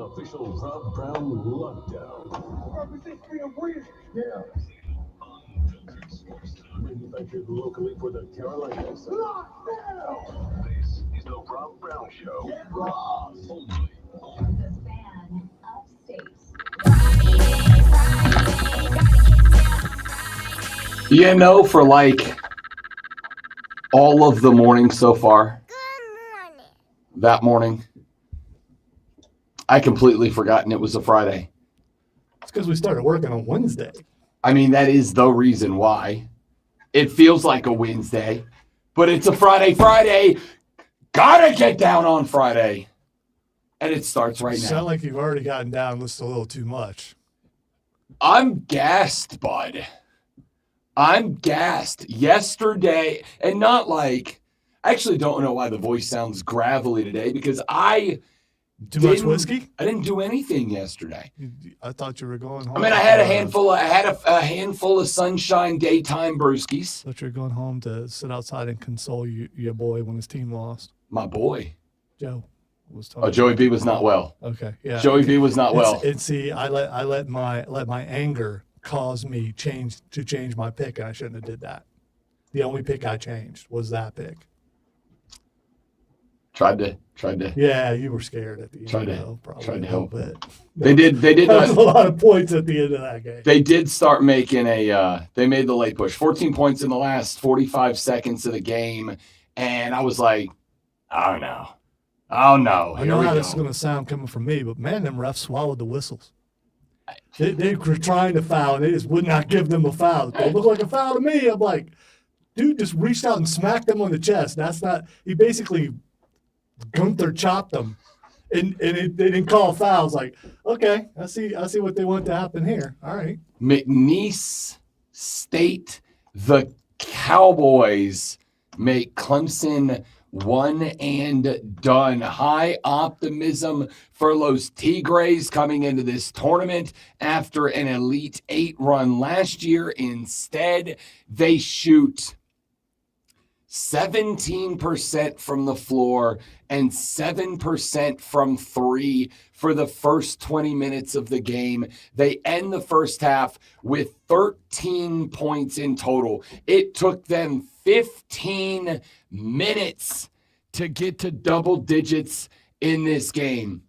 official Rob Brown lockdown. Represent freedom breathing. Yeah. Manufactured locally for the Carolinas. Lockdown. This is the Rob Brown Show. Get lost. Only The fan of states. You know, for like all of the morning so far, that morning, I completely forgotten it was a Friday. It's because we started working on Wednesday. I mean, that is the reason why. It feels like a Wednesday, but it's a Friday. Gotta get down on Friday. And it starts right now. Sound like you've already gotten down just a little too much. I'm gassed, bud. I'm gassed. Yesterday, and not like, I actually don't know why the voice sounds gravelly today because Too much whiskey? I didn't do anything yesterday. I thought you were going home. I mean, I had a handful of sunshine daytime brewskis. I thought you were going home to sit outside and console your boy when his team lost. My boy. Joe was talking. Oh, Joey B was not well. Okay, yeah. Joey B was not well. And see, I let my anger cause me change my pick, and I shouldn't have did that. The only pick I changed was that pick. Tried to. Yeah, you were scared at the end. Tried to help. It. They did. That was a lot of points at the end of that game. They did start making they made the late push. 14 points in the last 45 seconds of the game. And I was like, oh no. I know how this is going to sound coming from me, but man, them refs swallowed the whistles. They were trying to foul, and they just would not give them a foul. They look like a foul to me. I'm like, dude just reached out and smacked them on the chest. That's not. He basically Gunther chopped them, and they didn't call fouls. Like, okay, I see what they want to happen here. All right. McNeese State, the Cowboys make Clemson one and done. High optimism for Los Tigres coming into this tournament after an Elite Eight run last year. Instead, they shoot 17% from the floor and 7% from three for the first 20 minutes of the game. They end the first half with 13 points in total. It took them 15 minutes to get to double digits in this game.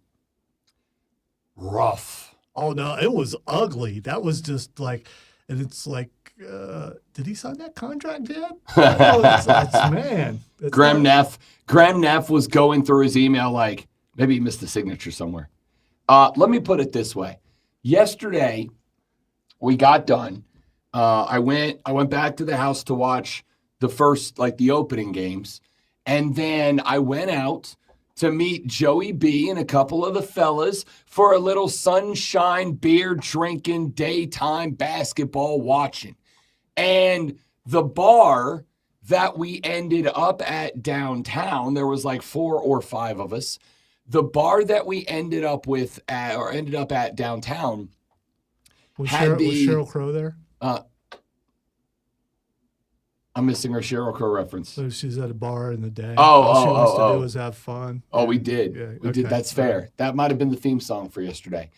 Rough. Oh no, it was ugly. That was just like, and it's like, did he sign that contract yet? Oh, man. Graham Neff was going through his email like maybe he missed a signature somewhere. Let me put it this way. Yesterday, we got done. I went back to the house to watch the first, like the opening games. And then I went out to meet Joey B and a couple of the fellas for a little sunshine, beer drinking, daytime basketball watching. And the bar that we ended up at downtown, there was like 4 or 5 of us. The bar that we ended up at downtown was had Cheryl Crow there? I'm missing our Sheryl Crow reference. So she's at a bar in the day. Oh, All she wants to do is have fun. Oh, we did. Yeah, we did. okay. That's fair. That might have been the theme song for yesterday.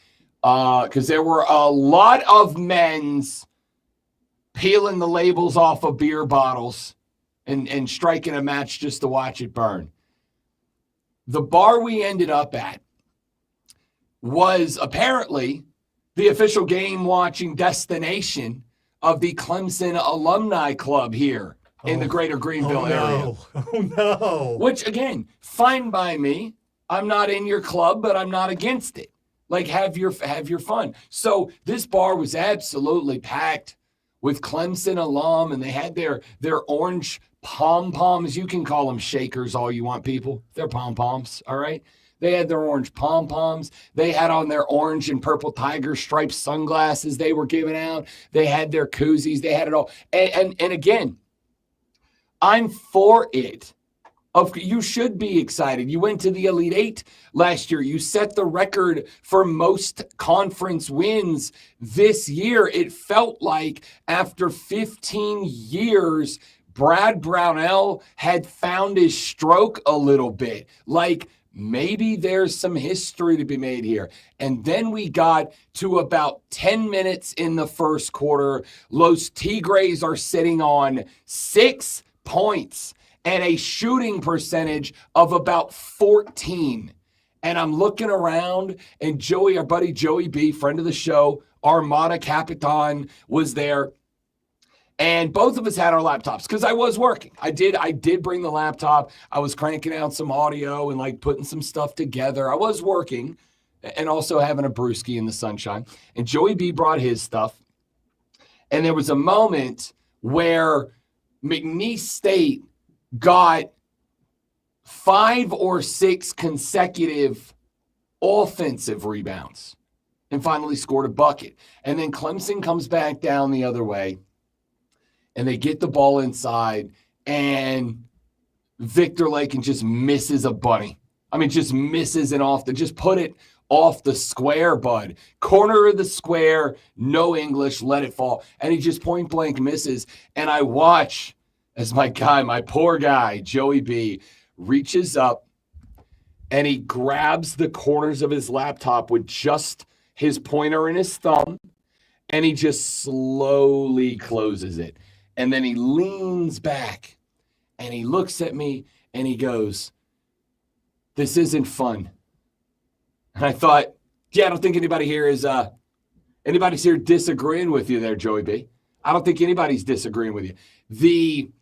Because there were a lot of men's peeling the labels off of beer bottles and striking a match just to watch it burn. The bar we ended up at was apparently the official game watching destination of the Clemson Alumni Club here in the greater Greenville area. Oh, no. Which, again, fine by me. I'm not in your club, but I'm not against it. Like, have your fun. So this bar was absolutely packed with Clemson alum, and they had their orange pom-poms. You can call them shakers all you want, people. They're pom-poms, all right? They had their orange pom-poms. They had on their orange and purple tiger striped sunglasses they were giving out. They had their koozies. They had it all. And again, I'm for it. You should be excited. You went to the Elite Eight last year. You set the record for most conference wins this year. It felt like after 15 years, Brad Brownell had found his stroke a little bit. Like maybe there's some history to be made here. And then we got to about 10 minutes in the first quarter. Los Tigres are sitting on 6 points and a shooting percentage of about 14. And I'm looking around, and Joey, our buddy Joey B, friend of the show, Armada Capitan, was there. And both of us had our laptops because I was working. I did bring the laptop. I was cranking out some audio and like putting some stuff together. I was working and also having a brewski in the sunshine. And Joey B brought his stuff. And there was a moment where McNeese State got 5 or 6 consecutive offensive rebounds and finally scored a bucket. And then Clemson comes back down the other way, and they get the ball inside, and Victor Lakin just misses a bunny. I mean, just misses it just put it off the square, bud. Corner of the square, no English, let it fall. And he just point blank misses. And I watch as my poor guy, Joey B, reaches up and he grabs the corners of his laptop with just his pointer and his thumb, and he just slowly closes it. And then he leans back and he looks at me and he goes, "This isn't fun." And I thought, yeah, I don't think anybody's here disagreeing with you there, Joey B. I don't think anybody's disagreeing with you.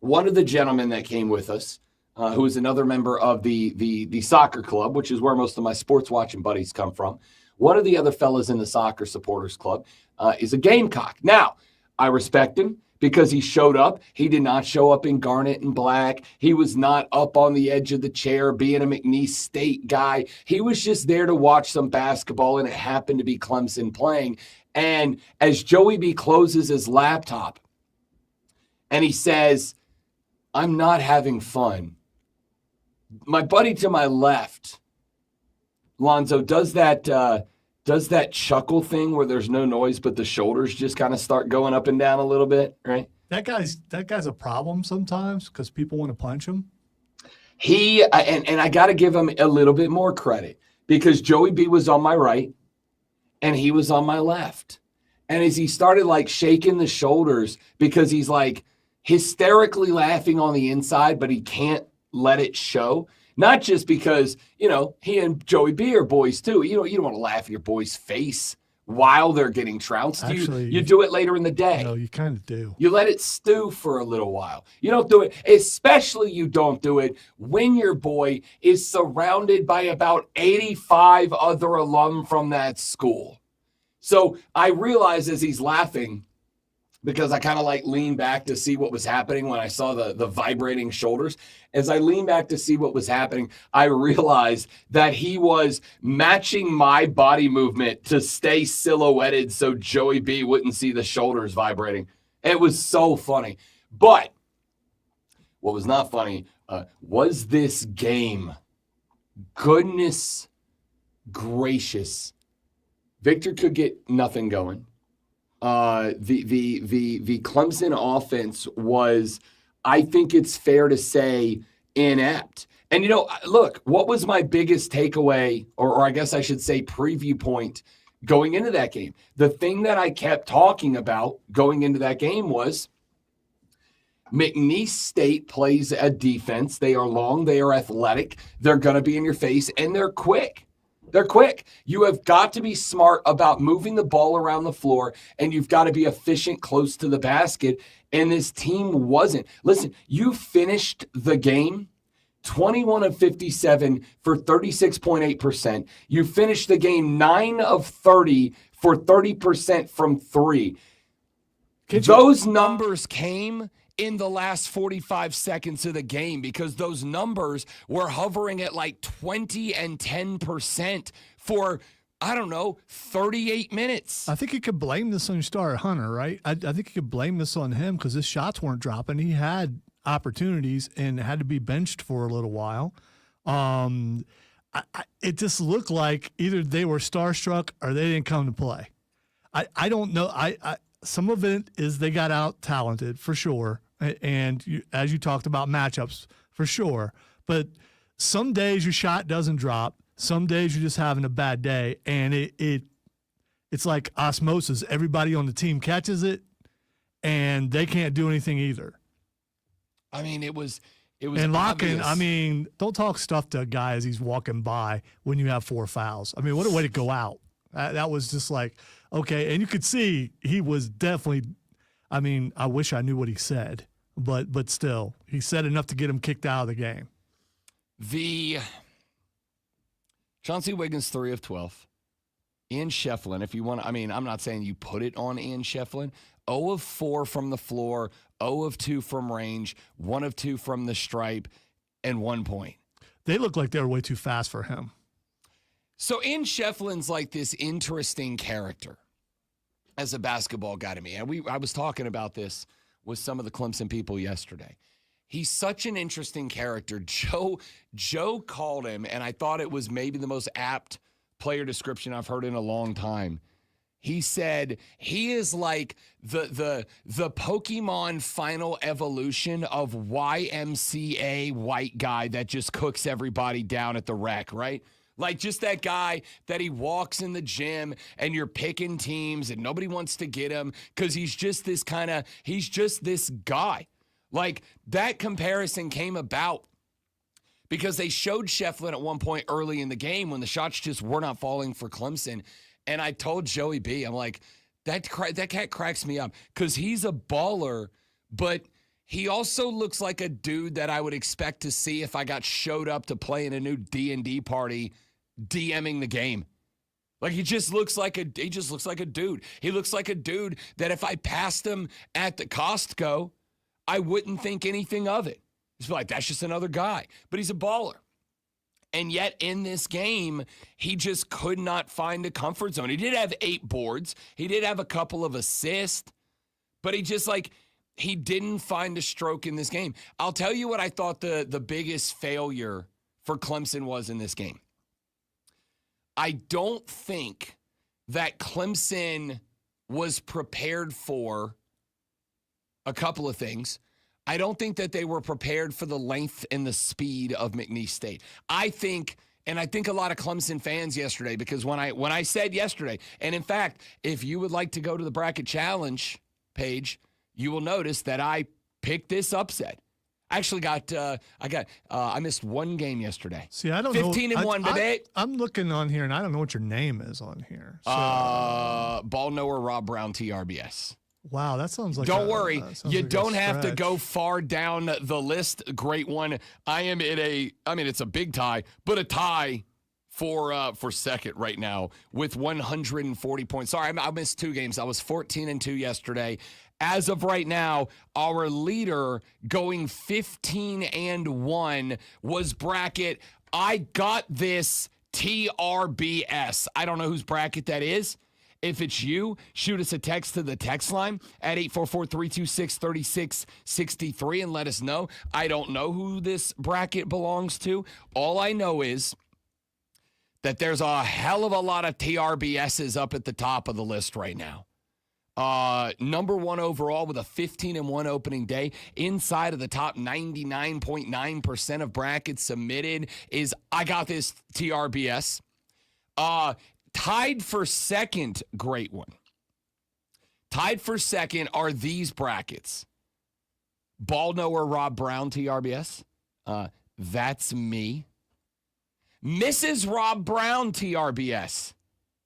One of the gentlemen that came with us, who is another member of the soccer club, which is where most of my sports watching buddies come from. One of the other fellas in the soccer supporters club is a Gamecock. Now, I respect him because he showed up. He did not show up in garnet and black. He was not up on the edge of the chair being a McNeese State guy. He was just there to watch some basketball, and it happened to be Clemson playing. And as Joey B closes his laptop and he says, "I'm not having fun," my buddy to my left, Lonzo, does that chuckle thing where there's no noise, but the shoulders just kind of start going up and down a little bit, right? That guy's a problem sometimes because people want to punch him. He and I got to give him a little bit more credit because Joey B was on my right and he was on my left. And as he started like shaking the shoulders because he's like hysterically laughing on the inside, but he can't let it show. Not just because, he and Joey B are boys too. You don't want to laugh in your boy's face while they're getting trounced. Actually, you do it later in the day. No, you kind of do. You let it stew for a little while. You don't do it, especially you don't do it when your boy is surrounded by about 85 other alum from that school. So I realized as he's laughing, because I kind of like leaned back to see what was happening when I saw the vibrating shoulders. As I leaned back to see what was happening, I realized that he was matching my body movement to stay silhouetted so Joey B wouldn't see the shoulders vibrating. It was so funny. But what was not funny was this game. Goodness gracious. Victor could get nothing going. The Clemson offense was, I think it's fair to say, inept. And, look, what was my biggest takeaway, or I guess I should say preview point going into that game? The thing that I kept talking about going into that game was McNeese State plays a defense. They are long, they are athletic, they're going to be in your face, and they're quick. They're quick. You have got to be smart about moving the ball around the floor, and you've got to be efficient close to the basket. And this team wasn't. Listen, you finished the game 21 of 57 for 36.8%. You finished the game 9 of 30 for 30% from three. Those numbers came in the last 45 seconds of the game because those numbers were hovering at like 20 and 10% for, 38 minutes. I think you could blame this on your star Hunter, right? I think you could blame this on him because his shots weren't dropping. He had opportunities and had to be benched for a little while. It just looked like either they were starstruck or they didn't come to play. I don't know. Some of it is they got out talented for sure. And as you talked about matchups, for sure. But some days your shot doesn't drop. Some days you're just having a bad day, and it's like osmosis. Everybody on the team catches it, and they can't do anything either. I mean, it was and Locken, obvious. I mean, don't talk stuff to a guy as he's walking by when you have 4 fouls. I mean, what a way to go out. That was just like, okay. And you could see he was definitely, I mean, I wish I knew what he said, but still, he said enough to get him kicked out of the game. The Chauncey Wiggins 3 of 12. Ian Shefflin, if you want, I mean, I'm not saying you put it on Ian Shefflin. 0 of 4 from the floor, 0 of 2 from range, 1 of 2 from the stripe, and 1 point. They look like they were way too fast for him. So Ian Shefflin's like this interesting character as a basketball guy to me. And I was talking about this with some of the Clemson people yesterday. He's such an interesting character. Joe called him, and I thought it was maybe the most apt player description I've heard in a long time. He said he is like the Pokemon final evolution of YMCA white guy that just cooks everybody down at the rec, right? Like just that guy that he walks in the gym and you're picking teams and nobody wants to get him because he's just this guy. Like that comparison came about because they showed Shefflin at one point early in the game when the shots just were not falling for Clemson. And I told Joey B, I'm like, that cat cracks me up because he's a baller, but he also looks like a dude that I would expect to see if I got showed up to play in a new D&D party DMing the game. Like he just looks like a dude. He looks like a dude that if I passed him at the Costco, I wouldn't think anything of it. He's like, that's just another guy. But he's a baller. And yet in this game, he just could not find a comfort zone. He did have 8 boards. He did have a couple of assists. But he didn't find a stroke in this game. I'll tell you what I thought the biggest failure for Clemson was in this game. I don't think that Clemson was prepared for a couple of things. I don't think that they were prepared for the length and the speed of McNeese State. I think a lot of Clemson fans yesterday, because when I said yesterday, and in fact, if you would like to go to the Bracket Challenge page, you will notice that I picked this upset. I actually I missed one game yesterday. See, I don't know. 15-1, baby. I'm looking on here, and I don't know what your name is on here. So. Ball knower Rob Brown, TRBS. Wow, that sounds like. Don't worry, you like don't have to stretch. go far down the list. Great one. I am it's a big tie, but a tie for second right now with 140 points. Sorry, I missed 2 games. I was 14-2 yesterday. As of right now, our leader going 15-1 was Bracket. I got this TRBS. I don't know whose bracket that is. If it's you, shoot us a text to the text line at 844-326-3663 and let us know. I don't know who this bracket belongs to. All I know is that there's a hell of a lot of TRBSs up at the top of the list right now. Number 1 overall with a 15-1 opening day. Inside of the top 99.9% of brackets submitted is I got this TRBS. Tied for second, great one. Tied for second are these brackets. Ball knower Rob Brown, TRBS. That's me. Mrs. Rob Brown, TRBS,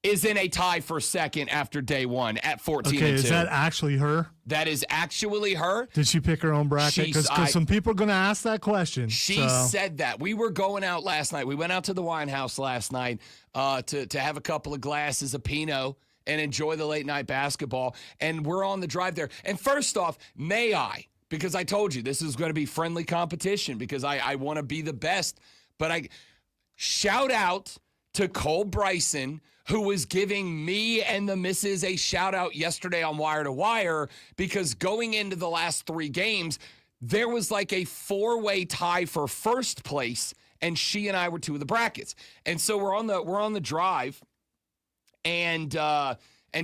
is in a tie for second after day 1 at 14-2. Okay, is that actually her? That is actually her. Did she pick her own bracket? Because some people are going to ask that question. She said that. We were going out last night. We went out to the wine house last night to have a couple of glasses of Pinot and enjoy the late night basketball. And we're on the drive there. And first off, may I, because I told you this is going to be friendly competition because I want to be the best. But I shout out to Cole Bryson, who was giving me and the missus a shout out yesterday on Wire to Wire, because going into the last 3 games, there was like a 4-way tie for first place, and she and I were 2 of the brackets. And so we're on the drive, and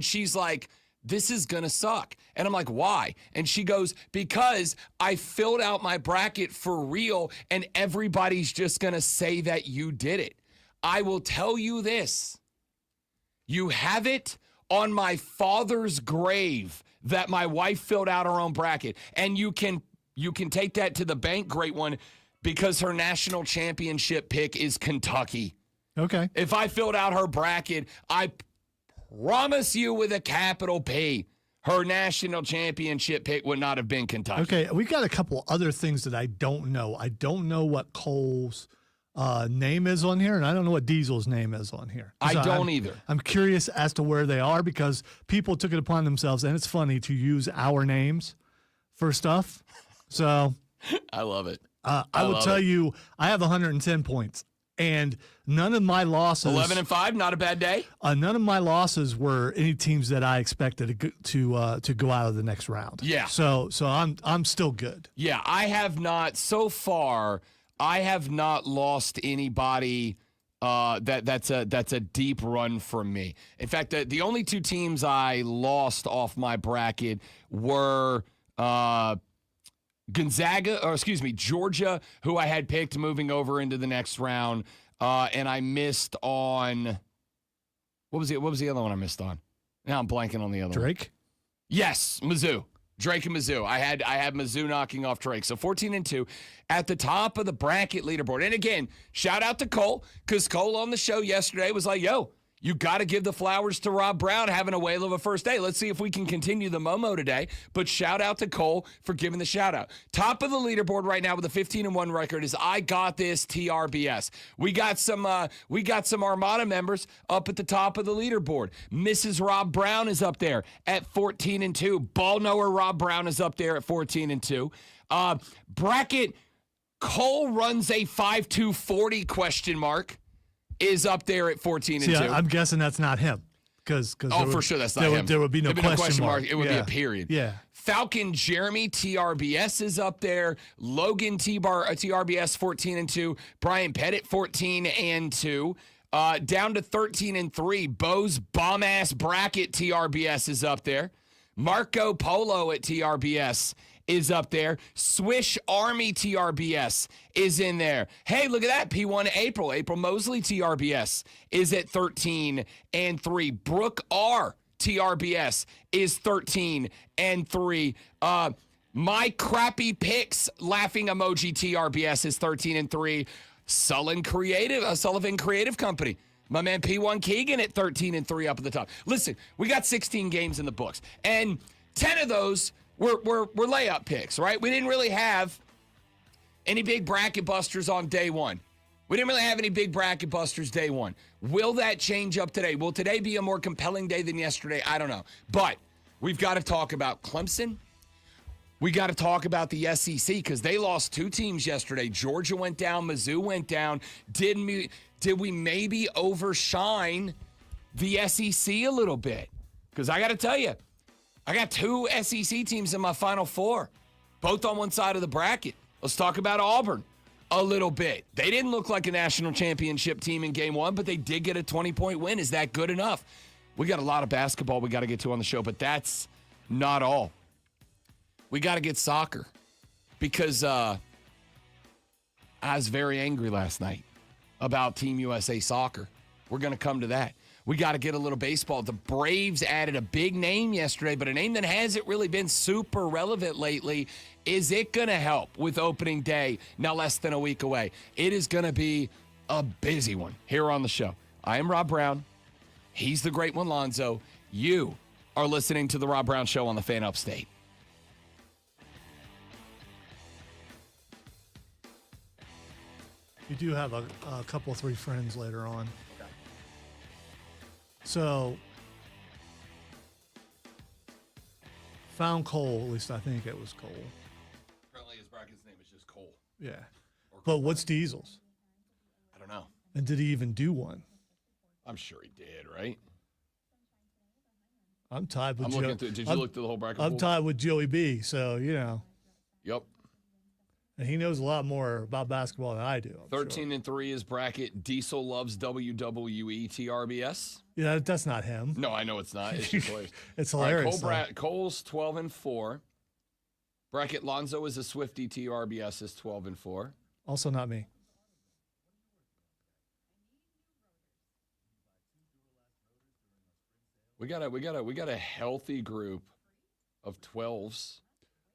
she's like, this is going to suck. And I'm like, why? And she goes, because I filled out my bracket for real and everybody's just going to say that you did it. I will tell you this. You have it on my father's grave that my wife filled out her own bracket. And you can take that to the bank, great one, because her national championship pick is Kentucky. Okay. If I filled out her bracket, I promise you with a capital P, her national championship pick would not have been Kentucky. Okay, we got a couple other things that I don't know. I don't know what Cole's name is on here, and I don't know what Diesel's name is on here. I don't either. I'm curious as to where they are because people took it upon themselves, and it's funny to use our names for stuff. So I love it. I will tell you, I have 110 points, and none of my losses. 11-5, not a bad day. None of my losses were any teams that I expected to go out of the next round. Yeah. So I'm still good. Yeah, I have not so far. I have not lost anybody. That's a deep run from me. In fact, the only two teams I lost off my bracket were Georgia, who I had picked moving over into the next round, and I missed on. What was the other one I missed on? Now I'm blanking on the other one. Drake? Yes, Mizzou. Drake and Mizzou. I had Mizzou knocking off Drake. So 14-2 at the top of the bracket leaderboard. And again, shout out to Cole, because Cole on the show yesterday was like, yo, you got to give the flowers to Rob Brown having a whale of a first day. Let's see if we can continue the Momo today. But shout out to Cole for giving the shout out. Top of the leaderboard right now with a 15-1 record is I Got This TRBS. We got some Armada members up at the top of the leaderboard. Mrs. Rob Brown is up there at 14-2. Ball knower Rob Brown is up there at 14-2. Bracket Cole runs a 5-2-40 question mark. Is up there at 14-2. See, I'm guessing that's not him. For sure that's not him. There would be no question mark. It would be a period. Yeah. Falcon Jeremy TRBS is up there. Logan TRBS 14-2. Brian Pettit 14-2. Down to 13-3. Bo's bomb ass bracket TRBS is up there. Marco Polo at TRBS is up there. Swish Army TRBS is in there. Hey, look at that. P1 April. April Mosley TRBS is at 13-3. Brooke R TRBS is 13-3. My crappy picks laughing emoji TRBS is 13-3. Sullivan Creative Company. My man P1 Keegan at 13-3 up at the top. Listen, we got 16 games in the books, and 10 of those were layup picks, right? We didn't really have any big bracket busters on day one. We didn't really have any big bracket busters day one. Will that change up today? Will today be a more compelling day than yesterday? I don't know. But we've got to talk about Clemson. We got to talk about the SEC because they lost two teams yesterday. Georgia went down. Mizzou went down. Did we maybe overshine the SEC a little bit? Because I got to tell you, I got two SEC teams in my Final Four, both on one side of the bracket. Let's talk about Auburn a little bit. They didn't look like a national championship team in game one, but they did get a 20-point win. Is that good enough? We got a lot of basketball we got to get to on the show, but that's not all. We got to get soccer because I was very angry last night about Team USA soccer. We're going to come to that. We got to get a little baseball. The Braves added a big name yesterday, but a name that hasn't really been super relevant lately. Is it going to help with opening day now less than a week away? It is going to be a busy one here on the show. I am Rob Brown. He's the great one, Lonzo. You are listening to The Rob Brown Show on the Fan Upstate. You do have a couple, three friends later on. So, found Cole, at least I think it was Cole. Apparently his bracket's name is just Cole. Yeah. But what's Diesel's? I don't know. And did he even do one? I'm sure he did, right? I'm tied with Did you look through the whole bracket? I'm tied with Joey B, so, you know. Yep. And he knows a lot more about basketball than I do. I'm 13 and 3 is bracket. Diesel loves WWE TRBS. Yeah, that's not him. No, I know it's not. It's just hilarious. It's All right, hilarious. Cole's 12 and 4. Bracket Lonzo is a Swifty. TRBS is 12 and 4. Also not me. We got a healthy group of 12s.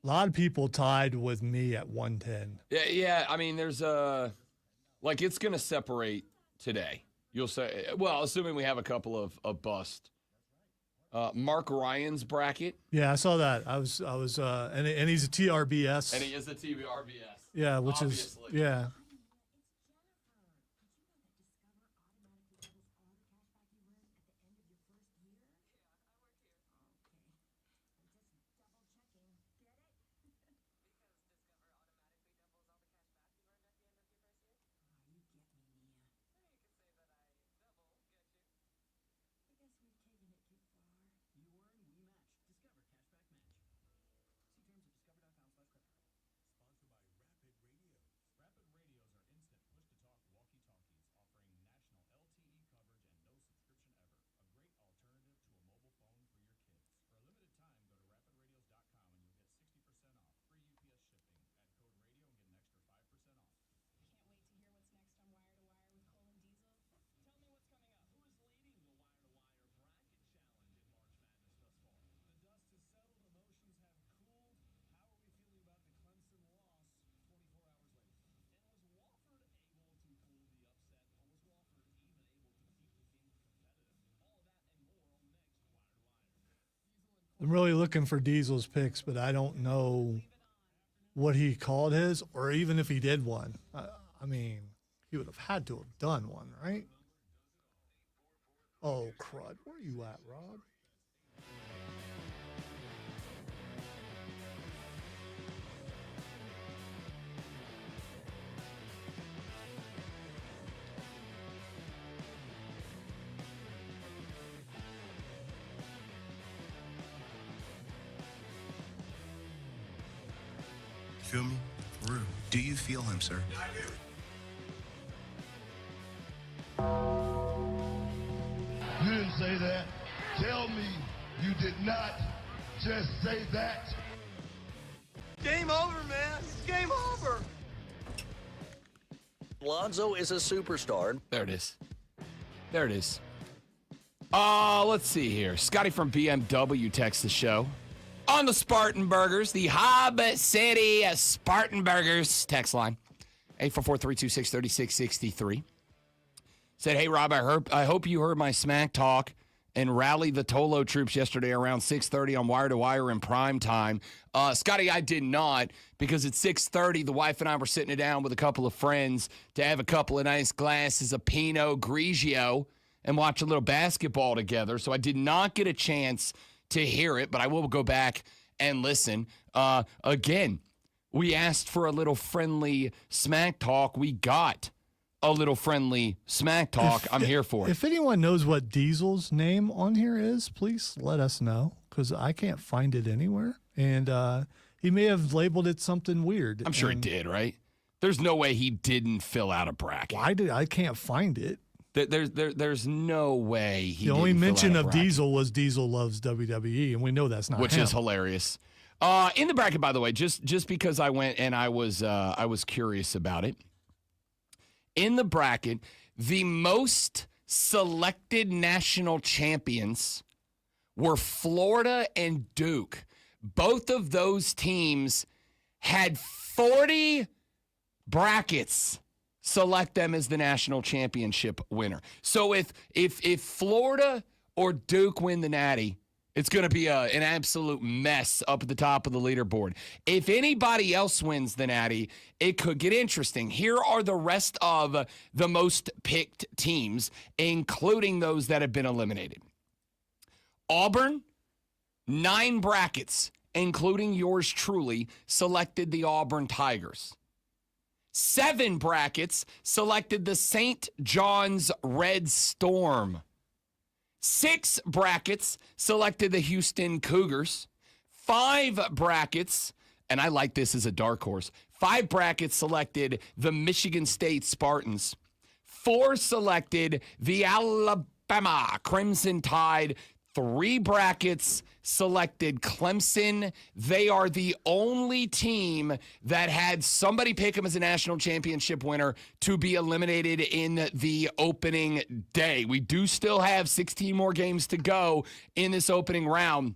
A lot of people tied with me at 110. Yeah. I mean, there's it's gonna separate today. You'll say, well, assuming we have a couple of bust. Mark Ryan's bracket. Yeah, I saw that. I was, and he's a TRBS. And he is a TRBS. Yeah, which obviously. is, yeah. I'm really looking for Diesel's picks, but I don't know what he called his, or even if he did one. I mean, he would have had to have done one, right? Oh, crud. Where are you at, Rob? Feel me? For real. Do you feel him, sir? You didn't say that. Tell me you did not just say that. Game over, man. It's game over. Lonzo is a superstar. There it is. Let's see here. Scotty from BMW texts the show. On the Spartan Burgers, the Hobbit City Spartan Burgers text line, 844-326-3663. Said, hey, Rob, I hope you heard my smack talk and rally the Tolo troops yesterday around 6:30 on Wire to Wire in prime time. Scotty, I did not, because at 6:30, the wife and I were sitting down with a couple of friends to have a couple of nice glasses of Pinot Grigio and watch a little basketball together. So I did not get a chance to hear it, but I will go back and listen. Again, we asked for a little friendly smack talk. We got a little friendly smack talk. I'm here for it. If anyone knows what Diesel's name on here is, please let us know, because I can't find it anywhere. And he may have labeled it something weird. I'm sure he did, right? There's no way he didn't fill out a bracket. I can't find it. There's no way he. The only didn't fill mention out a of bracket. Diesel was Diesel loves WWE, and we know that's not Which him. is hilarious. In the bracket, by the way, just because I went and I was curious about it. In the bracket, the most selected national champions were Florida and Duke. Both of those teams had 40 brackets select them as the national championship winner. So if Florida or Duke win the Natty, it's going to be an absolute mess up at the top of the leaderboard. If anybody else wins the Natty, it could get interesting. Here are the rest of the most picked teams, including those that have been eliminated. Auburn, 9 brackets, including yours truly, selected the Auburn Tigers. 7 brackets selected the St. John's Red Storm. 6 brackets selected the Houston Cougars. 5 brackets and I like this as a dark horse. 5 brackets selected the Michigan State Spartans. 4 selected the Alabama Crimson Tide. 3 brackets selected Clemson. They are the only team that had somebody pick them as a national championship winner to be eliminated in the opening day. We do still have 16 more games to go in this opening round.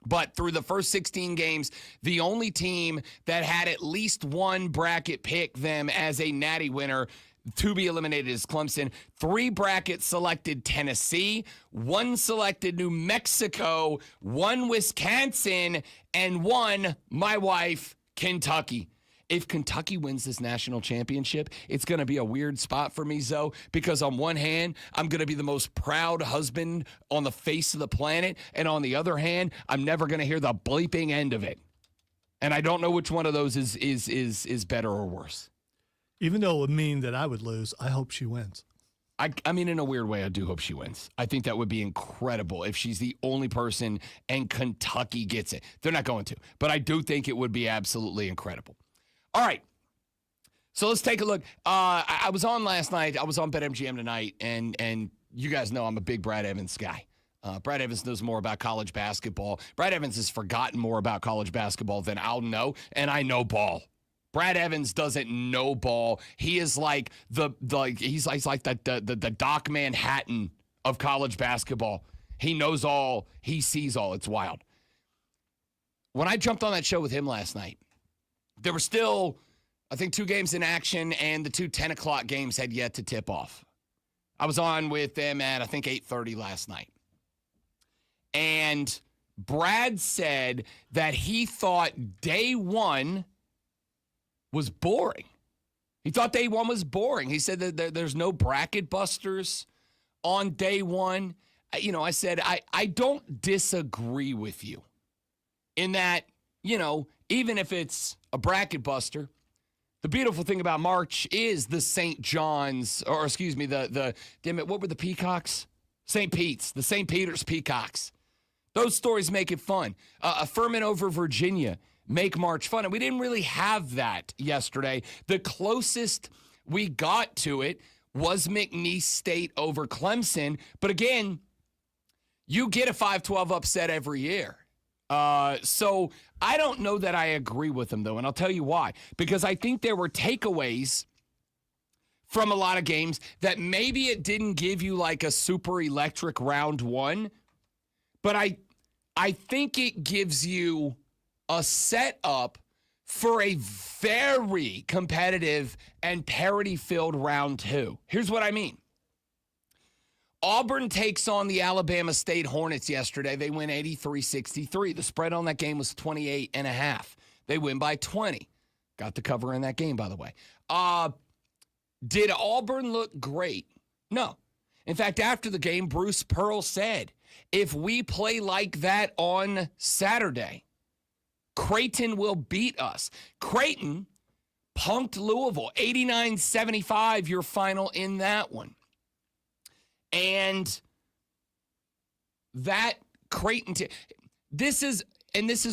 But through the first 16 games, the only team that had at least one bracket pick them as a natty winner to be eliminated is Clemson. 3 brackets selected Tennessee, 1 selected New Mexico, 1 Wisconsin, and 1, my wife, Kentucky. If Kentucky wins this national championship, it's going to be a weird spot for me, Zoe, because on one hand, I'm going to be the most proud husband on the face of the planet, and on the other hand, I'm never going to hear the bleeping end of it. And I don't know which one of those is better or worse. Even though it would mean that I would lose, I hope she wins. I mean, in a weird way, I do hope she wins. I think that would be incredible if she's the only person and Kentucky gets it. They're not going to, but I do think it would be absolutely incredible. All right, so let's take a look. I was on last night. I was on BetMGM tonight, and you guys know I'm a big Brad Evans guy. Brad Evans knows more about college basketball. Brad Evans has forgotten more about college basketball than I'll know, and I know ball. Brad Evans doesn't know ball. He is like he's like the Doc Manhattan of college basketball. He knows all. He sees all. It's wild. When I jumped on that show with him last night, there were still, I think, 2 games in action, and the 2 10 o'clock games had yet to tip off. I was on with them at, I think, 8:30 last night. And Brad said that he thought day 1 was boring. He thought day 1 was boring. He said that there's no bracket busters on day 1. I said, I don't disagree with you in that, even if it's a bracket buster, the beautiful thing about March is the St. John's, or excuse me, what were the Peacocks? St. Pete's, the St. Peter's Peacocks. Those stories make it fun. Furman over Virginia make March fun. And we didn't really have that yesterday. The closest we got to it was McNeese State over Clemson. But again, you get a 5-12 upset every year. So I don't know that I agree with them, though, and I'll tell you why. Because I think there were takeaways from a lot of games that maybe it didn't give you like a super electric round 1, but I think it gives you a setup for a very competitive and parity-filled round 2. Here's what I mean. Auburn takes on the Alabama State Hornets yesterday. They win 83-63. The spread on that game was 28.5. They win by 20. Got the cover in that game, by the way. Did Auburn look great? No. In fact, after the game, Bruce Pearl said, if we play like that on Saturday, Creighton will beat us. Creighton punked Louisville, 89-75, your final in that one. And that Creighton, this is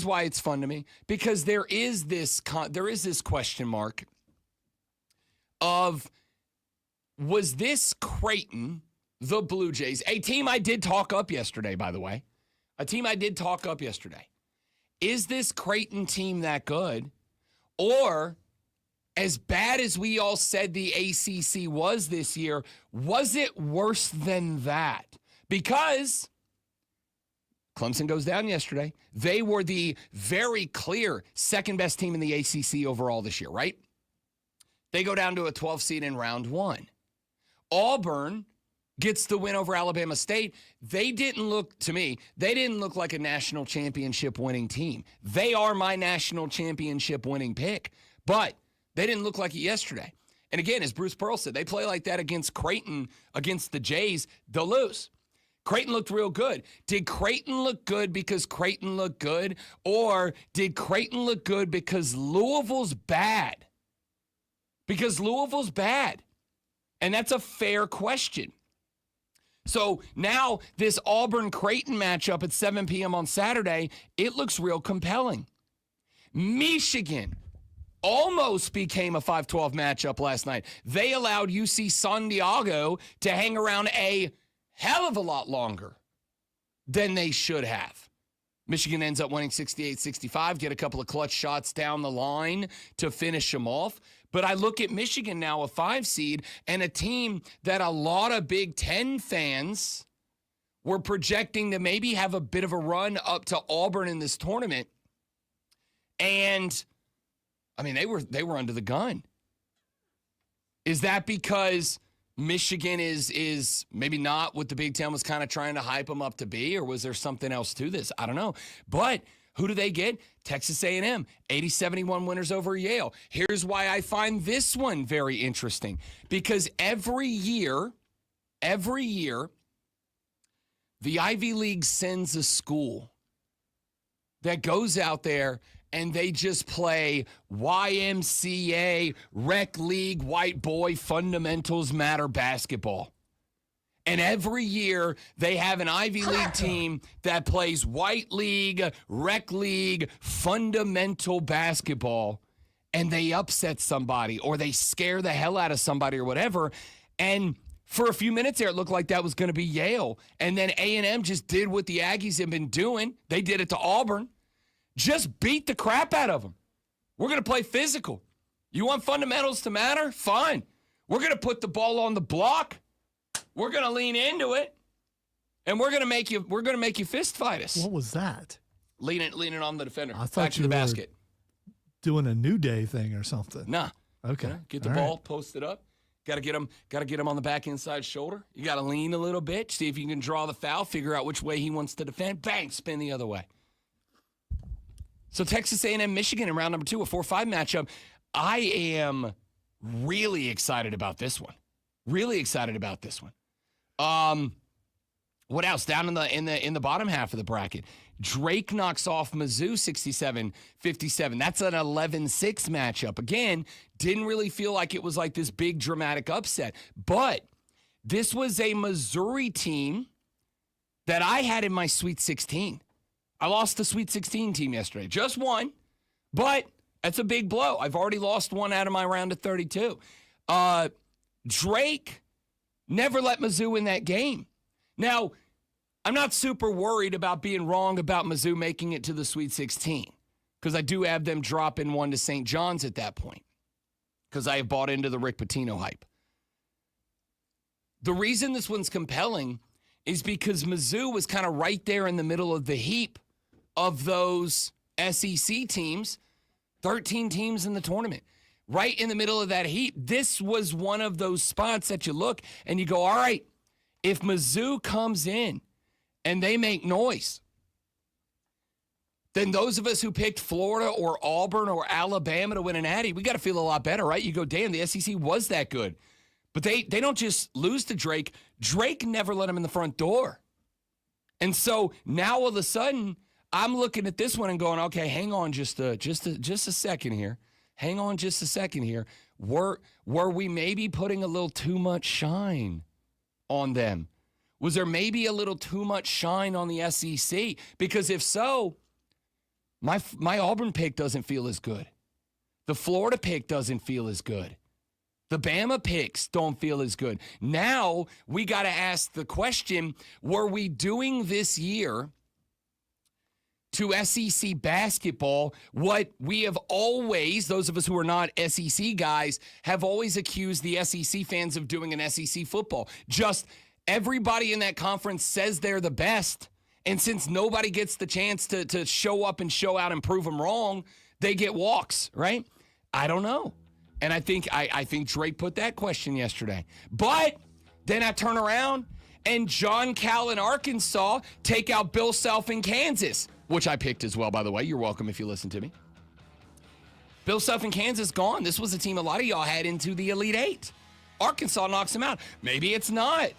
why it's fun to me, because there is this question mark of, was this Creighton, the Blue Jays, a team I did talk up yesterday, by the way, is this Creighton team that good? Or, as bad as we all said the ACC was this year, was it worse than that? Because Clemson goes down yesterday. They were the very clear second best team in the ACC overall this year, right? They go down to a 12 seed in round 1. Auburn gets the win over Alabama State. They didn't look like a national championship winning team. They are my national championship winning pick, but they didn't look like it yesterday. And again, as Bruce Pearl said, they play like that against Creighton, against the Jays, they'll lose. Creighton looked real good. Did Creighton look good because Creighton looked good? Or did Creighton look good because Louisville's bad? Because Louisville's bad. And that's a fair question. So now this Auburn-Creighton matchup at 7 p.m. on Saturday, it looks real compelling. Michigan almost became a 5-12 matchup last night. They allowed UC San Diego to hang around a hell of a lot longer than they should have. Michigan ends up winning 68-65, get a couple of clutch shots down the line to finish them off. But I look at Michigan now, a 5 seed, and a team that a lot of Big Ten fans were projecting to maybe have a bit of a run up to Auburn in this tournament. And I mean, they were under the gun. Is that because Michigan is maybe not what the Big Ten was kind of trying to hype them up to be, or was there something else to this? I don't know. But who do they get? Texas A&M, 80-71 winners over Yale. Here's why I find this one very interesting. Because every year, the Ivy League sends a school that goes out there and they just play YMCA, rec league, white boy, fundamentals matter basketball. And every year they have an Ivy League team that plays white league, rec league, fundamental basketball, and they upset somebody or they scare the hell out of somebody or whatever. And for a few minutes there, it looked like that was going to be Yale. And then A&M just did what the Aggies have been doing. They did it to Auburn. Just beat the crap out of them. We're going to play physical. You want fundamentals to matter? Fine. We're going to put the ball on the block. We're going to lean into it. And we're going to make you fist fight us. What was that? Leaning on the defender. I thought back to the basket. Doing a New Day thing or something. Nah. Okay. Get the ball, post it up. Got to get him on the back inside shoulder. You got to lean a little bit, see if you can draw the foul, figure out which way he wants to defend. Bang, spin the other way. So Texas A&M, Michigan in round number 2, a 4-5 matchup. I am really excited about this one. What else? Down in the bottom half of the bracket, Drake knocks off Mizzou 67-57. That's an 11-6 matchup. Again, didn't really feel like it was like this big dramatic upset. But this was a Missouri team that I had in my Sweet 16. I lost the Sweet 16 team yesterday. Just one, but that's a big blow. I've already lost one out of my round of 32. Drake never let Mizzou in that game. Now, I'm not super worried about being wrong about Mizzou making it to the Sweet 16 because I do have them dropping one to St. John's at that point because I have bought into the Rick Pitino hype. The reason this one's compelling is because Mizzou was kind of right there in the middle of the heap of those SEC teams, 13 teams in the tournament. Right in the middle of that heap. This was one of those spots that you look and you go, all right, if Mizzou comes in and they make noise, then those of us who picked Florida or Auburn or Alabama to win an Natty, we got to feel a lot better, right? You go, damn, the SEC was that good. But they don't just lose to Drake. Drake never let him in the front door. And so now all of a sudden, I'm looking at this one and going, okay, hang on just a second here. Hang on just a second here. Were we maybe putting a little too much shine on them? Was there maybe a little too much shine on the SEC? Because if so, my Auburn pick doesn't feel as good. The Florida pick doesn't feel as good. The Bama picks don't feel as good. Now we got to ask the question, were we doing this year to SEC basketball what we have always, those of us who are not SEC guys, have always accused the SEC fans of doing in SEC football? Just everybody in that conference says they're the best, and since nobody gets the chance to show up and show out and prove them wrong, they get walks, right? I don't know. And I think Drake put that question yesterday. But then I turn around and John Cal in Arkansas take out Bill Self in Kansas, which I picked as well, by the way. You're welcome if you listen to me. Bill Self in Kansas gone. This was a team a lot of y'all had into the Elite Eight. Arkansas knocks him out. Maybe it's not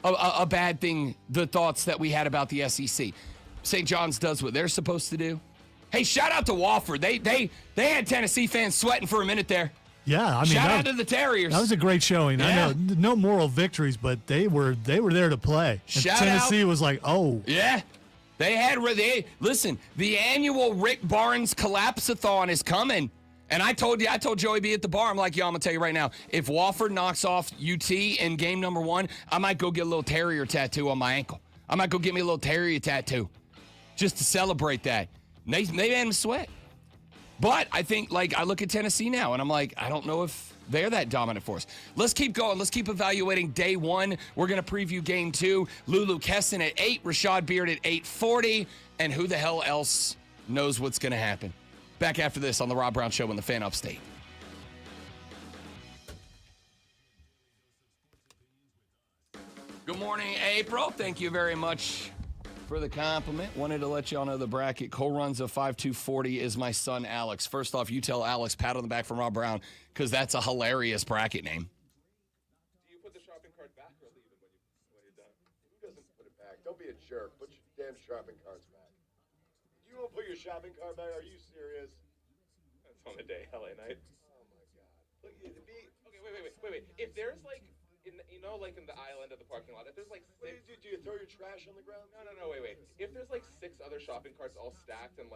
a bad thing, the thoughts that we had about the SEC. St. John's does what they're supposed to do. Hey, shout out to Wofford. They had Tennessee fans sweating for a minute there. Yeah, I mean, shout out to the Terriers. That was a great showing. Yeah. I know, no moral victories, but they were there to play. And Shout Tennessee out. was like, oh. Yeah. Listen, the annual Rick Barnes Collapse-a-thon is coming. And I told Joey B at the bar, I'm like, yo, I'm going to tell you right now, if Wofford knocks off UT in game number 1, I might go get a little terrier tattoo on my ankle. I might go get me a little terrier tattoo just to celebrate that. They made him sweat. But I think, I look at Tennessee now, and I'm like, I don't know if they're that dominant force. Let's keep going. Let's keep evaluating day 1. We're going to preview game 2. Lulu Kesson at 8, Rashad Beard at 8:40, and who the hell else knows what's going to happen. Back after this on the Rob Brown Show in the Fan Upstate. Good morning, April. Thank you very much for the compliment. Wanted to let y'all know the bracket. Cole runs a 5-2-40 is my son, Alex. First off, you tell Alex, pat on the back from Rob Brown, because that's a hilarious bracket name. Do you put the shopping cart back or leave it when you're done? Who doesn't put it back? Don't be a jerk. Put your damn shopping carts back. You won't put your shopping cart back? Are you serious? That's on the day, LA night. Oh my God. Look, okay, wait. If there's in the aisle end of the parking lot, if there's 6... What do? Do you throw your trash on the ground? No, wait. If there's 6 other shopping carts all stacked and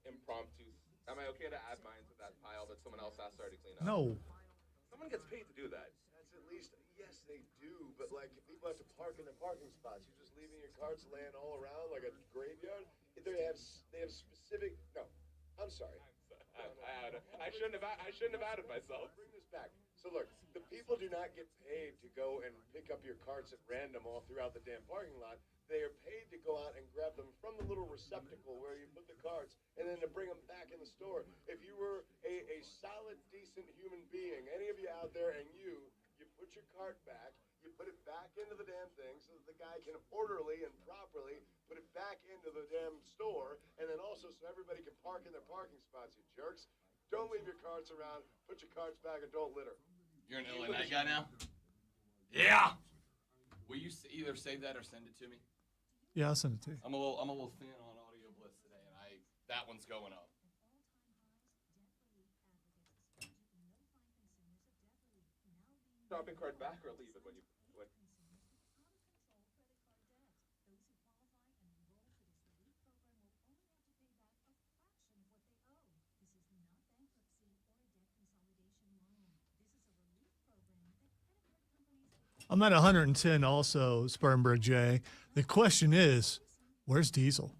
impromptu, am I okay to add mine to that pile that someone else has to already clean up? No. Someone gets paid to do that. That's at least, yes, they do, but if people have to park in their parking spots, you're just leaving your carts laying all around like a graveyard? They have specific, no, I'm sorry. I shouldn't have added myself. Bring this back. So look, the people do not get paid to go and pick up your carts at random all throughout the damn parking lot. They are paid to go out and grab them from the little receptacle where you put the carts and then to bring them back in the store. If you were a solid, decent human being, any of you out there, and you put your cart back, you put it back into the damn thing so that the guy can orderly and properly put it back into the damn store, and then also so everybody can park in their parking spots, you jerks. Don't leave your carts around. Put your carts back and don't litter. You're an Illinois guy now? Yeah. Will you either save that or send it to me? Yeah, I'll send it to you. I'm a little thin on Audio Bliss today, and that one's going up. Shopping cart back or leave it when you... I'm at 110 also, Spartanburg J. The question is, where's Diesel?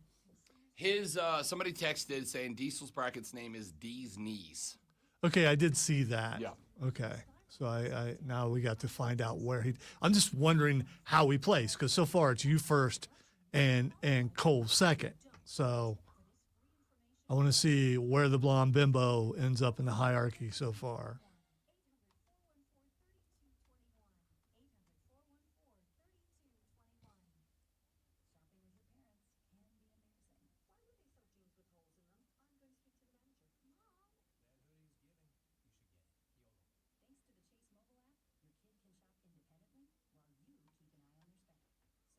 Somebody texted saying Diesel's bracket's name is D's Knees. Okay, I did see that. Yeah. Okay. So I now we got to find out where I'm just wondering how he plays, because so far it's you first and Cole second. So I want to see where the blonde bimbo ends up in the hierarchy so far.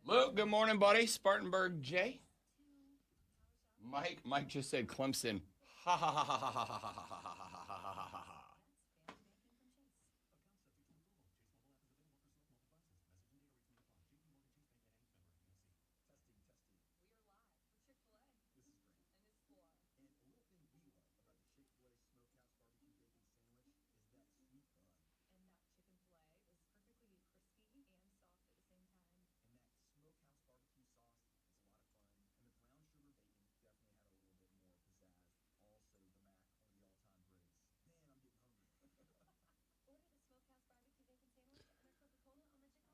Luke, good morning, buddy. Spartanburg J. Mike just said Clemson. Ha ha ha ha ha ha ha ha ha ha ha.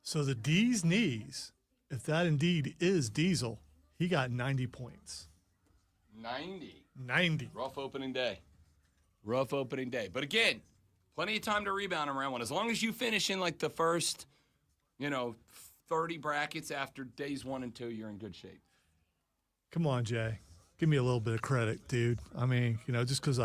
So the D's knees, if that indeed is Diesel, he got 90 points. 90. Rough opening day. But again, plenty of time to rebound around one. As long as you finish in the first, 30 brackets after days 1 and 2, you're in good shape. Come on, Jay. Give me a little bit of credit, dude. I mean, just because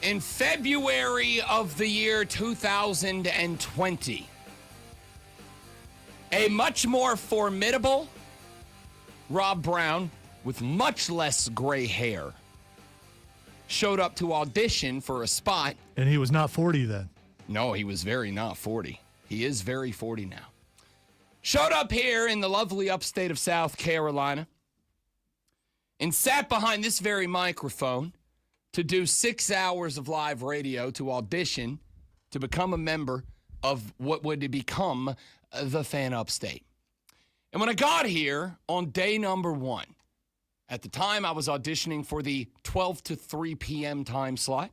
In February of the year 2020, a much more formidable Rob Brown with much less gray hair showed up to audition for a spot. And he was not 40 then. No, he was very not 40. He is very 40 now. Showed up here in the lovely upstate of South Carolina and sat behind this very microphone to do 6 hours of live radio to audition to become a member of what would become the Fan Upstate. And when I got here on day number 1, at the time I was auditioning for the 12 to 3 p.m. time slot.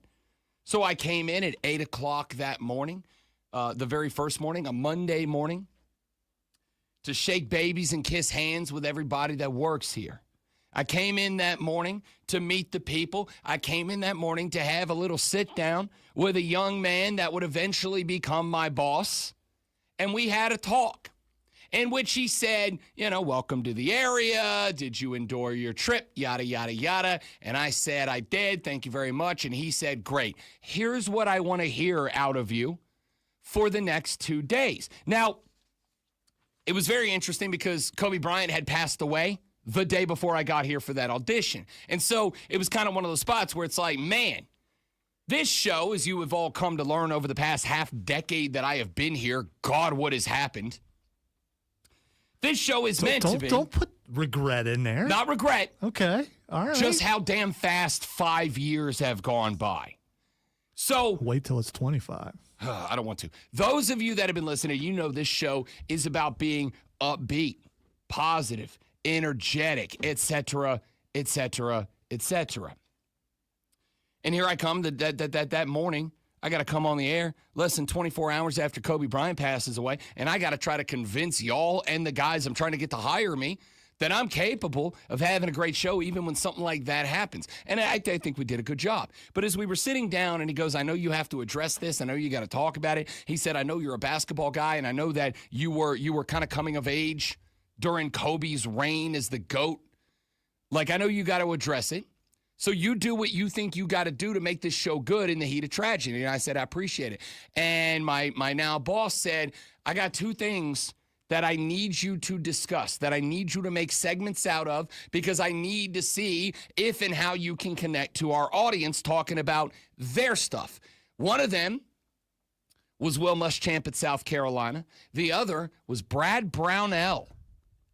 So I came in at 8 o'clock that morning, the very first morning, a Monday morning, to shake babies and kiss hands with everybody that works here. I came in that morning to meet the people. I came in that morning to have a little sit down with a young man that would eventually become my boss. And we had a talk in which he said, welcome to the area. Did you endure your trip? Yada, yada, yada. And I said, I did. Thank you very much. And he said, great. Here's what I want to hear out of you for the next 2 days. Now, it was very interesting because Kobe Bryant had passed away the day before I got here for that audition. And so it was kind of one of those spots where it's like, man, this show, as you have all come to learn over the past half decade that I have been here, God, what has happened? This show is meant to be. Don't put regret in there. Not regret. Okay. All right. Just how damn fast 5 years have gone by. So wait till it's 25. I don't want to. Those of you that have been listening, you know this show is about being upbeat, positive, energetic, etc., etc., etc. And here I come that morning. I got to come on the air less than 24 hours after Kobe Bryant passes away, and I got to try to convince y'all and the guys I'm trying to get to hire me that I'm capable of having a great show even when something like that happens. And I think we did a good job. But as we were sitting down and he goes, I know you have to address this. I know you got to talk about it. He said, I know you're a basketball guy, and I know that you were kind of coming of age during Kobe's reign as the GOAT. Like, I know you got to address it. So you do what you think you got to do to make this show good in the heat of tragedy. And I said, I appreciate it. And my now boss said, I got 2 things that I need you to discuss, that I need you to make segments out of, because I need to see if and how you can connect to our audience talking about their stuff. One of them was Will Muschamp at South Carolina. The other was Brad Brownell,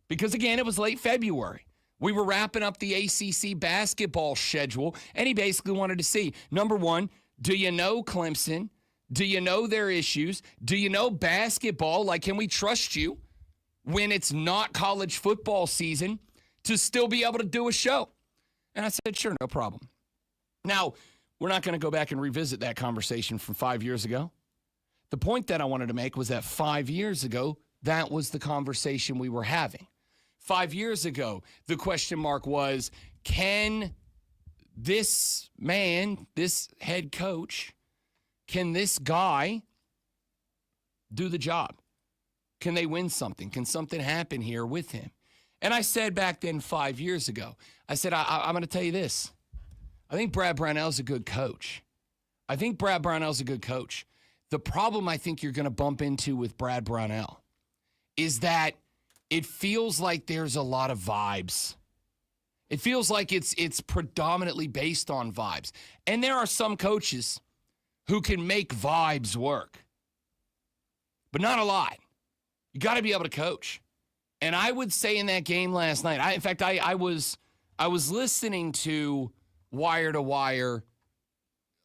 because, again, it was late February. We were wrapping up the ACC basketball schedule, and he basically wanted to see, number one, do you know Clemson? Do you know their issues? Do you know basketball? Like, can we trust you when it's not college football season to still be able to do a show? And I said, sure, no problem. Now, we're not going to go back and revisit that conversation from 5 years ago. The point that I wanted to make was that 5 years ago, that was the conversation we were having. 5 years ago, the question mark was, can this man, this head coach, can this guy do the job? Can they win something? Can something happen here with him? And I said back then 5 years ago, I said, I'm going to tell you this. I think Brad Brownell's a good coach. The problem I think you're going to bump into with Brad Brownell is that it feels like there's a lot of vibes. It feels like it's predominantly based on vibes. And there are some coaches who can make vibes work, but not a lot. You got to be able to coach. And I would say in that game last night, I was listening to Wire to Wire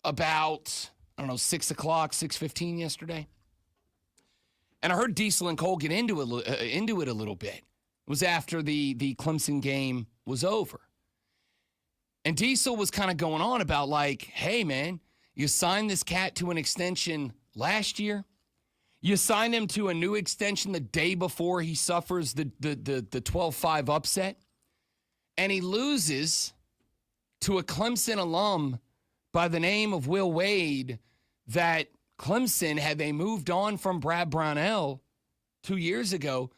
about, 6 o'clock, 6:15 yesterday. And I heard Diesel and Cole get into it a little bit. It was after the Clemson game was over. And Diesel was kind of going on about like, hey, man, you signed this cat to an extension last year. You signed him to a new extension the day before he suffers the 12-5 upset. And he loses to a Clemson alum by the name of Will Wade that Clemson, had they moved on from Brad Brownell 2 years ago,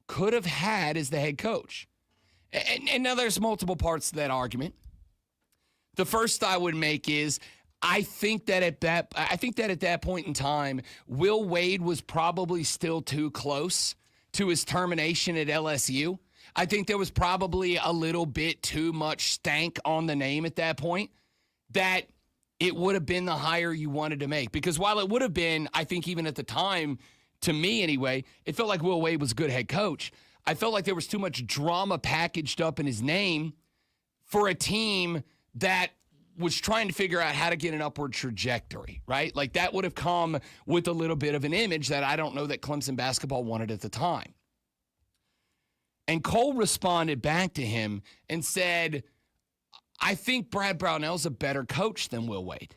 could have had as the head coach. And now there's multiple parts to that argument. The first I would make is I think that at that point in time, Will Wade was probably still too close to his termination at LSU. I think there was probably a little bit too much stank on the name at that point that it would have been the hire you wanted to make. Because while it would have been, I think even at the time, to me anyway, it felt like Will Wade was a good head coach. I felt like there was too much drama packaged up in his name for a team that was trying to figure out how to get an upward trajectory, right? Like that would have come with a little bit of an image that I don't know that Clemson basketball wanted at the time. And Cole responded back to him and said, I think Brad Brownell's a better coach than Will Wade.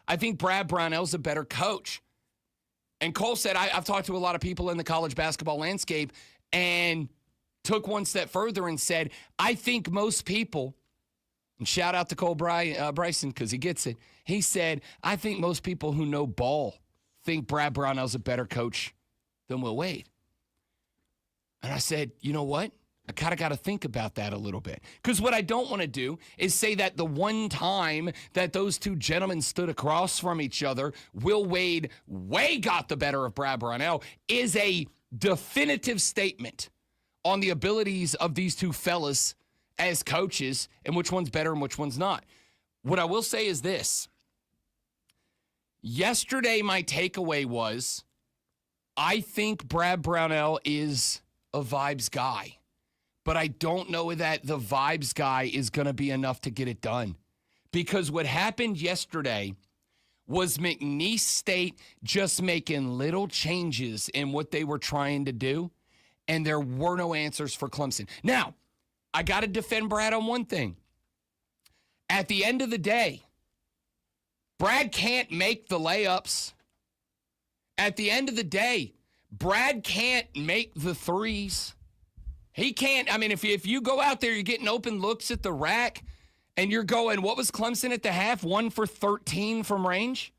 I think Brad Brownell's a better coach. And Cole said, I've talked to a lot of people in the college basketball landscape and took one step further and said, I think most people, and shout out to Cole Bryson because he gets it. He said, I think most people who know ball think Brad Brownell's a better coach than Will Wade. And I said, you know what? I kind of got to think about that a little bit. Because what I don't want to do is say that the one time that those two gentlemen stood across from each other, Will Wade way got the better of Brad Brownell, is a definitive statement on the abilities of these two fellas as coaches and which one's better and which one's not. What I will say is this. Yesterday, my takeaway was, I think Brad Brownell is a vibes guy, but I don't know that the vibes guy is going to be enough to get it done. Because what happened yesterday was McNeese State just making little changes in what they were trying to do, and there were no answers for Clemson. Now, I got to defend Brad on one thing. At the end of the day, Brad can't make the layups. At the end of the day, Brad can't make the threes. He can't. I mean, if you go out there, you're getting open looks at the rack, and you're going, what was Clemson at the half? 1 for 13 from range?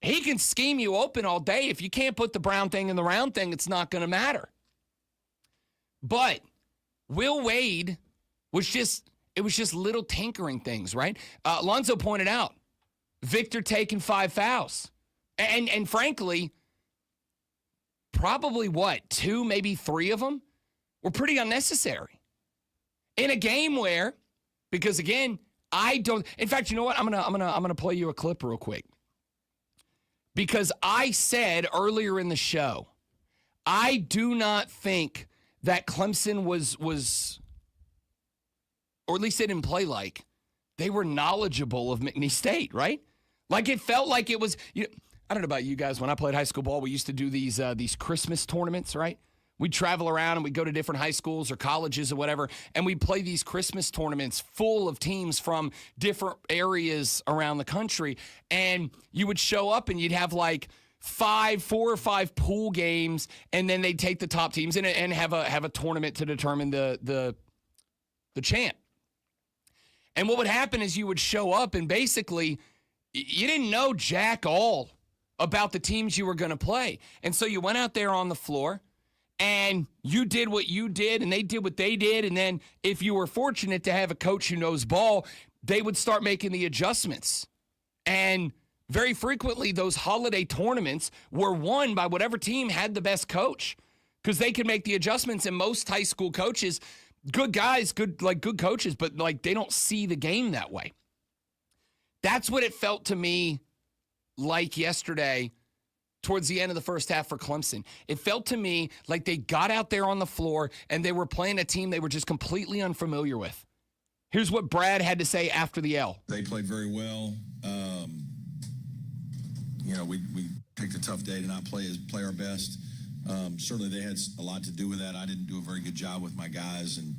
He can scheme you open all day. If you can't put the brown thing in the round thing, it's not going to matter. But Will Wade was just little tinkering things, right? Lonzo pointed out, Victor taking 5 fouls. And frankly, probably 2, maybe 3 of them were pretty unnecessary. In a game where, because again, I don't, in fact, you know what? I'm gonna play you a clip real quick. Because I said earlier in the show, I do not think that Clemson was, or at least they didn't play like, they were knowledgeable of McNeese State, right? Like it felt like it was, I don't know about you guys, when I played high school ball, we used to do these Christmas tournaments, right? We'd travel around and we'd go to different high schools or colleges or whatever, and we'd play these Christmas tournaments full of teams from different areas around the country. And you would show up and you'd have like 4 or 5 pool games, and then they'd take the top teams and have a tournament to determine the champ. And what would happen is you would show up and basically you didn't know jack all about the teams you were going to play. And so you went out there on the floor and you did what you did and they did what they did. And then if you were fortunate to have a coach who knows ball, they would start making the adjustments. And very frequently those holiday tournaments were won by whatever team had the best coach, because they could make the adjustments. And most high school coaches, good guys, good coaches, but they don't see the game that way. That's what it felt to me like yesterday towards the end of the first half for Clemson. It felt to me like they got out there on the floor and they were playing a team they were just completely unfamiliar with. Here's what Brad had to say after the L. They played very well. We picked a tough day to not play our best. Certainly they had a lot to do with that. I didn't do a very good job with my guys, and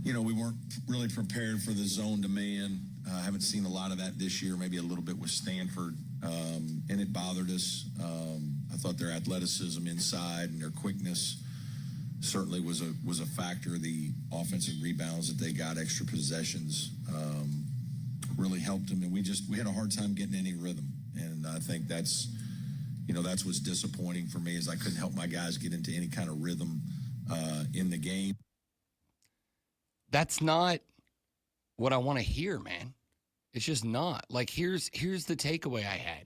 we weren't really prepared for the zone demand. I haven't seen a lot of that this year, maybe a little bit with Stanford, and it bothered us. I thought their athleticism inside and their quickness certainly was a factor. The offensive rebounds that they got, extra possessions, really helped them, and we had a hard time getting any rhythm. And I think that's what's disappointing for me, is I couldn't help my guys get into any kind of rhythm in the game. That's not what I want to hear, man. It's just not. Here's the takeaway I had.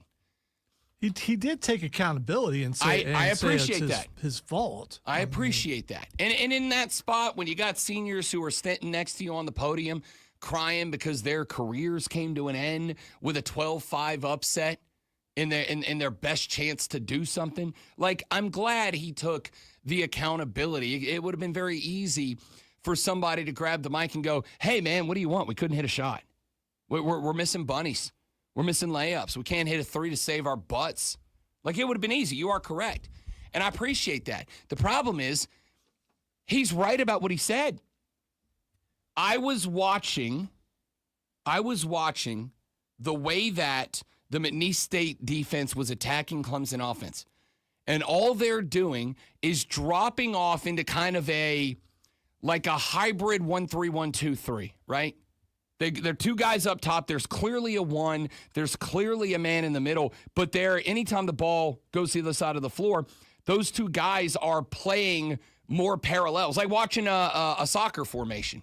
He did take accountability and say, I appreciate it's that. his fault. I appreciate that. And in that spot, when you got seniors who are sitting next to you on the podium crying because their careers came to an end with a 12-5 upset in their best chance to do something. Like, I'm glad he took the accountability. It would have been very easy for somebody to grab the mic and go, hey, man, what do you want? We couldn't hit a shot. We're missing bunnies. We're missing layups. We can't hit a three to save our butts. Like, it would have been easy. You are correct. And I appreciate that. The problem is he's right about what he said. I was watching the way that the McNeese State defense was attacking Clemson offense. And all they're doing is dropping off into kind of a hybrid 1-3-1-2-3, right? They're two guys up top. There's clearly a one. There's clearly a man in the middle. But anytime the ball goes to the other side of the floor, those two guys are playing more parallels, like watching a soccer formation.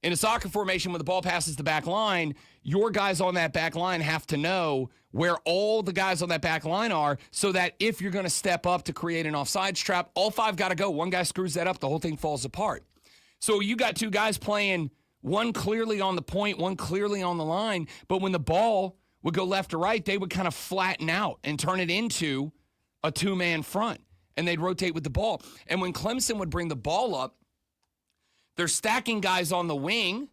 In a soccer formation, when the ball passes the back line, your guys on that back line have to know where all the guys on that back line are so that if you're going to step up to create an offsides trap, all five got to go. One guy screws that up, the whole thing falls apart. So you got two guys playing, one clearly on the point, one clearly on the line, but when the ball would go left or right, they would kind of flatten out and turn it into a two-man front, and they'd rotate with the ball. And when Clemson would bring the ball up, they're stacking guys on the wing.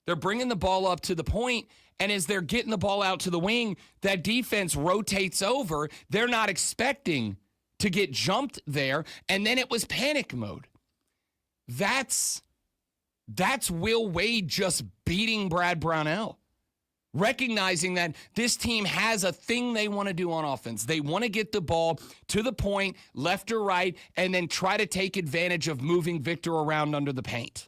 They're bringing the ball up to the point, and as they're getting the ball out to the wing, that defense rotates over. They're not expecting to get jumped there, and then it was panic mode. That's Will Wade just beating Brad Brownell, recognizing that this team has a thing they want to do on offense. They want to get the ball to the point, left or right, and then try to take advantage of moving Victor around under the paint.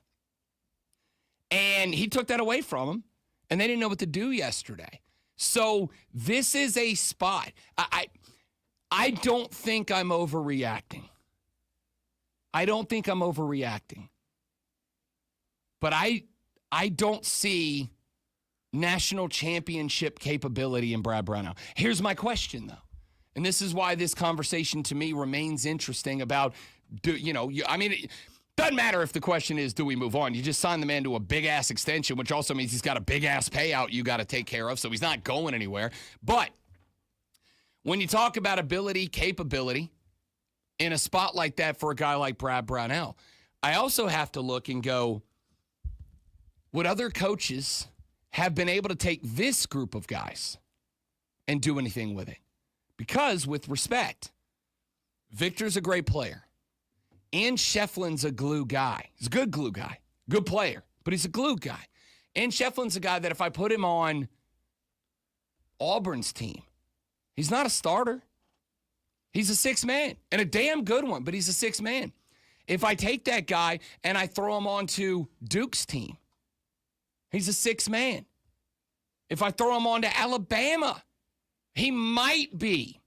And he took that away from him, and they didn't know what to do yesterday. So this is a spot. I don't think I'm overreacting. But I don't see national championship capability in Brad Brownell. Here's my question, though. And this is why this conversation to me remains interesting about, it doesn't matter if the question is, do we move on? You just sign the man to a big-ass extension, which also means he's got a big-ass payout you got to take care of, so he's not going anywhere. But when you talk about ability, capability, in a spot like that for a guy like Brad Brownell, I also have to look and go, would other coaches have been able to take this group of guys and do anything with it? Because, with respect, Victor's a great player. And Shefflin's a glue guy. He's a good glue guy. Good player. But he's a glue guy. And Shefflin's a guy that if I put him on Auburn's team, he's not a starter. He's a sixth man. And a damn good one, but he's a sixth man. If I take that guy and I throw him onto Duke's team, he's a sixth man. If I throw him onto Alabama, he might be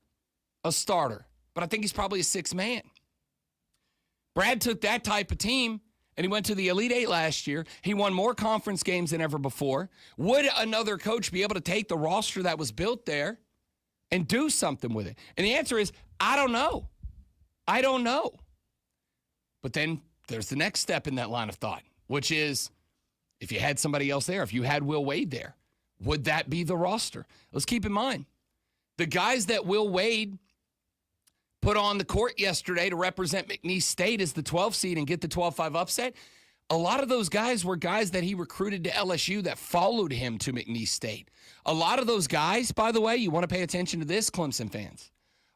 a starter, but I think he's probably a sixth man. Brad took that type of team, and he went to the Elite Eight last year. He won more conference games than ever before. Would another coach be able to take the roster that was built there and do something with it? And the answer is, I don't know. But then there's the next step in that line of thought, which is, if you had somebody else there, if you had Will Wade there, would that be the roster? Let's keep in mind, the guys that Will Wade put on the court yesterday to represent McNeese State as the 12 seed and get the 12-5 upset, a lot of those guys were guys that he recruited to LSU that followed him to McNeese State. A lot of those guys, by the way, you want to pay attention to this, Clemson fans.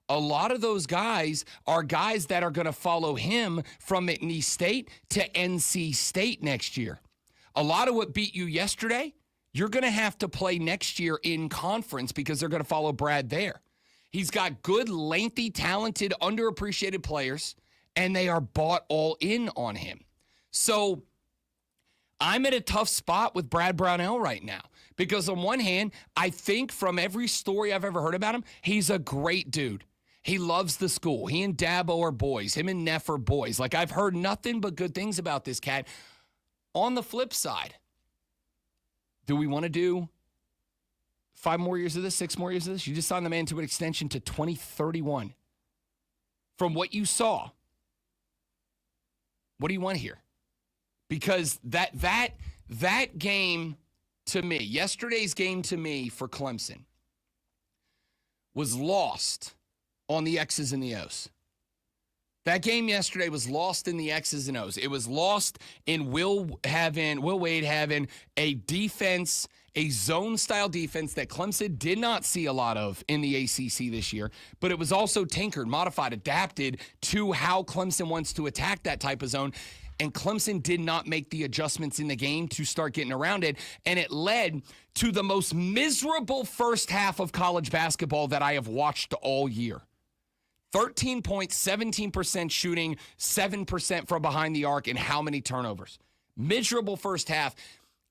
A lot of those guys are guys that are going to follow him from McNeese State to NC State next year. A lot of what beat you yesterday, you're going to have to play next year in conference because they're going to follow Brad there. He's got good, lengthy, talented, underappreciated players, and they are bought all in on him. So I'm at a tough spot with Brad Brownell right now because on one hand, I think from every story I've ever heard about him, he's a great dude. He loves the school. He and Dabo are boys. Him and Neff are boys. Like, I've heard nothing but good things about this cat. On the flip side, do we want to do 5 more years of this, 6 more years of this? You just signed the man to an extension to 2031. From what you saw, what do you want here? Because that that game to me, yesterday's game to me for Clemson was lost on the X's and the O's. That game yesterday was lost in the X's and O's. It was lost in Will Wade having a defense, a zone-style defense that Clemson did not see a lot of in the ACC this year, but it was also tinkered, modified, adapted to how Clemson wants to attack that type of zone, and Clemson did not make the adjustments in the game to start getting around it, and it led to the most miserable first half of college basketball that I have watched all year. 13 points, 17% shooting, 7% from behind the arc, and how many turnovers? Miserable first half.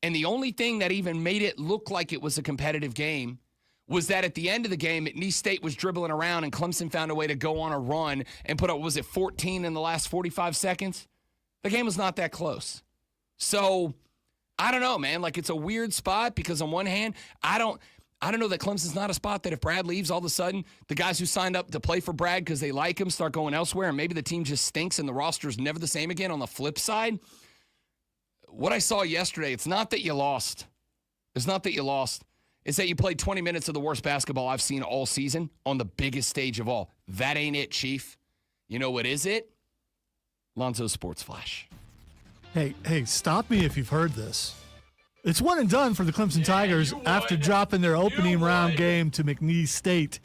And the only thing that even made it look like it was a competitive game was that at the end of the game, McNeese State was dribbling around and Clemson found a way to go on a run and put up, was it 14 in the last 45 seconds? The game was not that close. So, I don't know, man. Like, it's a weird spot because on one hand, I don't know that Clemson's not a spot that if Brad leaves, all of a sudden the guys who signed up to play for Brad because they like him start going elsewhere, and maybe the team just stinks and the roster's never the same again. On the flip side, what I saw yesterday, it's not that you lost. It's not that you lost. It's that you played 20 minutes of the worst basketball I've seen all season on the biggest stage of all. That ain't it, Chief. You know what is it? Lonzo's Sports Flash. Hey, stop me if you've heard this. It's one and done for the Clemson Tigers after dropping their opening round game to McNeese State.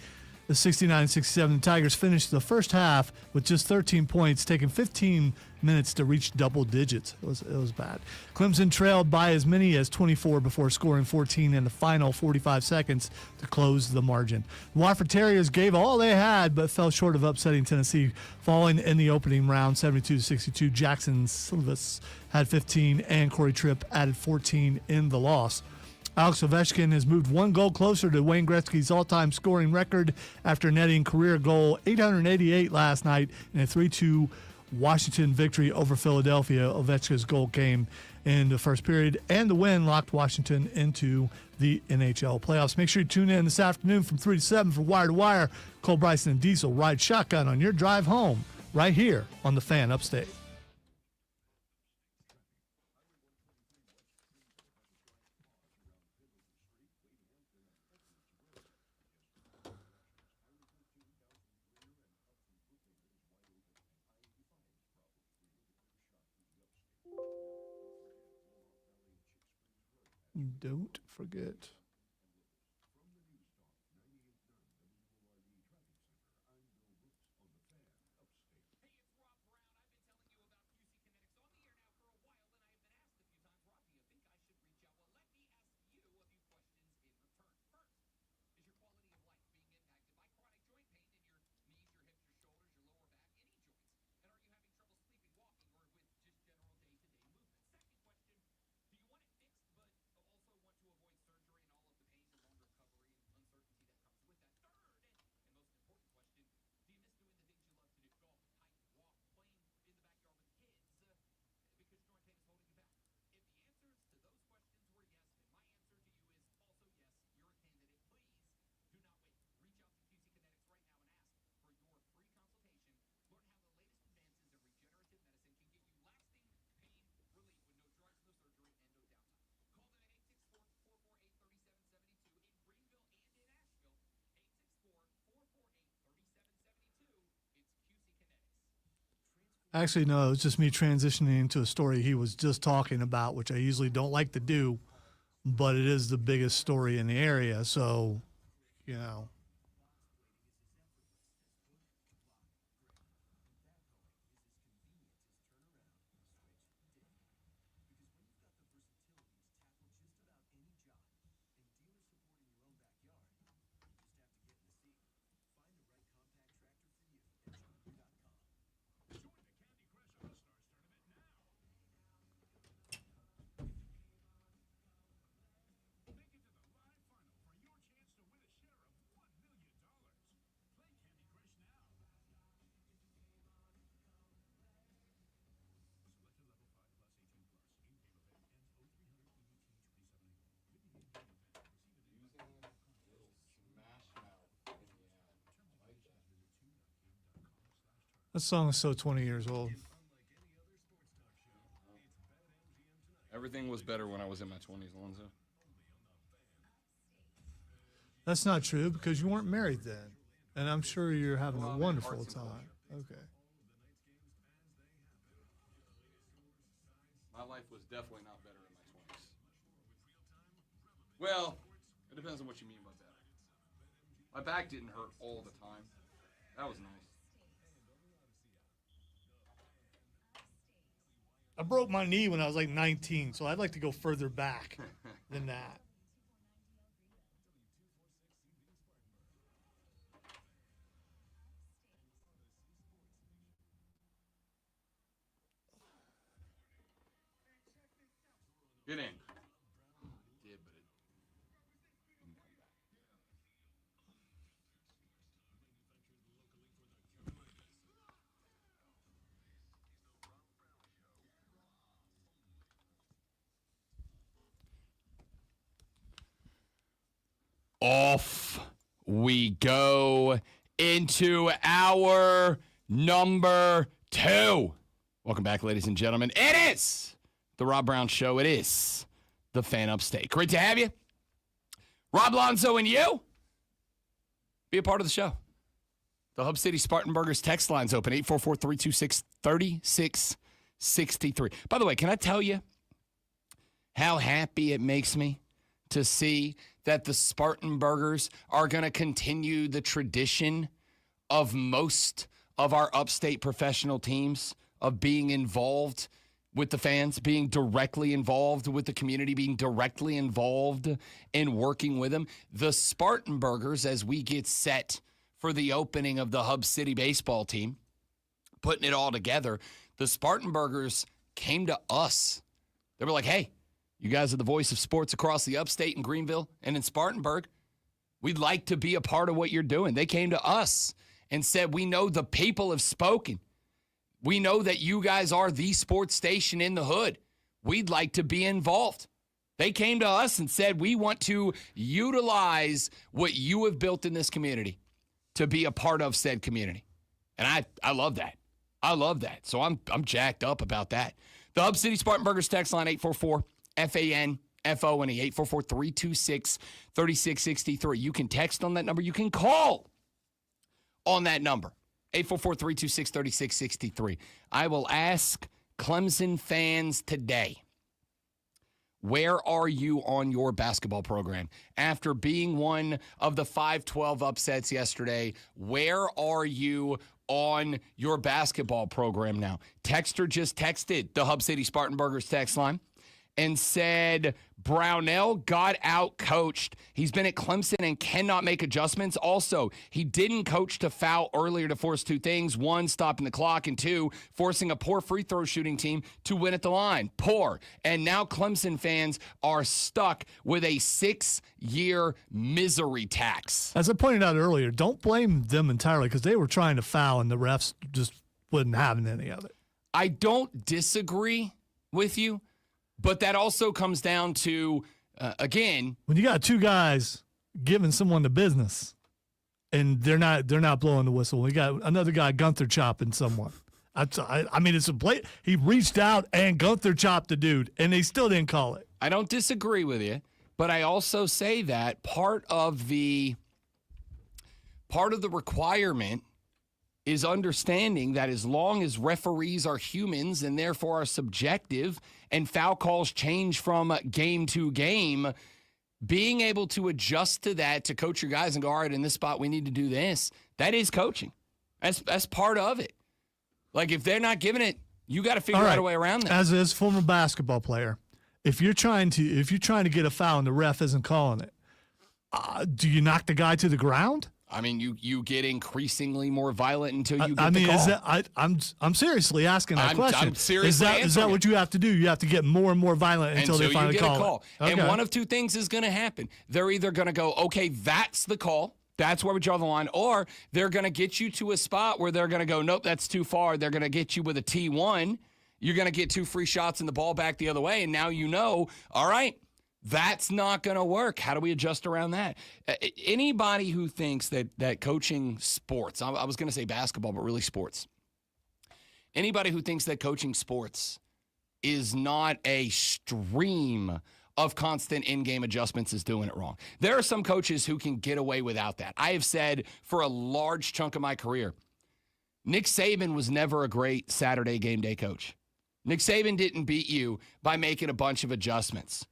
The 69-67, the Tigers finished the first half with just 13 points, taking 15 minutes to reach double digits. It was bad. Clemson trailed by as many as 24 before scoring 14 in the final 45 seconds to close the margin. The Wofford Terriers gave all they had, but fell short of upsetting Tennessee, falling in the opening round 72-62. Jackson Silvas had 15, and Corey Tripp added 14 in the loss. Alex Ovechkin has moved one goal closer to Wayne Gretzky's all-time scoring record after netting career goal 888 last night in a 3-2 Washington victory over Philadelphia. Ovechkin's goal came in the first period, and the win locked Washington into the NHL playoffs. Make sure you tune in this afternoon from 3 to 7 for Wire to Wire. Cole Bryson and Diesel ride shotgun on your drive home right here on The Fan Upstate. Don't forget. Actually, no, it was just me transitioning into a story he was just talking about, which I usually don't like to do, but it is the biggest story in the area. So, you know. That song is so 20 years old. Everything was better when I was in my 20s, Alonzo. That's not true because you weren't married then. And I'm sure you're having a wonderful time. Okay. My life was definitely not better in my 20s. Well, it depends on what you mean by better. My back didn't hurt all the time. That was nice. I broke my knee when I was like 19, so I'd like to go further back than that. Get in. Did, but it didn't come back. Off we go into our number 2. Welcome back, ladies and gentlemen. It is the Rob Brown Show. It is the Fan Upstate. Great to have you. Rob Lonzo and you. Be a part of the show. The Hub City Spartan Burgers text line's open, 844-326-3663. By the way, can I tell you how happy it makes me to see that the Spartan Burgers are going to continue the tradition of most of our upstate professional teams of being involved with the fans, being directly involved with the community, being directly involved in working with them. The Spartan Burgers, as we get set for the opening of the Hub City baseball team, putting it all together, the Spartan Burgers came to us. They were like, hey, you guys are the voice of sports across the upstate in Greenville and in Spartanburg. We'd like to be a part of what you're doing. They came to us and said, we know the people have spoken. We know that you guys are the sports station in the hood. We'd like to be involved. They came to us and said, we want to utilize what you have built in this community to be a part of said community. And I love that. I love that. So I'm jacked up about that. The Hub City Spartan Burgers text line, 844-FAN-FONE, 844-326-3663. You can text on that number. You can call on that number, 844-326-3663. I will ask Clemson fans today, where are you on your basketball program? After being one of the 5-12 upsets yesterday, where are you on your basketball program now? Texter just texted the Hub City Spartan Burgers text line and said Brownell got out-coached. He's been at Clemson and cannot make adjustments. Also, he didn't coach to foul earlier to force 2 things. 1, stopping the clock, and 2, forcing a poor free throw shooting team to win at the line. Poor. And now Clemson fans are stuck with a 6-year misery tax. As I pointed out earlier, don't blame them entirely because they were trying to foul and the refs just wasn't having any of it. I don't disagree with you. But that also comes down to, again, when you got 2 guys giving someone the business, and they're not blowing the whistle. We got another guy Gunther chopping someone. I mean, it's a play. He reached out and Gunther chopped the dude, and they still didn't call it. I don't disagree with you, but I also say that part of the requirement is understanding that as long as referees are humans and therefore are subjective and foul calls change from game to game, being able to adjust to that, to coach your guys and go, all right, in this spot we need to do this, that is coaching. That's part of it. Like, if they're not giving it, you got to figure out a way around that. As a former basketball player, if you're trying to get a foul and the ref isn't calling it, do you knock the guy to the ground? I mean, you get increasingly more violent until you get the call. Is that, I'm seriously asking that question. I'm seriously is that what you have to do? You have to get more and more violent until they finally call it. Okay. And one of 2 things is going to happen. They're either going to go, okay, that's the call. That's where we draw the line. Or they're going to get you to a spot where they're going to go, nope, that's too far. They're going to get you with a T1. You're going to get 2 free shots and the ball back the other way. And now you know, all right, that's not going to work. How do we adjust around that? Anybody who thinks that coaching sports, I was going to say basketball, but really sports. Anybody who thinks that coaching sports is not a stream of constant in-game adjustments is doing it wrong. There are some coaches who can get away without that. I have said for a large chunk of my career, Nick Saban was never a great Saturday game day coach. Nick Saban didn't beat you by making a bunch of adjustments.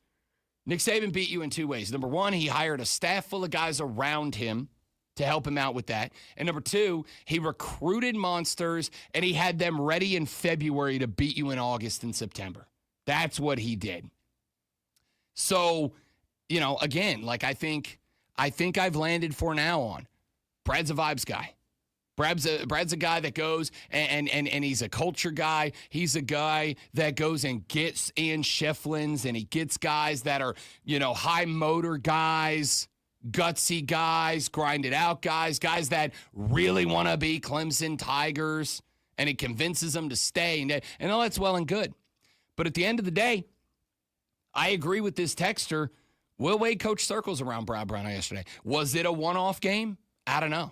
Nick Saban beat you in two ways. Number one, he hired a staff full of guys around him to help him out with that. And number two, he recruited monsters, and he had them ready in February to beat you in August and September. That's what he did. So, again, like I think I've landed for now on. Brad's a vibes guy. Brad's a guy that goes and he's a culture guy. He's a guy that goes and gets Ian Shefflins, and he gets guys that are, high motor guys, gutsy guys, grinded out guys that really want to be Clemson Tigers, and he convinces them to stay. And all that's well and good. But at the end of the day, I agree with this texter. Will Wade coached circles around Brad Brown yesterday. Was it a one-off game? I don't know.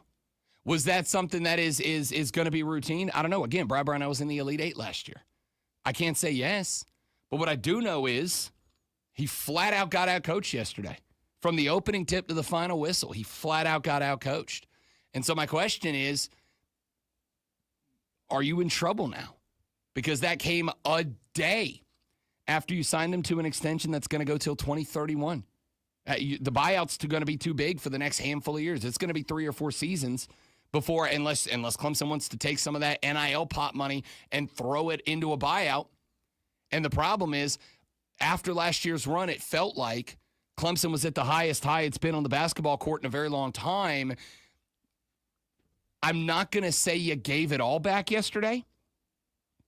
Was that something that is going to be routine? I don't know. Again, Brad Brown was in the Elite Eight last year. I can't say yes. But what I do know is he flat out got out-coached yesterday. From the opening tip to the final whistle, he flat out got out-coached. And so my question is, are you in trouble now? Because that came a day after you signed him to an extension that's going to go till 2031. The buyout's going to be too big for the next handful of years. It's going to be 3 or 4 seasons before, unless Clemson wants to take some of that NIL pot money and throw it into a buyout. And the problem is, after last year's run, it felt like Clemson was at the highest high it's been on the basketball court in a very long time. I'm not going to say you gave it all back yesterday,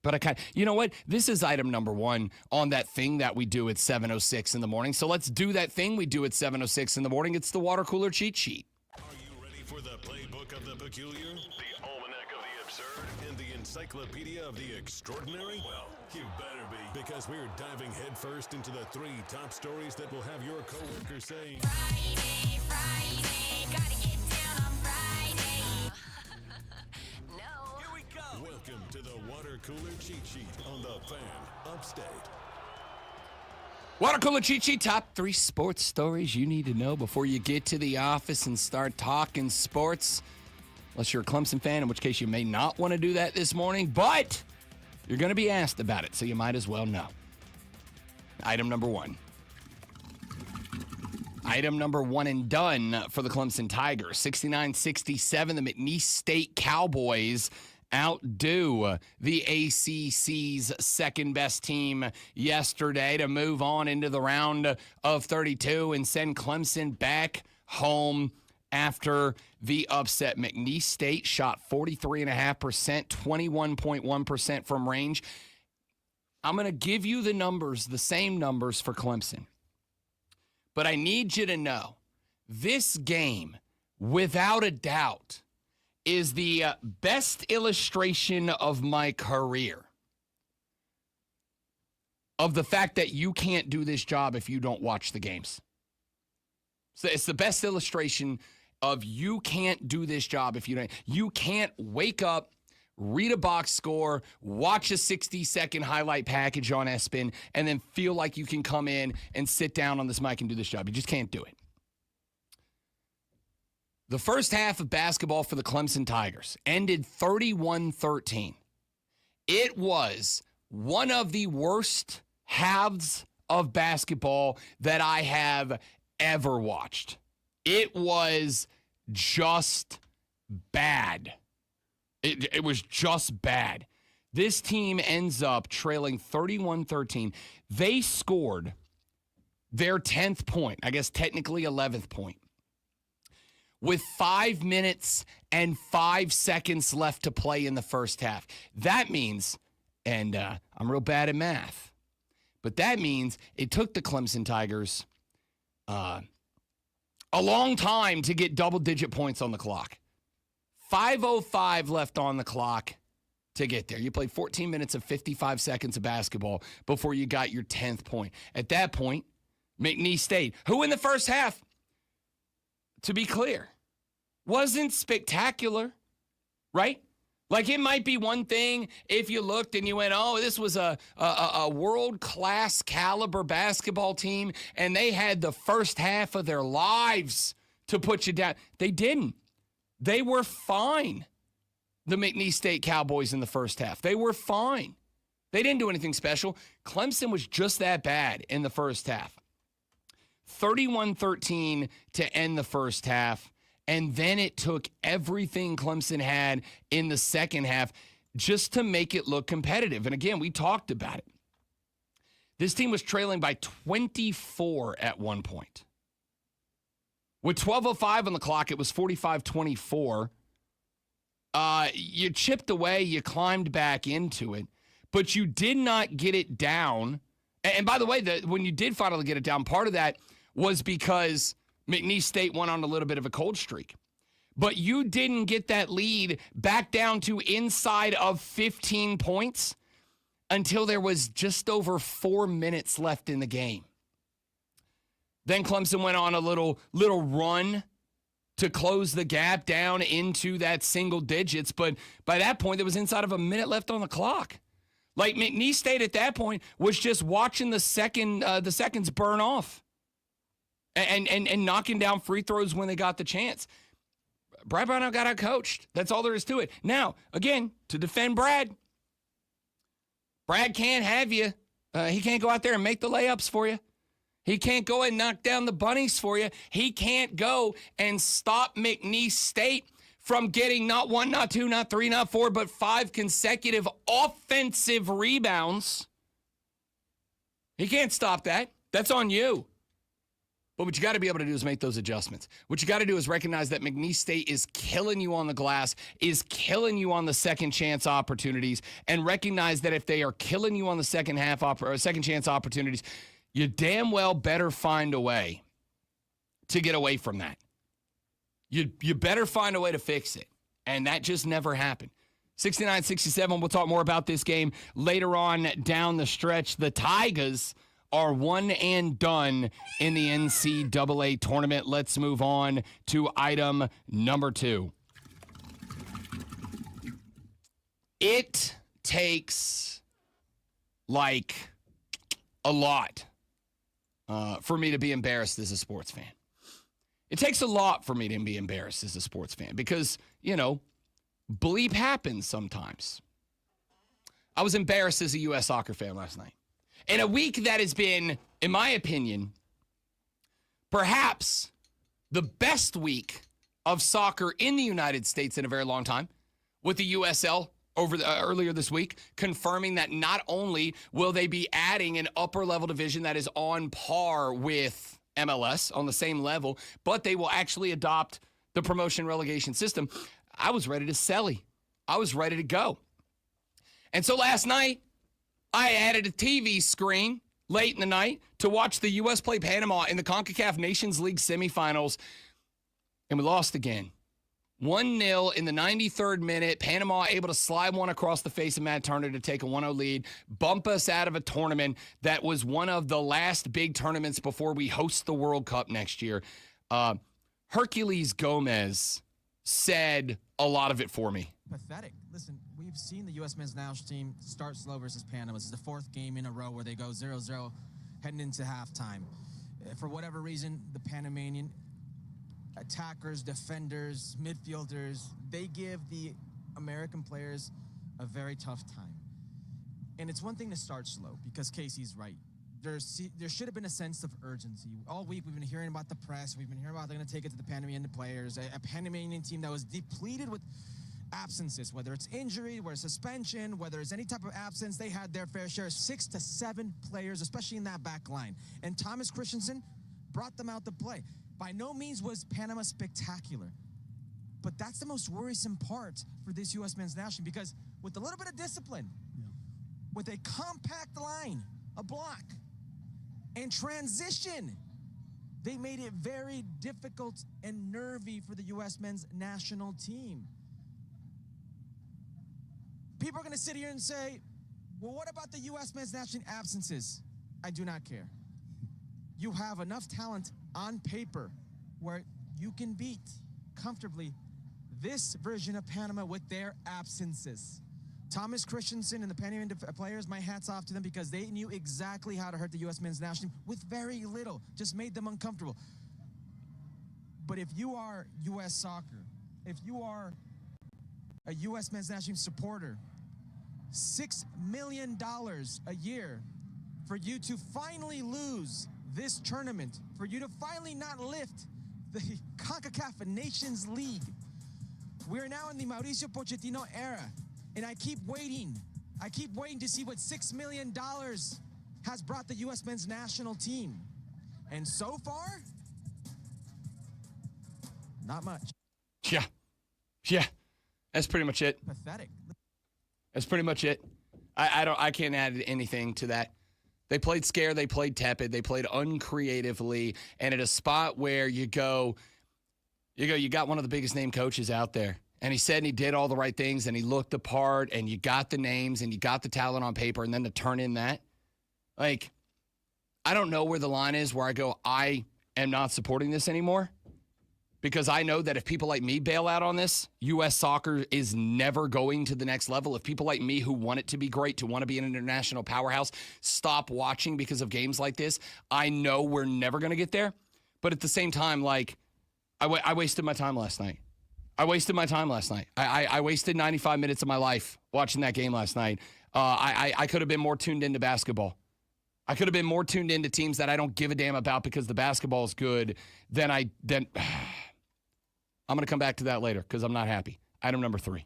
but you know what? This is item number 1 on that thing that we do at 7:06 in the morning. So let's do that thing we do at 7:06 in the morning. It's the water cooler cheat sheet. Are you ready for the playbook of the peculiar, the almanac of the absurd, and the encyclopedia of the extraordinary? Well, you better be, because we're diving headfirst into the 3 top stories that will have your coworkers saying, Friday, gotta get down on Friday. No. Here we go. Welcome to the water cooler cheat sheet on the Fan Upstate. Water cooler cheat sheet, top 3 sports stories you need to know before you get to the office and start talking sports. Unless you're a Clemson fan, in which case you may not want to do that this morning, but you're going to be asked about it, so you might as well know. Item number 1. Item number 1 and done for the Clemson Tigers. 69-67, the McNeese State Cowboys outdo the ACC's second-best team yesterday to move on into the round of 32 and send Clemson back home after the upset. McNeese State shot 43.5%, 21.1% from range. I'm going to give you the numbers, the same numbers for Clemson. But I need you to know, this game, without a doubt, is the best illustration of my career of the fact that you can't do this job if you don't watch the games. So it's the best illustration of you can't do this job if you don't. You can't wake up, read a box score, watch a 60-second highlight package on ESPN, and then feel like you can come in and sit down on this mic and do this job. You just can't do it. The first half of basketball for the Clemson Tigers ended 31-13. It was one of the worst halves of basketball that I have ever watched. It was just bad. It was just bad. This team ends up trailing 31-13. They scored their 10th point, I guess technically 11th point, with 5 minutes and 5 seconds left to play in the first half. That means, and I'm real bad at math, but that means it took the Clemson Tigers a long time to get double-digit points on the clock. 5:05 left on the clock to get there. You played 14 minutes and 55 seconds of basketball before you got your 10th point. At that point, McNeese State, who in the first half, to be clear, wasn't spectacular, right? Like, it might be one thing if you looked and you went, oh, this was a world-class caliber basketball team, and they had the first half of their lives to put you down. They didn't. They were fine, the McNeese State Cowboys in the first half. They were fine. They didn't do anything special. Clemson was just that bad in the first half. 31-13 to end the first half. And then it took everything Clemson had in the second half just to make it look competitive. And again, we talked about it. This team was trailing by 24 at one point. With 12:05 on the clock, it was 45-24. You chipped away, you climbed back into it, but you did not get it down. And by the way, when you did finally get it down, part of that was because McNeese State went on a little bit of a cold streak. But you didn't get that lead back down to inside of 15 points until there was just over 4 minutes left in the game. Then Clemson went on a little run to close the gap down into that single digits. But by that point, there was inside of a minute left on the clock. Like, McNeese State at that point was just watching the seconds burn off. And knocking down free throws when they got the chance. Brad Brown got out-coached. That's all there is to it. Now, again, to defend Brad can't have you. He can't go out there and make the layups for you. He can't go and knock down the bunnies for you. He can't go and stop McNeese State from getting not 1, not 2, not 3, not 4, but 5 consecutive offensive rebounds. He can't stop that. That's on you. But what you got to be able to do is make those adjustments. What you got to do is recognize that McNeese State is killing you on the glass, is killing you on the second chance opportunities, and recognize that if they are killing you on the second chance opportunities, you damn well better find a way to get away from that. You better find a way to fix it. And that just never happened. 69-67, we'll talk more about this game later on down the stretch. The Tigers are one and done in the NCAA tournament. Let's move on to item number 2. It takes, like, a lot for me to be embarrassed as a sports fan. It takes a lot for me to be embarrassed as a sports fan because, bleep happens sometimes. I was embarrassed as a U.S. soccer fan last night. In a week that has been, in my opinion, perhaps the best week of soccer in the United States in a very long time, with the USL earlier this week confirming that not only will they be adding an upper-level division that is on par with MLS, on the same level, but they will actually adopt the promotion relegation system. I was ready to selly. I was ready to go. And so last night, I added a TV screen late in the night to watch the U.S. play Panama in the CONCACAF Nations League semifinals, and we lost again. 1-0 in the 93rd minute. Panama able to slide one across the face of Matt Turner to take a 1-0 lead, bump us out of a tournament that was one of the last big tournaments before we host the World Cup next year. Hercules Gomez said a lot of it for me. Pathetic. Listen, we've seen the U.S. men's national team start slow versus Panama. This is the 4th game in a row where they go 0-0 heading into halftime. For whatever reason, the Panamanian attackers, defenders, midfielders, they give the American players a very tough time. And it's one thing to start slow, because Casey's right. There should have been a sense of urgency. All week we've been hearing about the press. We've been hearing about they're going to take it to the Panamanian players, a Panamanian team that was depleted with absences, whether it's injury, whether it's suspension, whether it's any type of absence. They had their fair share, 6 to 7 players, especially in that back line. And Thomas Christensen brought them out to play. By no means was Panama spectacular, but that's the most worrisome part for this U.S. men's national, because with a little bit of discipline, with a compact line, a block, and transition, they made it very difficult and nervy for the U.S. men's national team. People are going to sit here and say, well, what about the U.S. men's national team absences? I do not care. You have enough talent on paper where you can beat comfortably this version of Panama with their absences. Thomas Christensen and the Panamanian players, my hat's off to them because they knew exactly how to hurt the U.S. men's national team with very little, just made them uncomfortable. But if you are U.S. soccer, if you are a U.S. men's national team supporter, $6 million a year for you to finally lose this tournament, for you to finally not lift the CONCACAF Nations League. We are now in the Mauricio Pochettino era, and I keep waiting. I keep waiting to see what $6 million has brought the U.S. men's national team. And so far, not much. Yeah. That's pretty much it. Pathetic. That's pretty much it. I can't add anything to that. They played scared, they played tepid, they played uncreatively, and at a spot where you got one of the biggest name coaches out there. And he said and he did all the right things, and he looked the part, and you got the names, and you got the talent on paper, and then to turn in that. Like, I don't know where the line is where I go, I am not supporting this anymore. Because I know that if people like me bail out on this, U.S. soccer is never going to the next level. If people like me who want it to be great, to want to be an international powerhouse, stop watching because of games like this, I know we're never going to get there. But at the same time, like, I wasted my time last night. I wasted 95 minutes of my life watching that game last night. I could have been more tuned into basketball. I could have been more tuned into teams that I don't give a damn about because the basketball is good than I'm going to come back to that later because I'm not happy. Item number 3.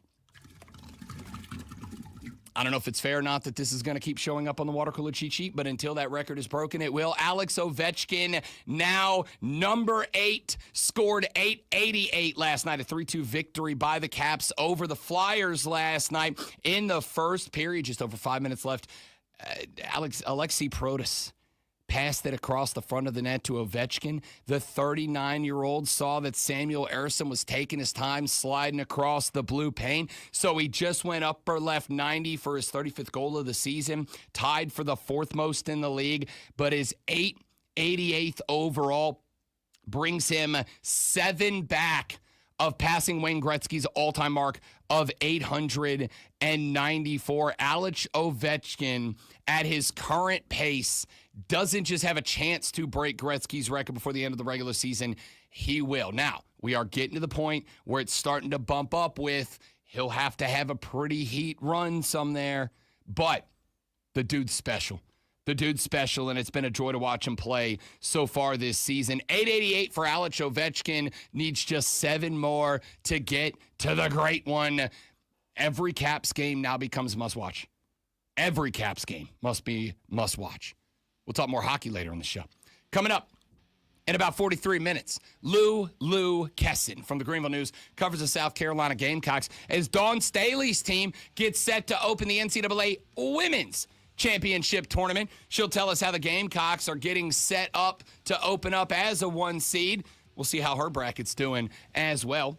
I don't know if it's fair or not that this is going to keep showing up on the water cooler cheat sheet, but until that record is broken, it will. Alex Ovechkin, now number 8, scored 888 last night, a 3-2 victory by the Caps over the Flyers last night. In the first period, just over 5 minutes left, Alexei Protas passed it across the front of the net to Ovechkin. The 39-year-old saw that Samuel Ersson was taking his time sliding across the blue paint, so he just went upper left 90 for his 35th goal of the season, tied for the 4th most in the league, but his 888th overall brings him 7 back of passing Wayne Gretzky's all-time mark of 894. Alex Ovechkin, at his current pace, doesn't just have a chance to break Gretzky's record before the end of the regular season. He will. Now, we are getting to the point where it's starting to bump up with he'll have to have a pretty heat run some there. But the dude's special. The dude's special, and it's been a joy to watch him play so far this season. 888 for Alex Ovechkin. Needs just 7 more to get to the great one. Every Caps game now becomes must-watch. Every Caps game must be must-watch. We'll talk more hockey later on the show. Coming up in about 43 minutes, Lou Kesson from the Greenville News covers the South Carolina Gamecocks as Dawn Staley's team gets set to open the NCAA Women's Championship Tournament. She'll tell us how the Gamecocks are getting set up to open up as a 1 seed. We'll see how her bracket's doing as well.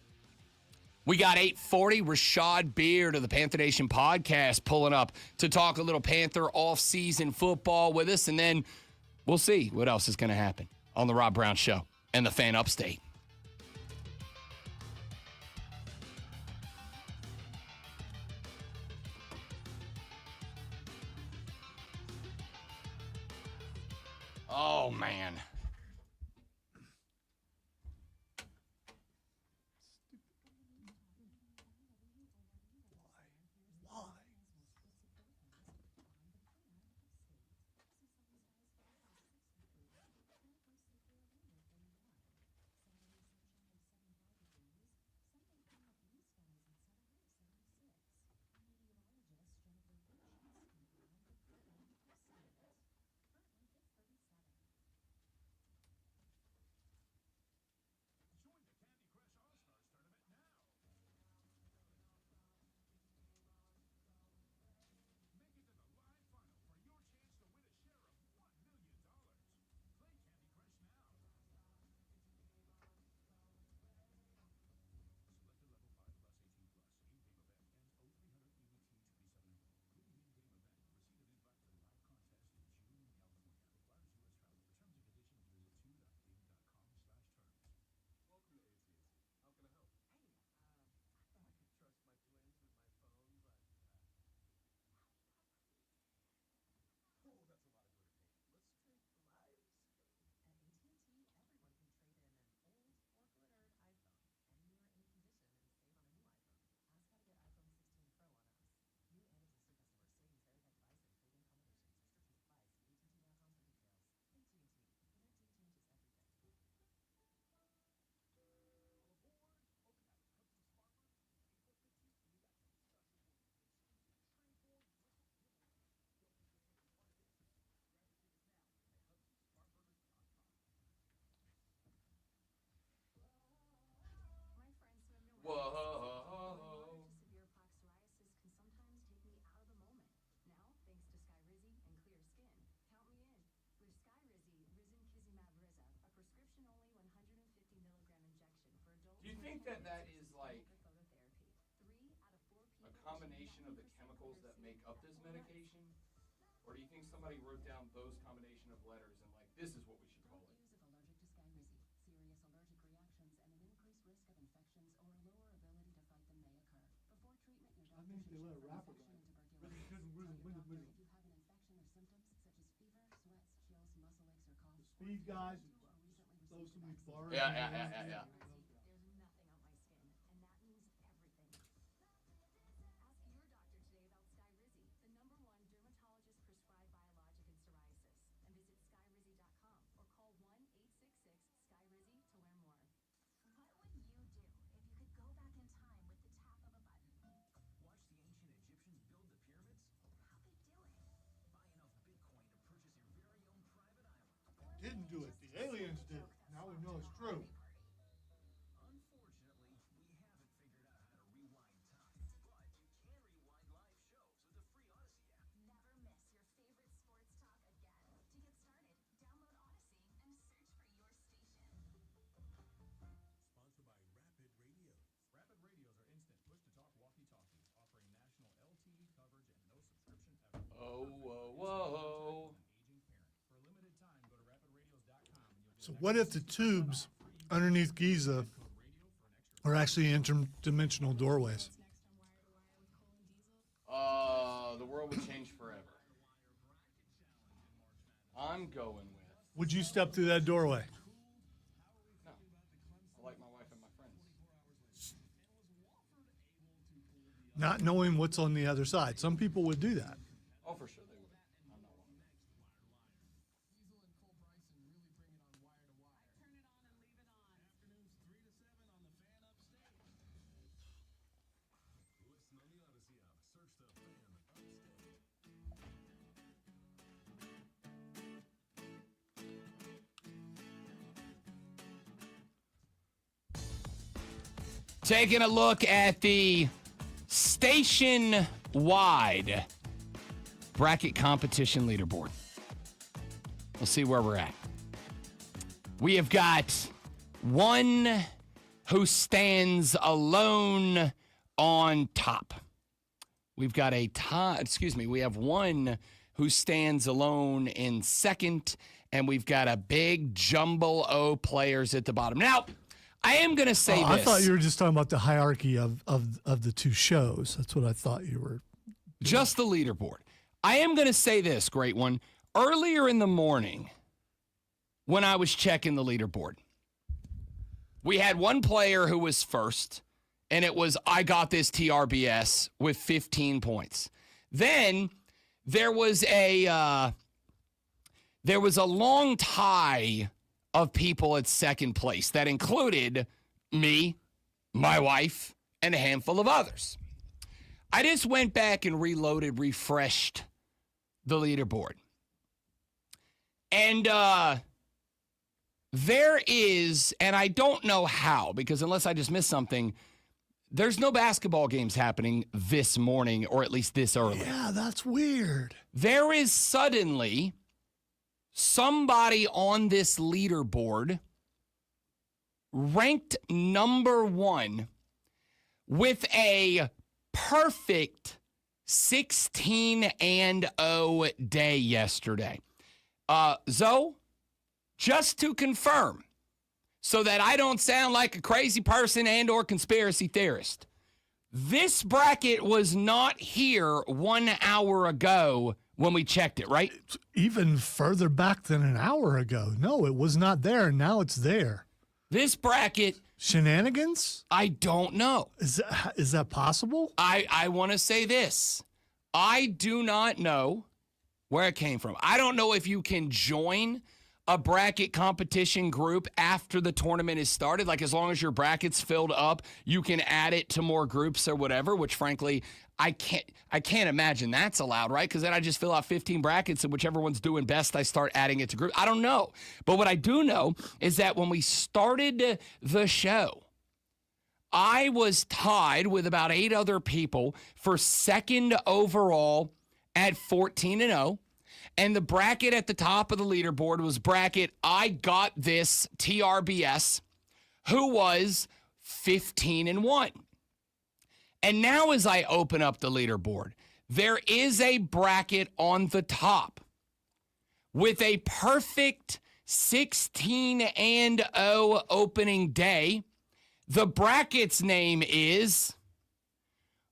We got 840 Rashad Beard of the Panther Nation podcast pulling up to talk a little Panther off-season football with us, and then we'll see what else is going to happen on the Rob Brown Show and the Fan Upstate. Oh, man. Do you think that is like a combination of the chemicals that make up this medication? Or do you think somebody wrote down those combination of letters and like, this is what we should call it? I think they let it rapid The speed guys throw so many bars. Yeah. Didn't do it. The aliens did. Now we know it's true. Sponsored by Rapid Radios. Rapid Radios are instant push-to-talk walkie-talkies offering national LTE coverage and no subscription ever. Whoa. For a limited time, go to rapidradios.com and you'll get So what if the tubes underneath Giza are actually interdimensional doorways? The world would change forever. I'm going with. Would you step through that doorway? No. I like my wife and my friends. Not knowing what's on the other side. Some people would do that. Oh, for sure they would. I'm not one of them. Listen on the Odyssey app. Search the Fan Upstate. Taking a look at the station-wide bracket competition leaderboard. We'll see where we're at. We have got one who stands alone on top. We've got we have one who stands alone in second, and we've got a big jumble O players at the bottom. Now, I am going to say this. I thought you were just talking about the hierarchy of the two shows. That's what I thought you were. Just the leaderboard. I am going to say this, great one. Earlier in the morning, when I was checking the leaderboard, we had one player who was first, and it was I got this TRBS with 15 points. Then there was a long tie of people at second place that included me, my wife, and a handful of others. I just went back and refreshed the leaderboard. And there is, and I don't know how, because unless I just missed something, there's no basketball games happening this morning, or at least this early. Yeah, that's weird. There is suddenly somebody on this leaderboard ranked number one with a perfect 16-0 day yesterday. Zoe, just to confirm, so that I don't sound like a crazy person and or conspiracy theorist, this bracket was not here 1 hour ago when we checked it, right? Even further back than an hour ago. No, it was not there, and now it's there. This bracket... Shenanigans? I don't know. Is that possible? I want to say this. I do not know where it came from. I don't know if you can join a bracket competition group after the tournament is started. Like, as long as your bracket's filled up, you can add it to more groups or whatever, which frankly, I can't imagine that's allowed, right? Because then I just fill out 15 brackets, and whichever one's doing best, I start adding it to groups. I don't know. But what I do know is that when we started the show, I was tied with about 8 other people for second overall at 14-0. And the bracket at the top of the leaderboard was bracket I Got This TRBS, who was 15-1. And now as I open up the leaderboard, there is a bracket on the top with a perfect 16-0 opening day. The bracket's name is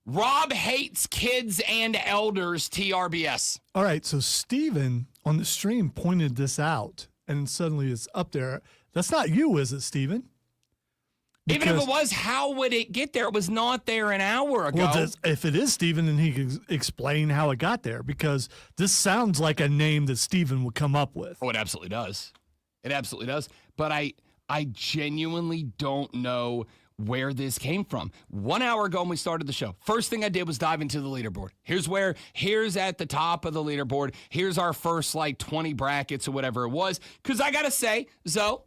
Rob Hates Kids and Elders TRBS. All right, so Steven on the stream pointed this out, and suddenly it's up there. That's not you, is it, Steven? Even if it was, how would it get there? It was not there an hour ago. Well, if it is Steven, then he can explain how it got there, because this sounds like a name that Steven would come up with. Oh, it absolutely does. It absolutely does. But I genuinely don't know where this came from. 1 hour ago when we started the show, first thing I did was dive into the leaderboard. Here's at the top of the leaderboard. Here's our first 20 brackets or whatever it was. Because I got to say, Zoe,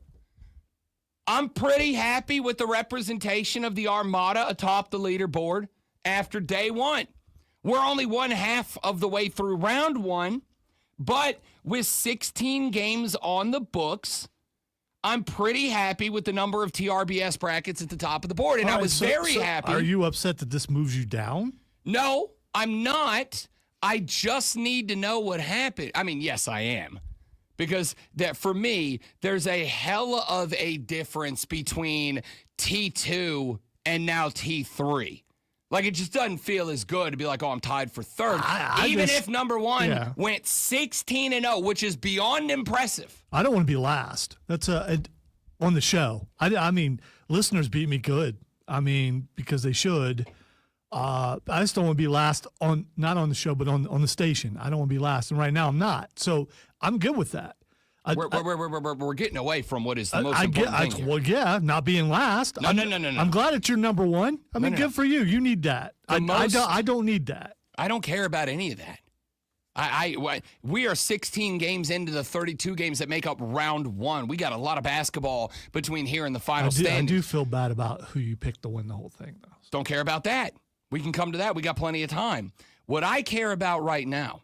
I'm pretty happy with the representation of the Armada atop the leaderboard after day one. We're only one half of the way through round one, but with 16 games on the books, I'm pretty happy with the number of TRBS brackets at the top of the board, and I was very happy. Are you upset that this moves you down? No, I'm not. I just need to know what happened. I mean, yes, I am. Because that for me, there's a hell of a difference between T2 and now T3. Like, it just doesn't feel as good to be like, oh, I'm tied for third. Even if number one went 16-0, which is beyond impressive. I don't want to be last. That's on the show. I mean, listeners beat me good. I mean, because they should. I just don't want to be last not on the show, but on the station. I don't want to be last, and right now I'm not. So I'm good with that. We're getting away from what is the most important thing here. Well, yeah, not being last. No. I'm glad it's your number one. I mean, good for you. You need that. I don't need that. I don't care about any of that. We are 16 games into the 32 games that make up round one. We got a lot of basketball between here and the final standings. I do feel bad about who you picked to win the whole thing, though. Don't care about that. We can come to that. We got plenty of time. What I care about right now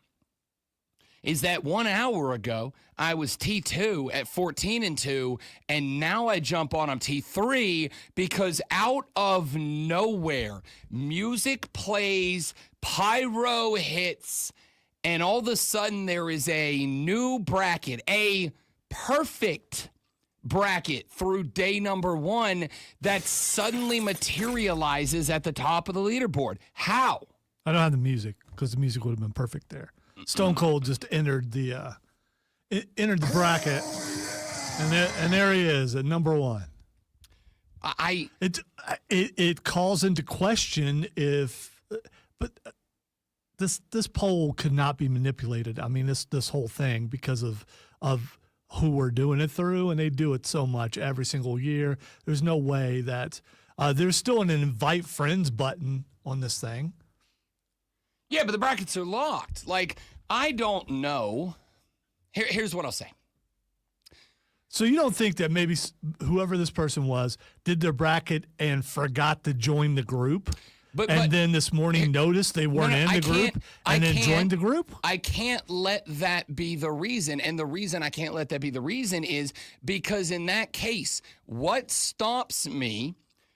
is that 1 hour ago, I was T2 at 14-2, and now I jump on T3 because out of nowhere, music plays, pyro hits, and all of a sudden there is a new bracket, a perfect bracket through day number one that suddenly materializes at the top of the leaderboard. How? I don't have the music because the music would have been perfect there. Stone Cold just entered the bracket, and there he is at number one. It calls into question but this poll could not be manipulated. I mean, this whole thing because of who we're doing it through, and they do it so much every single year. There's no way that there's still an invite friends button on this thing. Yeah, but the brackets are locked. Like, I don't know. Here's what I'll say. So you don't think that maybe whoever this person was did their bracket and forgot to join the group? But then this morning noticed they weren't in the group and then joined the group? I can't let that be the reason. And the reason I can't let that be the reason is because in that case, what stops me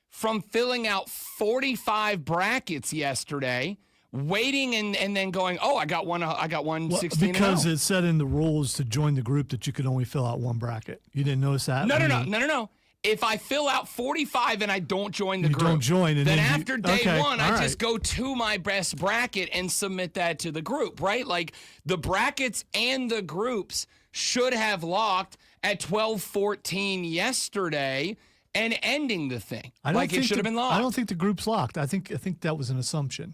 from filling out 45 brackets yesterday, waiting and then going, oh, I got one 16. Because it said in the rules to join the group that you could only fill out one bracket. You didn't notice that? No. If I fill out 45 and I don't join the group, don't join, and then after day one, I just go to my best bracket and submit that to the group, right? Like, the brackets and the groups should have locked at 12:14 yesterday and ending the thing. It should have been locked. I don't think the group's locked. I think that was an assumption.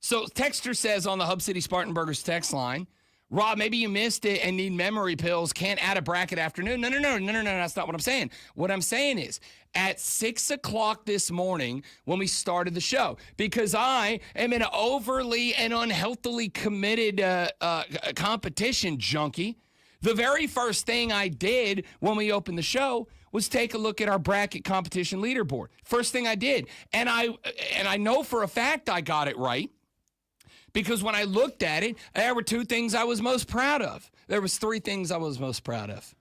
So Texter says on the Hub City Spartanburgers text line, Rob, maybe you missed it and need memory pills. Can't add a bracket afternoon. No. That's not what I'm saying. What I'm saying is at 6 o'clock this morning when we started the show, because I am an overly and unhealthily committed competition junkie, The very first thing I did when we opened the show was take a look at our bracket competition leaderboard. First thing I did. And I know for a fact I got it right, because when I looked at it, there were two things I was most proud of. There was three things I was most proud of.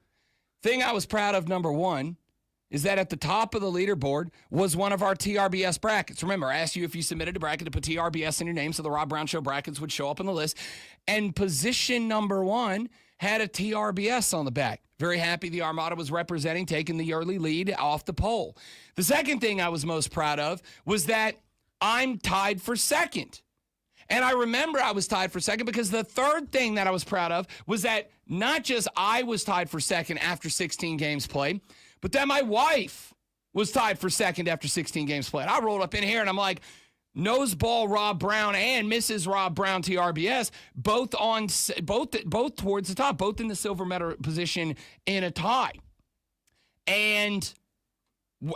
Thing I was proud of, number one, is that at the top of the leaderboard was one of our TRBS brackets. Remember, I asked you if you submitted a bracket to put TRBS in your name so the Rob Brown Show brackets would show up on the list. And position number one had a TRBS on the back. Very happy the Armada was representing, taking the early lead off the poll. The second thing I was most proud of was that I'm tied for second. And I remember I was tied for second because the third thing that I was proud of was that not just I was tied for second after 16 games played, but that my wife was tied for second after 16 games played. I rolled up in here and I'm like, Noseball Rob Brown and Mrs. Rob Brown TRBS, both towards the top, both in the silver medal position in a tie. And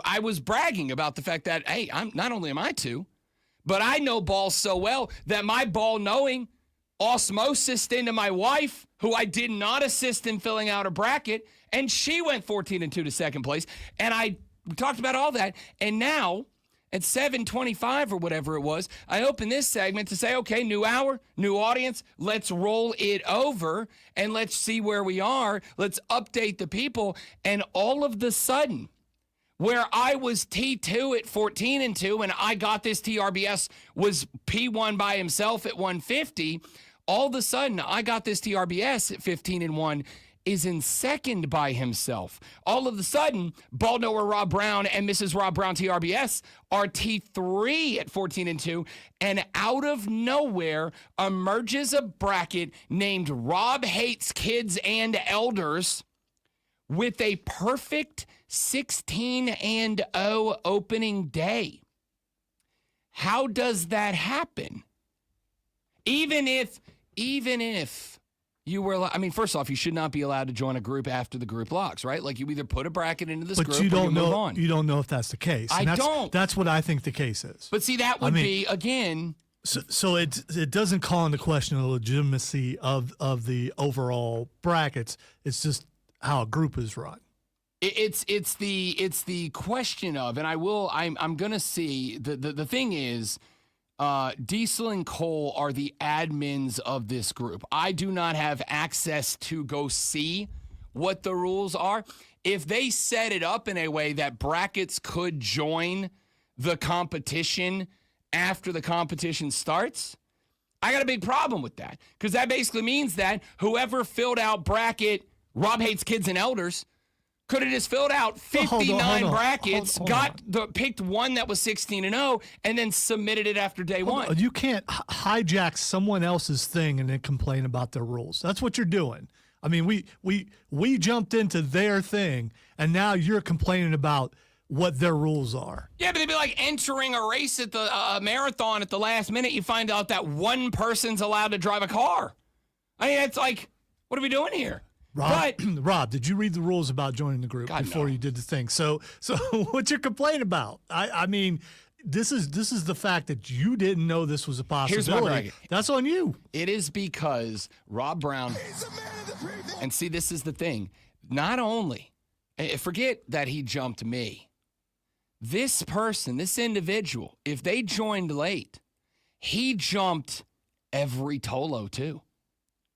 I was bragging about the fact that, hey, I'm not only am I two, but I know ball so well that my ball knowing osmosis into my wife, who I did not assist in filling out a bracket, and she went 14-2 to second place. And we talked about all that. And now at 7:25 or whatever it was, I opened this segment to say, okay, new hour, new audience, let's roll it over and let's see where we are. Let's update the people. And all of the sudden, where I was T2 at 14-2 and I got this TRBS was P1 by himself at 150, all of a sudden I got this TRBS at 15-1 is in second by himself. All of a sudden, Ball Knower Rob Brown and Mrs. Rob Brown TRBS are T3 at 14-2, and out of nowhere emerges a bracket named Rob Hates Kids and Elders with a perfect 16-0 opening day. How does that happen? Even if you were, first off, you should not be allowed to join a group after the group locks, right? Like you either put a bracket into this group or you move on. You don't know if that's the case. I don't. That's what I think the case is. But see, that would be, again. So it doesn't call into question the legitimacy of the overall brackets. It's just how a group is run. It's the question of, and I'm gonna see the thing is, Diesel and Cole are the admins of this group. I do not have access to go see what the rules are. If they set it up in a way that brackets could join the competition after the competition starts, I got a big problem with that, because that basically means that whoever filled out bracket Rob Hates Kids and Elders could have just filled out 59 brackets, picked one that was 16-0, and then submitted it after day one. You can't hijack someone else's thing and then complain about their rules. That's what you're doing. I mean, we jumped into their thing, and now you're complaining about what their rules are. Yeah, but it'd be like entering a race at the marathon at the last minute. You find out that one person's allowed to drive a car. I mean, it's like, what are we doing here? Rob, did you read the rules about joining the group before you did the thing? So what you're complaining about? I mean, this is the fact that you didn't know this was a possibility. Here's my bracket. That's on you. It is because Rob Brown, and see, this is the thing. Not only, forget that he jumped me. This person, this individual, if they joined late, he jumped every Tolo too.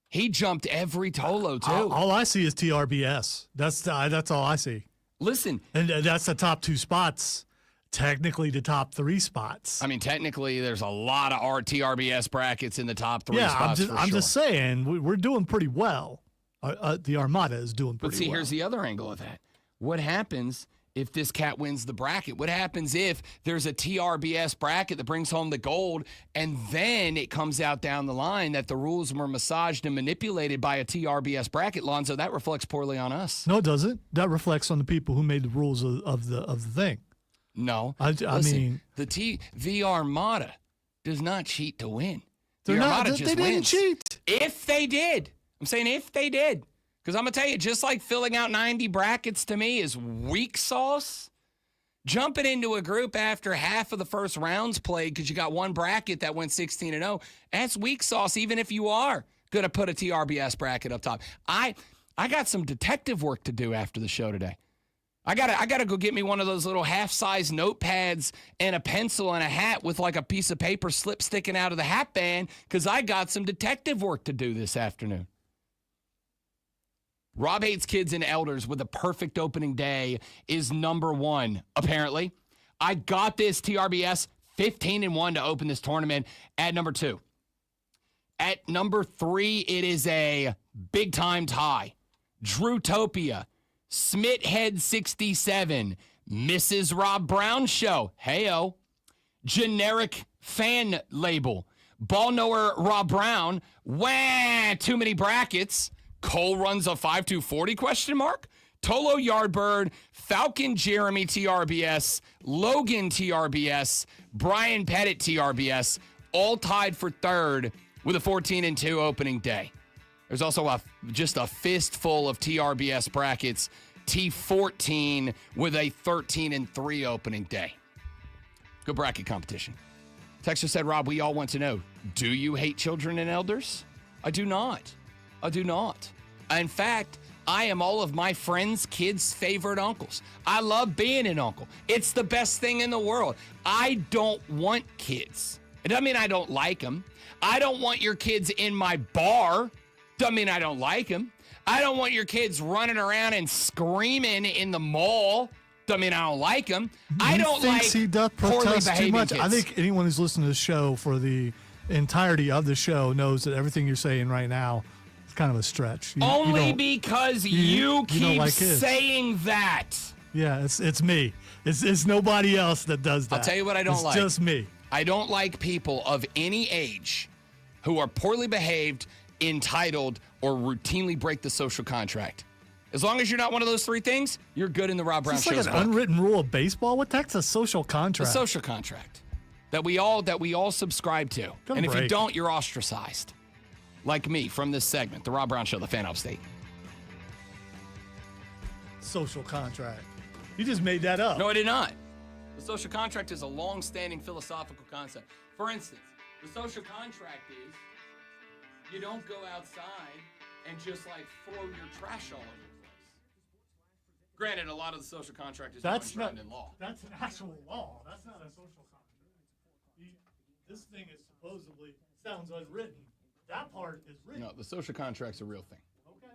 He jumped every Tolo, too. All I see is TRBS. That's all I see. Listen. And that's the top two spots, technically the top three spots. I mean, technically, there's a lot of our TRBS brackets in the top three spots. I'm just saying, we're doing pretty well. The Armada is doing pretty well. But see, here's the other angle of that. What happens if this cat wins the bracket? What happens if there's a TRBS bracket that brings home the gold, and then it comes out down the line that the rules were massaged and manipulated by a TRBS bracket? Lonzo, that reflects poorly on us. No, it doesn't. That reflects on the people who made the rules of the thing. No. Listen, the Armada does not cheat to win. The Armada just wins. They didn't cheat. If they did. I'm saying if they did. Because I'm going to tell you, just like filling out 90 brackets to me is weak sauce, jumping into a group after half of the first round's played because you got one bracket that went 16-0, that's weak sauce, even if you are going to put a TRBS bracket up top. I got some detective work to do after the show today. I gotta go get me one of those little half-size notepads and a pencil and a hat with like a piece of paper slip sticking out of the hat band because I got some detective work to do this afternoon. Rob Hates Kids and Elders with a perfect opening day is number 1, apparently. I got this TRBS 15-1 to open this tournament at number 2. At number 3, it is a big-time tie. Drewtopia, Smithead 67, Mrs. Rob Brown Show, heyo, Generic Fan Label, Ball Knower Rob Brown, wah, too many brackets, Cole Runs a 5-2-40 question mark, Tolo Yardbird, Falcon Jeremy TRBS, Logan TRBS, Brian Pettit TRBS, all tied for 3rd with a 14-2 opening day. There's also just a fistful of TRBS brackets, T14 with a 13-3 opening day. Good bracket competition. Texter said, Rob, we all want to know, do you hate children and elders? I do not. I do not. In fact, I am all of my friends' kids' favorite uncles. I love being an uncle. It's the best thing in the world. I don't want kids. It doesn't mean I don't like them. I don't want your kids in my bar. Doesn't mean I don't like them. I don't want your kids running around and screaming in the mall. Doesn't mean I don't like them. I don't like he does poorly protest too behaving much. kids. I think anyone who's listening to the show for the entirety of the show knows that everything you're saying right now is kind of a stretch. Only because you keep don't like kids. saying that. Yeah, it's me. It's nobody else that does that. I'll tell you what I don't like. It's just me. I don't like people of any age who are poorly behaved, entitled, or routinely break the social contract. As long as you're not one of those 3 things, you're good in the Rob Brown It's Show's like an book. unwritten rule of baseball. What the heck's a social The contract? social contract that we all subscribe to. Good And if you break. don't, you're ostracized. Like me from this segment, the Rob Brown Show, the fan upstate. Social contract. You just made that up. No, I did not. The social contract is a long-standing philosophical concept. For instance, the social contract is you don't go outside and just like throw your trash all over the place. Granted, a lot of the social contract is enshrined in law. That's an actual law. That's not a social contract. This thing is supposedly sounds unwritten. That part is written. No, the social contract's a real thing. Okay.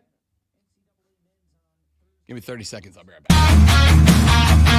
Give me 30 seconds. I'll be right back.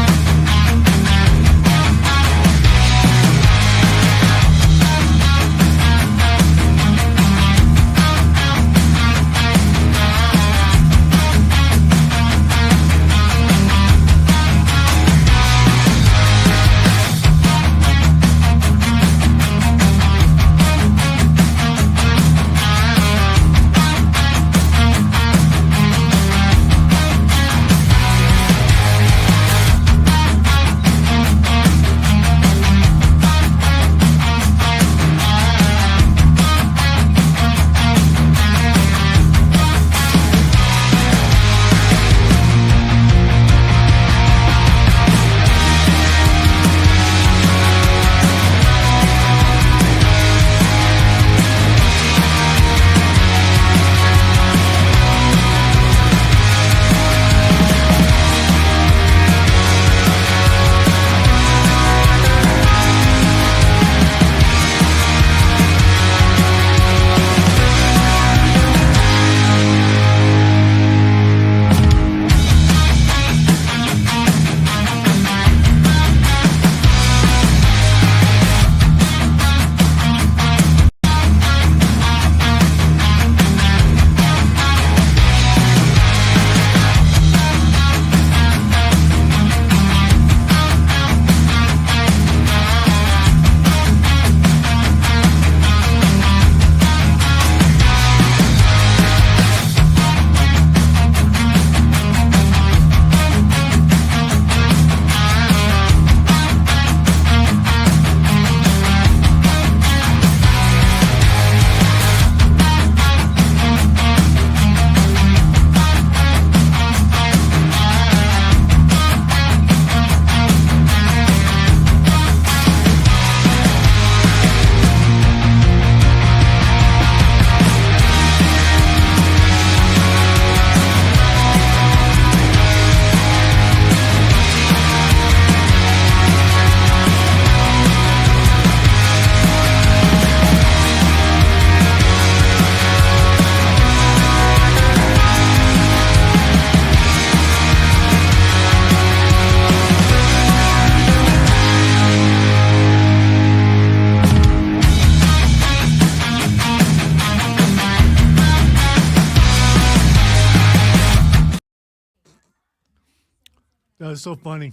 That was so funny.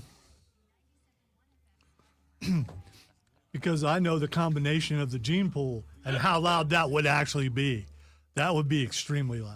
Because I know the combination of the gene pool and how loud that would actually be. That would be extremely loud.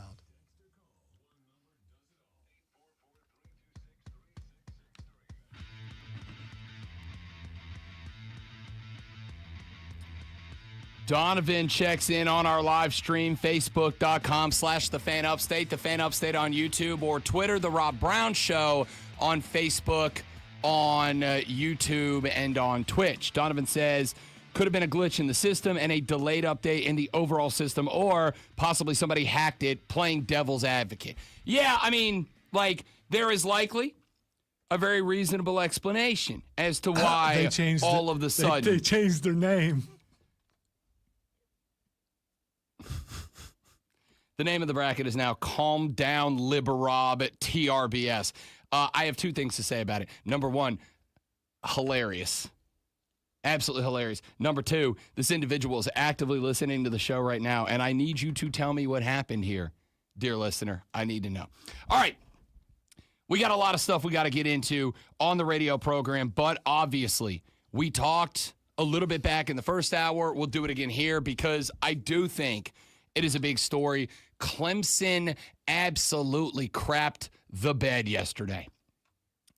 Donovan checks in on our live stream, facebook.com/thefanupstate, the Fan Upstate on YouTube or Twitter, The Rob Brown Show on Facebook, on YouTube, and on Twitch. Donovan says, could have been a glitch in the system and a delayed update in the overall system, or possibly somebody hacked it, playing devil's advocate. Yeah, I mean, like, there is likely a very reasonable explanation as to why they changed all of the sudden. They changed their name. The name of the bracket is now Calm Down Liberob at TRBS. I have two things to say about it. Number one, hilarious. Absolutely hilarious. Number two, this individual is actively listening to the show right now, and I need you to tell me what happened here, dear listener. I need to know. All right. We got a lot of stuff we got to get into on the radio program, but obviously we talked a little bit back in the first hour. We'll do it again here because I do think it is a big story. Clemson absolutely crapped the bed yesterday.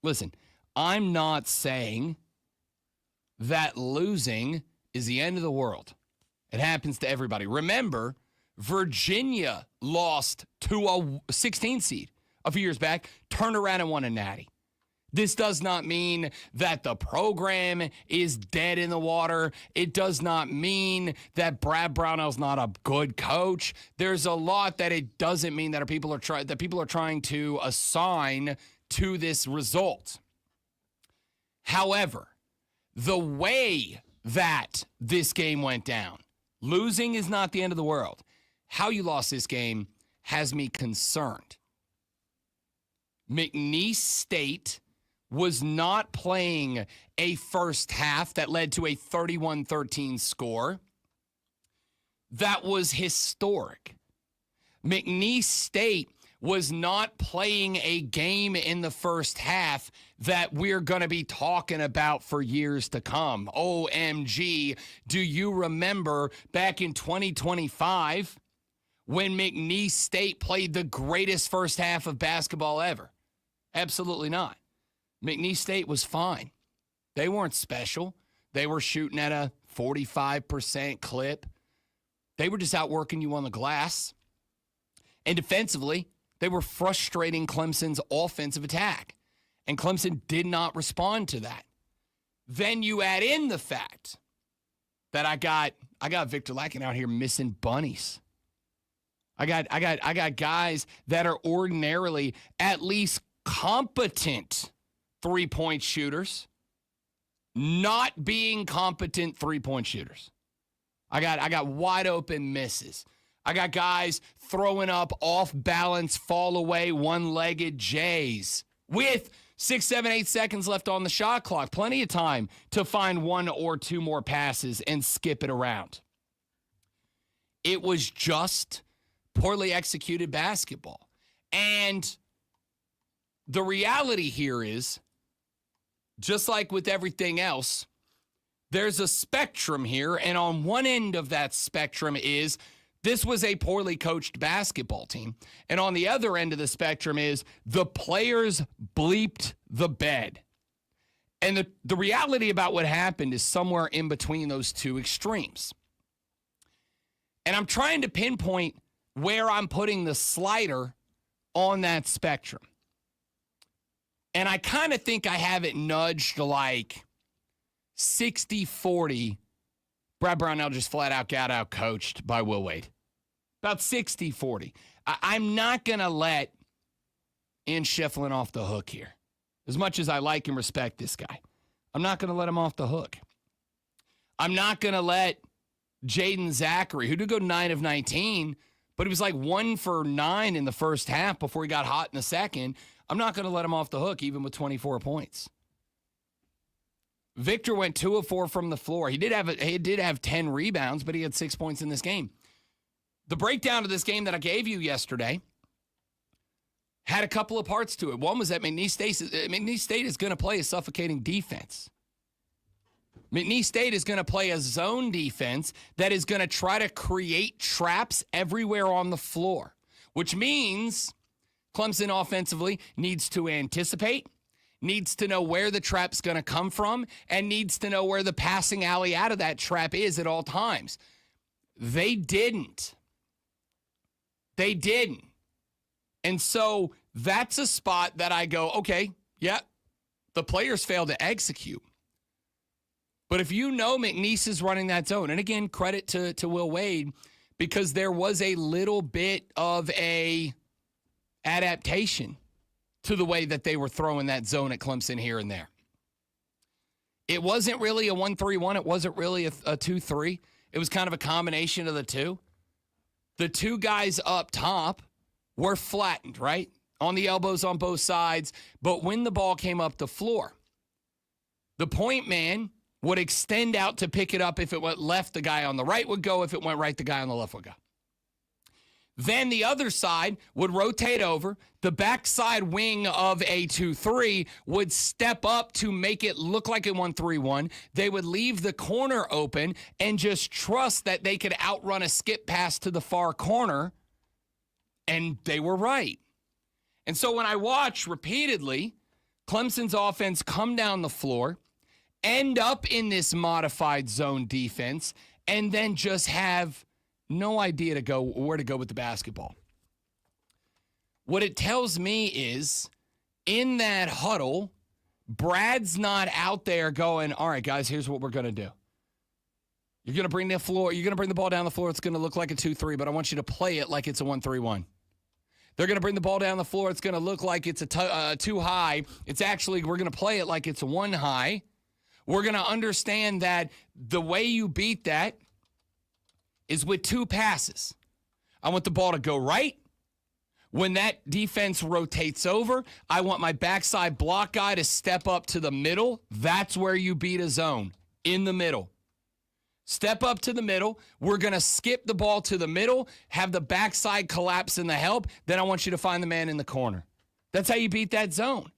Listen, I'm not saying that losing is the end of the world. It happens to everybody. Remember, Virginia lost to a 16 seed a few years back, turned around and won a natty. This does not mean that the program is dead in the water. It does not mean that Brad Brownell's not a good coach. There's a lot that it doesn't mean that people are trying to assign to this result. However, the way that this game went down, losing is not the end of the world. How you lost this game has me concerned. McNeese State was not playing a first half that led to a 31-13 score. That was historic. McNeese State was not playing a game in the first half that we're going to be talking about for years to come. OMG, do you remember back in 2025 when McNeese State played the greatest first half of basketball ever? Absolutely not. McNeese State was fine. They weren't special. They were shooting at a 45% clip. They were just outworking you on the glass. And defensively, they were frustrating Clemson's offensive attack. And Clemson did not respond to that. Then you add in the fact that I got Victor Lacken out here missing bunnies. I got guys that are ordinarily at least competent three-point shooters not being competent three-point shooters. I got wide open misses. I got guys throwing up off-balance, fall-away, one-legged J's with 6, 7, 8 seconds left on the shot clock. Plenty of time to find one or two more passes and skip it around. It was just poorly executed basketball. And the reality here is, just like with everything else, there's a spectrum here, and on one end of that spectrum is this was a poorly coached basketball team, and on the other end of the spectrum is the players bleeped the bed. And the reality about what happened is somewhere in between those two extremes. And I'm trying to pinpoint where I'm putting the slider on that spectrum. And I kind of think I have it nudged like 60-40. Brad Brownell just flat out got out coached by Will Wade. About 60-40. I'm not going to let Ian Schifflin off the hook here. As much as I like and respect this guy, I'm not going to let him off the hook. I'm not going to let Jaden Zachary, who did go 9 of 19, but he was like 1 for 9 in the first half before he got hot in the second. I'm not going to let him off the hook even with 24 points. Victor went 2 of 4 from the floor. He did have 10 rebounds, but he had 6 points in this game. The breakdown of this game that I gave you yesterday had a couple of parts to it. One was that McNeese State is going to play a suffocating defense. McNeese State is going to play a zone defense that is going to try to create traps everywhere on the floor, which means Clemson offensively needs to anticipate, needs to know where the trap's going to come from, and needs to know where the passing alley out of that trap is at all times. They didn't. And so that's a spot that I go, okay, yeah, the players failed to execute. But if you know McNeese is running that zone, and again, credit to Will Wade, because there was a little bit of a adaptation to the way that they were throwing that zone at Clemson here and there. It wasn't really a 1-3-1. It wasn't really a 2-3. It was kind of a combination of the two. The two guys up top were flattened, right? On the elbows on both sides. But when the ball came up the floor, the point man would extend out to pick it up. If it went left, the guy on the right would go. If it went right, the guy on the left would go. Then the other side would rotate over. The backside wing of a 2-3 would step up to make it look like a 1-3-1. They would leave the corner open and just trust that they could outrun a skip pass to the far corner. And they were right. And so when I watch repeatedly Clemson's offense come down the floor, end up in this modified zone defense, and then just have no idea where to go with the basketball. What it tells me is, in that huddle, Brad's not out there going, all right, guys, here's what we're going to do. You're going to bring the ball down the floor. It's going to look like a 2-3, but I want you to play it like it's a 1-3-1. They're going to bring the ball down the floor. It's going to look like it's a 2 high. We're going to play it like it's a 1 high. We're going to understand that the way you beat that is with 2 passes. I want the ball to go right. When that defense rotates over, I want my backside block guy to step up to the middle. That's where you beat a zone, in the middle. Step up to the middle. We're going to skip the ball to the middle, have the backside collapse in the help. Then I want you to find the man in the corner. That's how you beat that zone.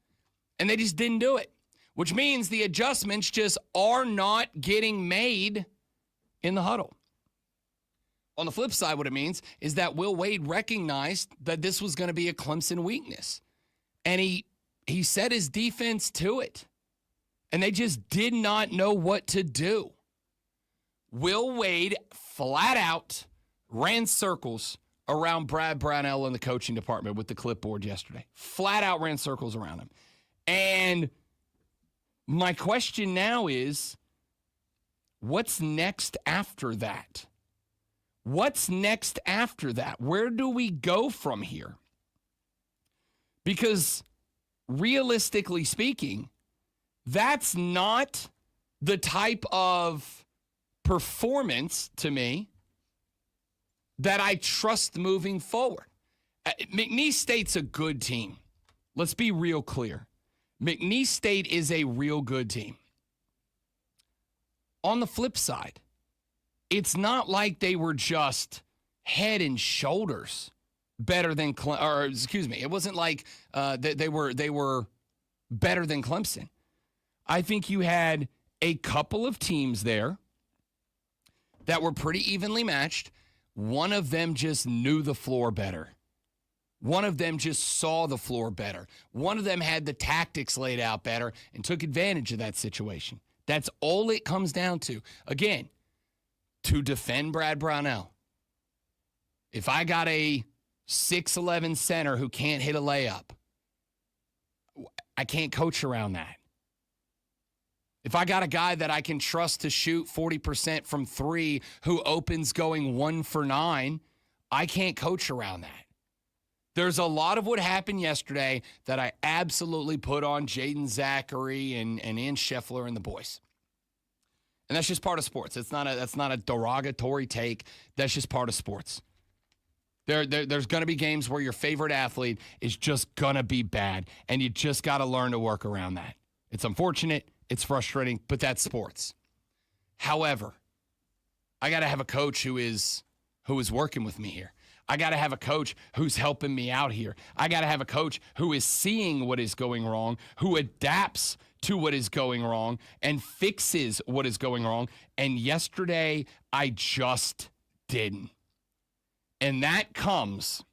And they just didn't do it, which means the adjustments just are not getting made in the huddle. On the flip side, what it means is that Will Wade recognized that this was going to be a Clemson weakness. And he set his defense to it. And they just did not know what to do. Will Wade flat out ran circles around Brad Brownell in the coaching department with the clipboard yesterday. Flat out ran circles around him. And my question now is, what's next after that? What's next after that? Where do we go from here? Because realistically speaking, that's not the type of performance to me that I trust moving forward. McNeese State's a good team. Let's be real clear. McNeese State is a real good team. On the flip side, it's not like they were just head and shoulders better than it wasn't like they were better than Clemson. I think you had a couple of teams there that were pretty evenly matched. One of them just knew the floor better. One of them just saw the floor better. One of them had the tactics laid out better and took advantage of that situation. That's all it comes down to. Again, to defend Brad Brownell, if I got a 6'11 center who can't hit a layup, I can't coach around that. If I got a guy that I can trust to shoot 40% from 3 who opens going 1 for 9, I can't coach around that. There's a lot of what happened yesterday that I absolutely put on Jaden Zachary and Ian Scheffler and the boys. And that's just part of sports. That's not a derogatory take. That's just part of sports. There's going to be games where your favorite athlete is just going to be bad, and you just got to learn to work around that. It's unfortunate. It's frustrating, but that's sports. However, I got to have a coach who is working with me here. I got to have a coach who's helping me out here. I got to have a coach who is seeing what is going wrong, who adapts to what is going wrong and fixes what is going wrong. And yesterday, I just didn't. And that comes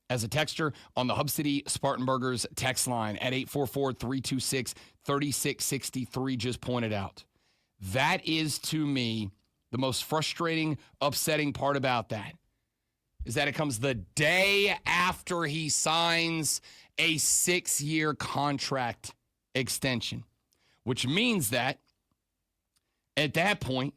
as a texter on the Hub City Spartanburgers text line at 844-326-3663 just pointed out. That is, to me, the most frustrating, upsetting part about that is that it comes the day after he signs a 6-year contract extension, which means that at that point,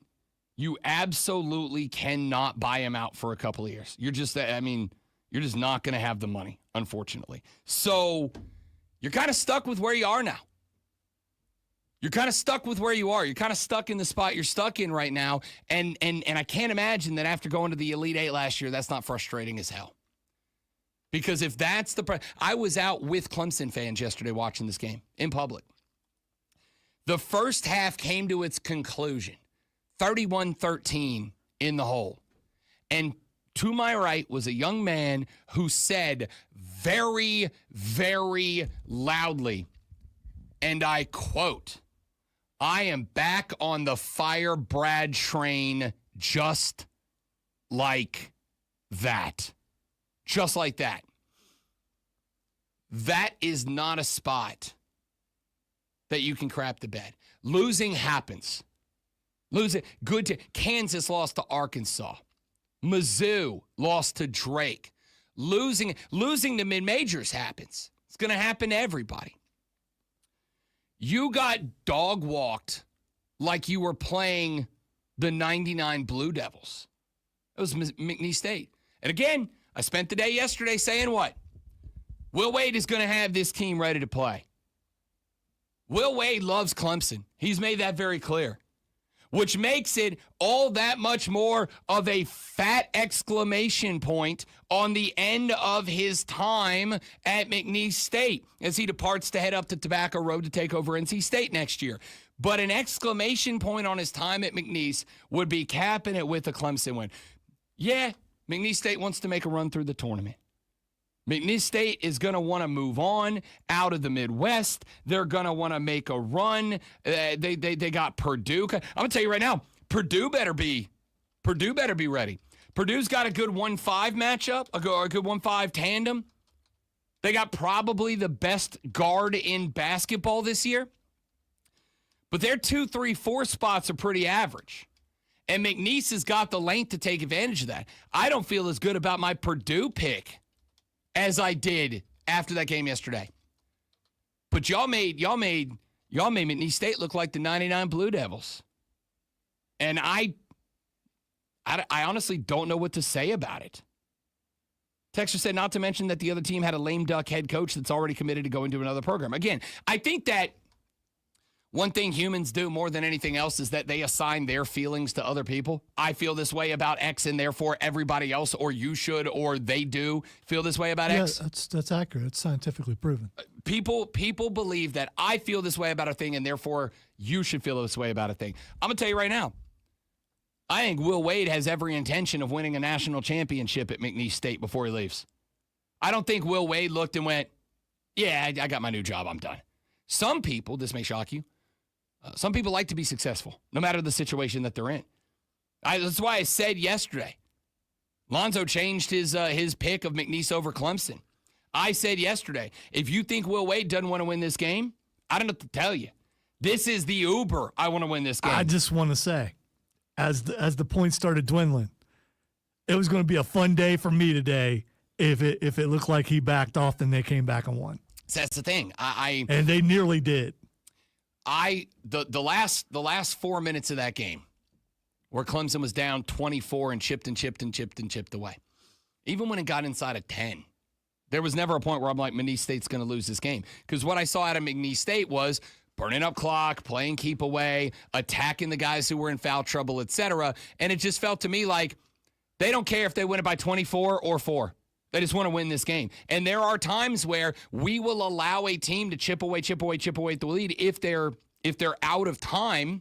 you absolutely cannot buy him out for a couple of years. You're just not going to have the money, unfortunately. So you're kind of stuck with where you are now. You're kind of stuck with where you are. You're kind of stuck in the spot you're stuck in right now. And I can't imagine that after going to the Elite Eight last year, that's not frustrating as hell. Because if that's I was out with Clemson fans yesterday watching this game in public. The first half came to its conclusion, 31-13 in the hole. And to my right was a young man who said very, very loudly, and I quote, "I am back on the Fire Brad train just like that." Just like that. That is not a spot that you can crap the bed. Losing happens. Kansas lost to Arkansas. Mizzou lost to Drake. Losing to mid-majors happens. It's going to happen to everybody. You got dog-walked like you were playing the 99 Blue Devils. It was McNeese State. And again, I spent the day yesterday saying what? Will Wade is going to have this team ready to play. Will Wade loves Clemson. He's made that very clear, which makes it all that much more of a fat exclamation point on the end of his time at McNeese State as he departs to head up the Tobacco Road to take over NC State next year. But an exclamation point on his time at McNeese would be capping it with a Clemson win. Yeah, McNeese State wants to make a run through the tournament. McNeese State is going to want to move on out of the Midwest. They're going to want to make a run. They got Purdue. I'm going to tell you right now, Purdue better be ready. Purdue's got a good 1-5 matchup, a good 1-5 tandem. They got probably the best guard in basketball this year. But their 2, 3, 4 spots are pretty average. And McNeese has got the length to take advantage of that. I don't feel as good about my Purdue pick as I did after that game yesterday. But y'all made McNeese State look like the 99 Blue Devils. And I honestly don't know what to say about it. Texter said not to mention that the other team had a lame duck head coach that's already committed to going to another program. Again, I think that one thing humans do more than anything else is that they assign their feelings to other people. I feel this way about X, and therefore everybody else, or you should, or they do feel this way about X. That's accurate. It's scientifically proven. People believe that I feel this way about a thing, and therefore you should feel this way about a thing. I'm going to tell you right now, I think Will Wade has every intention of winning a national championship at McNeese State before he leaves. I don't think Will Wade looked and went, yeah, I got my new job, I'm done. Some people, this may shock you, some people like to be successful, no matter the situation that they're in. That's why I said yesterday, Lonzo changed his pick of McNeese over Clemson. I said yesterday, if you think Will Wade doesn't want to win this game, I don't know what to tell you. This is the Uber. I want to win this game. I just want to say, as the points started dwindling, it was going to be a fun day for me today if it looked like he backed off and they came back and won. So that's the thing. And they nearly did. The last 4 minutes of that game where Clemson was down 24 and chipped away. Even when it got inside of 10, there was never a point where I'm like, McNeese State's going to lose this game. Because what I saw out of McNeese State was burning up clock, playing keep away, attacking the guys who were in foul trouble, etc. And it just felt to me like they don't care if they win it by 24 or 4. They just want to win this game. And there are times where we will allow a team to chip away at the lead if they're out of time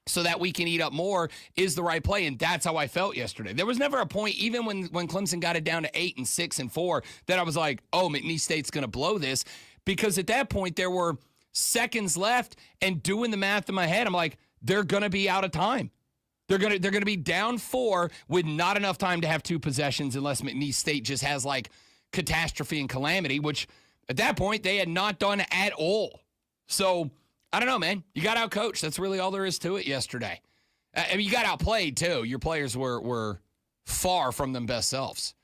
so that we can eat up more is the right play. And that's how I felt yesterday. There was never a point, even when Clemson got it down to 8 and 6 and 4, that I was like, oh, McNeese State's going to blow this. Because at that point, there were seconds left, and doing the math in my head, I'm like, they're going to be out of time. They're gonna be down 4 with not enough time to have 2 possessions unless McNeese State just has like catastrophe and calamity, which at that point they had not done at all. So I don't know, man. You got outcoached. That's really all there is to it yesterday. I mean, you got outplayed too. Your players were far from them best selves,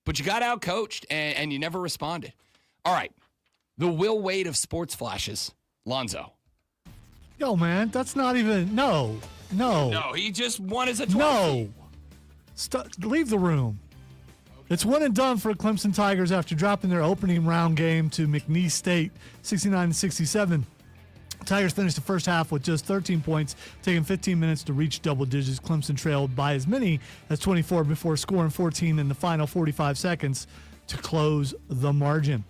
but you got outcoached and you never responded. All right, the Will Wade of sports flashes, Lonzo. Yo, man, that's not even No, he just won as a 12 No. Leave the room. It's one and done for Clemson Tigers after dropping their opening round game to McNeese State, 69-67. Tigers finished the first half with just 13 points, taking 15 minutes to reach double digits. Clemson trailed by as many as 24 before scoring 14 in the final 45 seconds to close the margin.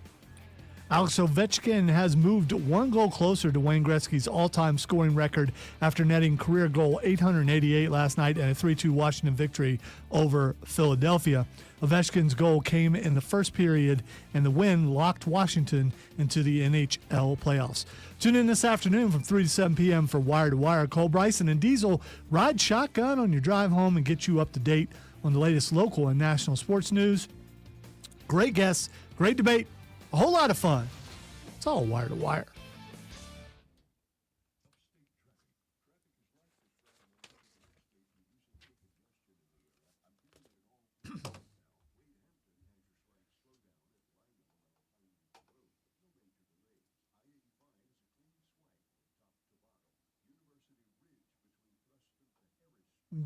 Alex Ovechkin has moved 1 goal closer to Wayne Gretzky's all-time scoring record after netting career goal 888 last night and a 3-2 Washington victory over Philadelphia. Ovechkin's goal came in the first period, and the win locked Washington into the NHL playoffs. Tune in this afternoon from 3 to 7 p.m. for Wire to Wire. Cole Bryson and Diesel ride shotgun on your drive home and get you up to date on the latest local and national sports news. Great guests, great debate, a whole lot of fun. It's all Wire to Wire.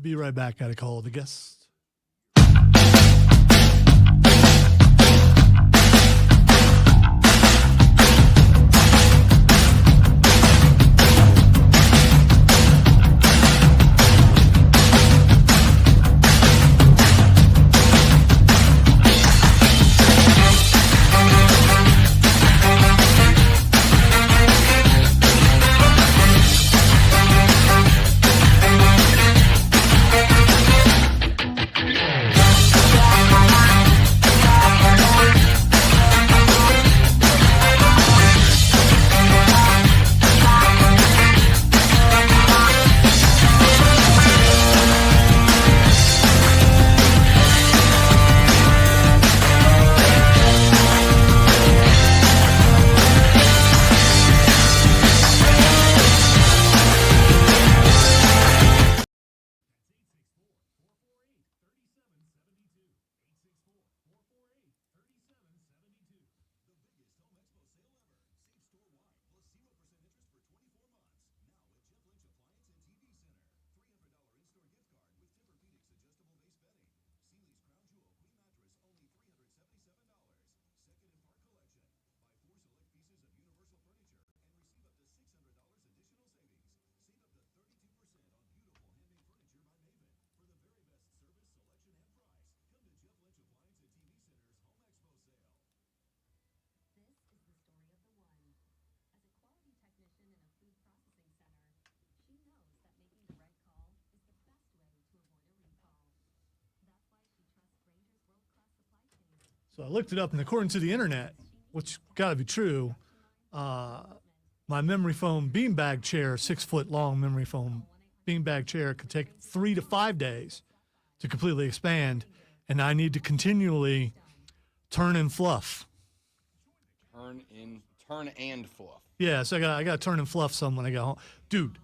Be right back. Got to call the guests. So I looked it up, and according to the internet, which got to be true, my memory foam beanbag chair, 6-foot-long memory foam beanbag chair, could take 3 to 5 days to completely expand, and I need to continually turn and fluff. Turn and fluff. Yeah, so I got to turn and fluff some when I get home. Dude,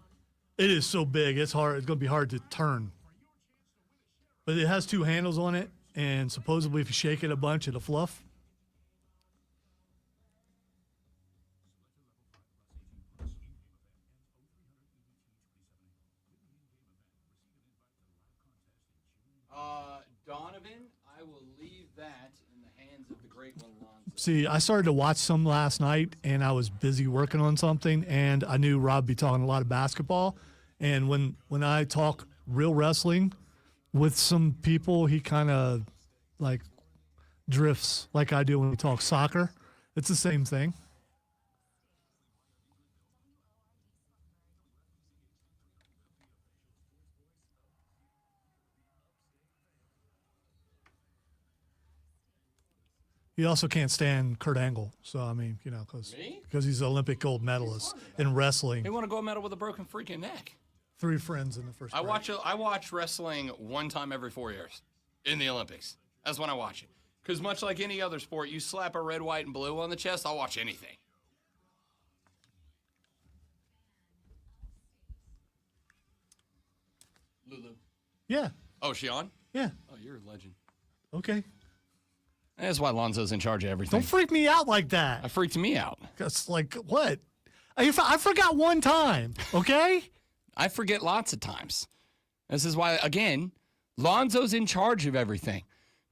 it is so big, it's hard. It's going to be hard to turn. But it has 2 handles on it, and supposedly if you shake it a bunch, it'll fluff. Donovan, I will leave that in the hands of the great one, Lonzo. See, I started to watch some last night, and I was busy working on something, and I knew Rob would be talking a lot of basketball. And when I talk real wrestling with some people, he kind of like drifts like I do when we talk soccer. It's the same thing. He also can't stand Kurt Angle. So, I mean, because he's an Olympic gold medalist in wrestling. He won a gold medal with a broken freaking neck. 3 friends in the first grade. I watch wrestling one time every 4 years in the Olympics. That's when I watch it. Because much like any other sport, you slap a red, white, and blue on the chest, I'll watch anything. Lulu. Yeah. Oh, is she on? Yeah. Oh, you're a legend. Okay. That's why Lonzo's in charge of everything. Don't freak me out like that. That freaked me out. That's like, what? I forgot one time, okay? I forget lots of times. This is why, again, Lonzo's in charge of everything.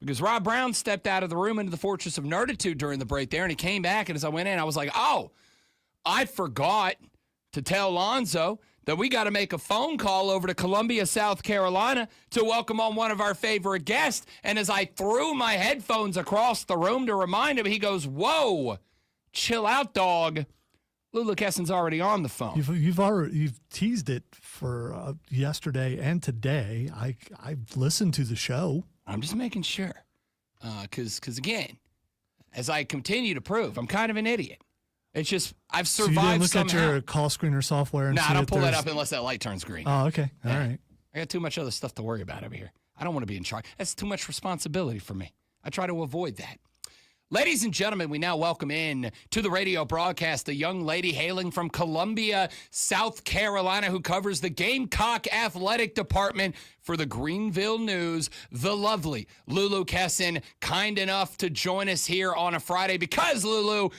Because Rob Brown stepped out of the room into the Fortress of Nerditude during the break there, and he came back, and as I went in, I was like, oh, I forgot to tell Lonzo that we got to make a phone call over to Columbia, South Carolina to welcome on one of our favorite guests. And as I threw my headphones across the room to remind him, he goes, whoa, chill out, dog. Lulu Kessen's already on the phone. You've teased it for yesterday and today. I've listened to the show. I'm just making sure. Because again, as I continue to prove, I'm kind of an idiot. It's just I've survived somehow. So you didn't look at your call screener software and see I don't pull that there's- up unless that light turns green. Oh, okay. All right. I got too much other stuff to worry about over here. I don't want to be in charge. That's too much responsibility for me. I try to avoid that. Ladies and gentlemen, we now welcome in to the radio broadcast a young lady hailing from Columbia, South Carolina, who covers the Gamecock Athletic Department for the Greenville News, the lovely Lulu Kessen, kind enough to join us here on a Friday because, Lulu,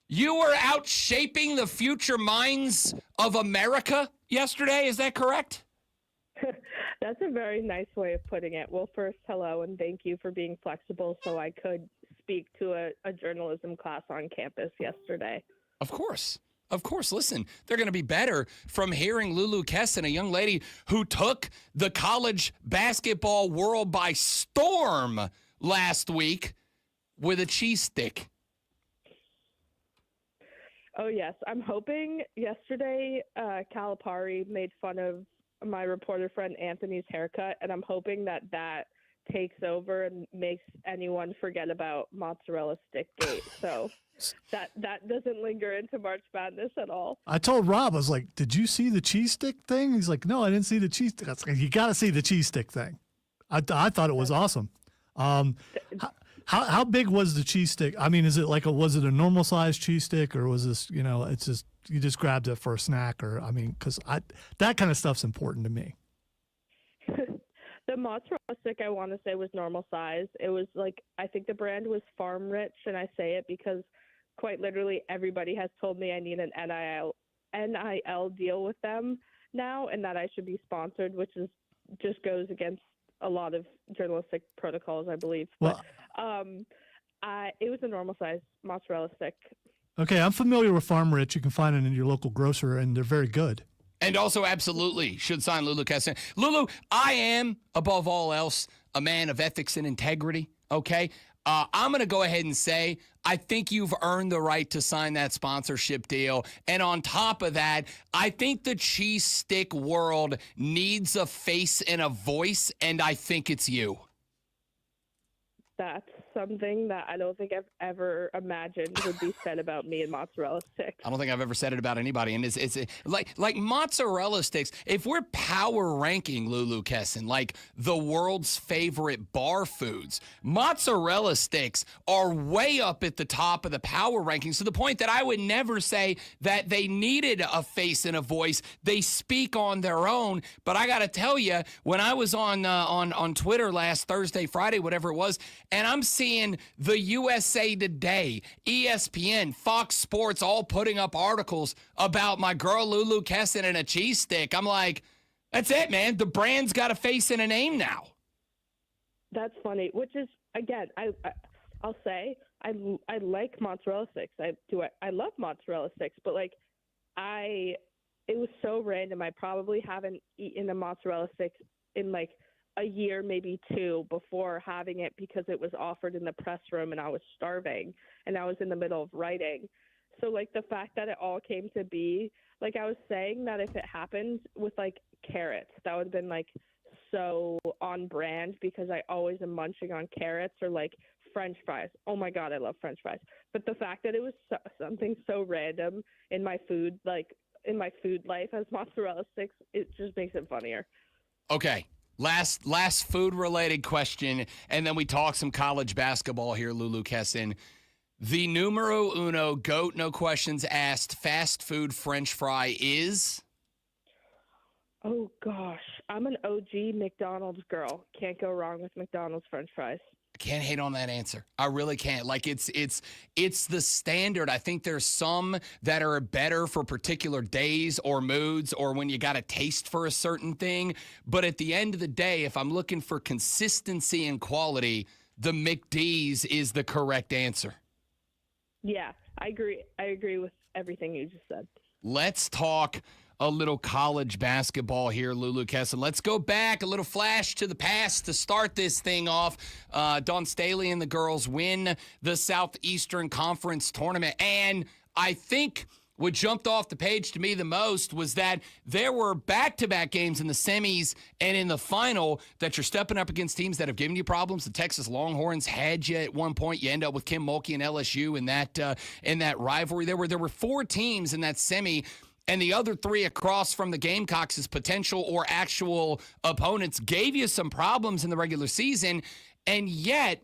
you were out shaping the future minds of America yesterday. Is that correct? That's a very nice way of putting it. Well, first, hello, and thank you for being flexible so I could speak to a journalism class on campus yesterday. Of course. Of course. Listen, they're going to be better from hearing Lulu Kessen, a young lady who took the college basketball world by storm last week with a cheese stick. Oh, yes. I'm hoping yesterday Calipari made fun of my reporter friend Anthony's haircut, and I'm hoping that takes over and makes anyone forget about mozzarella stick gate. So that doesn't linger into March Madness at all. I told Rob, I was like, did you see the cheese stick thing? He's like, no, I didn't see the cheese stick. I was like, you got to see the cheese stick thing. I thought it was awesome. How big was the cheese stick? I mean, was it a normal size cheese stick, or was this, it's just, you just grabbed it for a snack, or, I mean, because that kind of stuff's important to me. The mozzarella stick, I want to say, was normal size. It was I think the brand was Farm Rich, and I say it because quite literally everybody has told me I need an NIL deal with them now, and that I should be sponsored, which just goes against a lot of journalistic protocols, I believe. Well, it was a normal size mozzarella stick. Okay, I'm familiar with Farm Rich. You can find it in your local grocer, and they're very good. And also, absolutely, should sign Lulu Kessen. Lulu, I am, above all else, a man of ethics and integrity, okay? I'm going to go ahead and say I think you've earned the right to sign that sponsorship deal. And on top of that, I think the cheese stick world needs a face and a voice, and I think it's you. That's something that I don't think I've ever imagined would be said about me and mozzarella sticks. I don't think I've ever said it about anybody. And it's like mozzarella sticks. If we're power ranking Lulu Kessen, like the world's favorite bar foods, mozzarella sticks are way up at the top of the power rankings, to the point that I would never say that they needed a face and a voice. They speak on their own. But I got to tell you, when I was on Twitter last Thursday, Friday, whatever it was, and I'm seeing the USA Today, ESPN, Fox Sports all putting up articles about my girl Lulu Kessen and a cheese stick. I'm like, that's it, man. The brand's got a face and a name now. That's funny, which is, again, I'll say I like mozzarella sticks. I love mozzarella sticks, but it was so random. I probably haven't eaten a mozzarella stick in a year, maybe two, before having it because it was offered in the press room and I was starving and I was in the middle of writing. So the fact that it all came to be, I was saying that if it happened with carrots, that would have been so on brand because I always am munching on carrots, or French fries. Oh my God, I love French fries. But the fact that it was something so random in my food, like in my food life as mozzarella sticks, it just makes it funnier. Okay. Last food related question, and then we talk some college basketball here, Lulu Kessin. The numero uno GOAT, no questions asked, fast food French fry is? Oh gosh, I'm an OG McDonald's girl. Can't go wrong with McDonald's French fries. I can't hate on that answer. I really can't. Like it's the standard. I think there's some that are better for particular days or moods or when you got a taste for a certain thing. But at the end of the day, if I'm looking for consistency and quality, the McD's is the correct answer. Yeah, I agree. I agree with everything you just said. Let's talk a little college basketball here, Lulu Kessin. Let's go back, a little flash to the past to start this thing off. Dawn Staley and the girls win the Southeastern Conference tournament. And I think what jumped off the page to me the most was that there were back-to-back games in the semis and in the final that you're stepping up against teams that have given you problems. The Texas Longhorns had you at one point. You end up with Kim Mulkey and LSU in that rivalry. There were 4 teams in that semi, and the other 3 across from the Gamecocks as potential or actual opponents gave you some problems in the regular season, and yet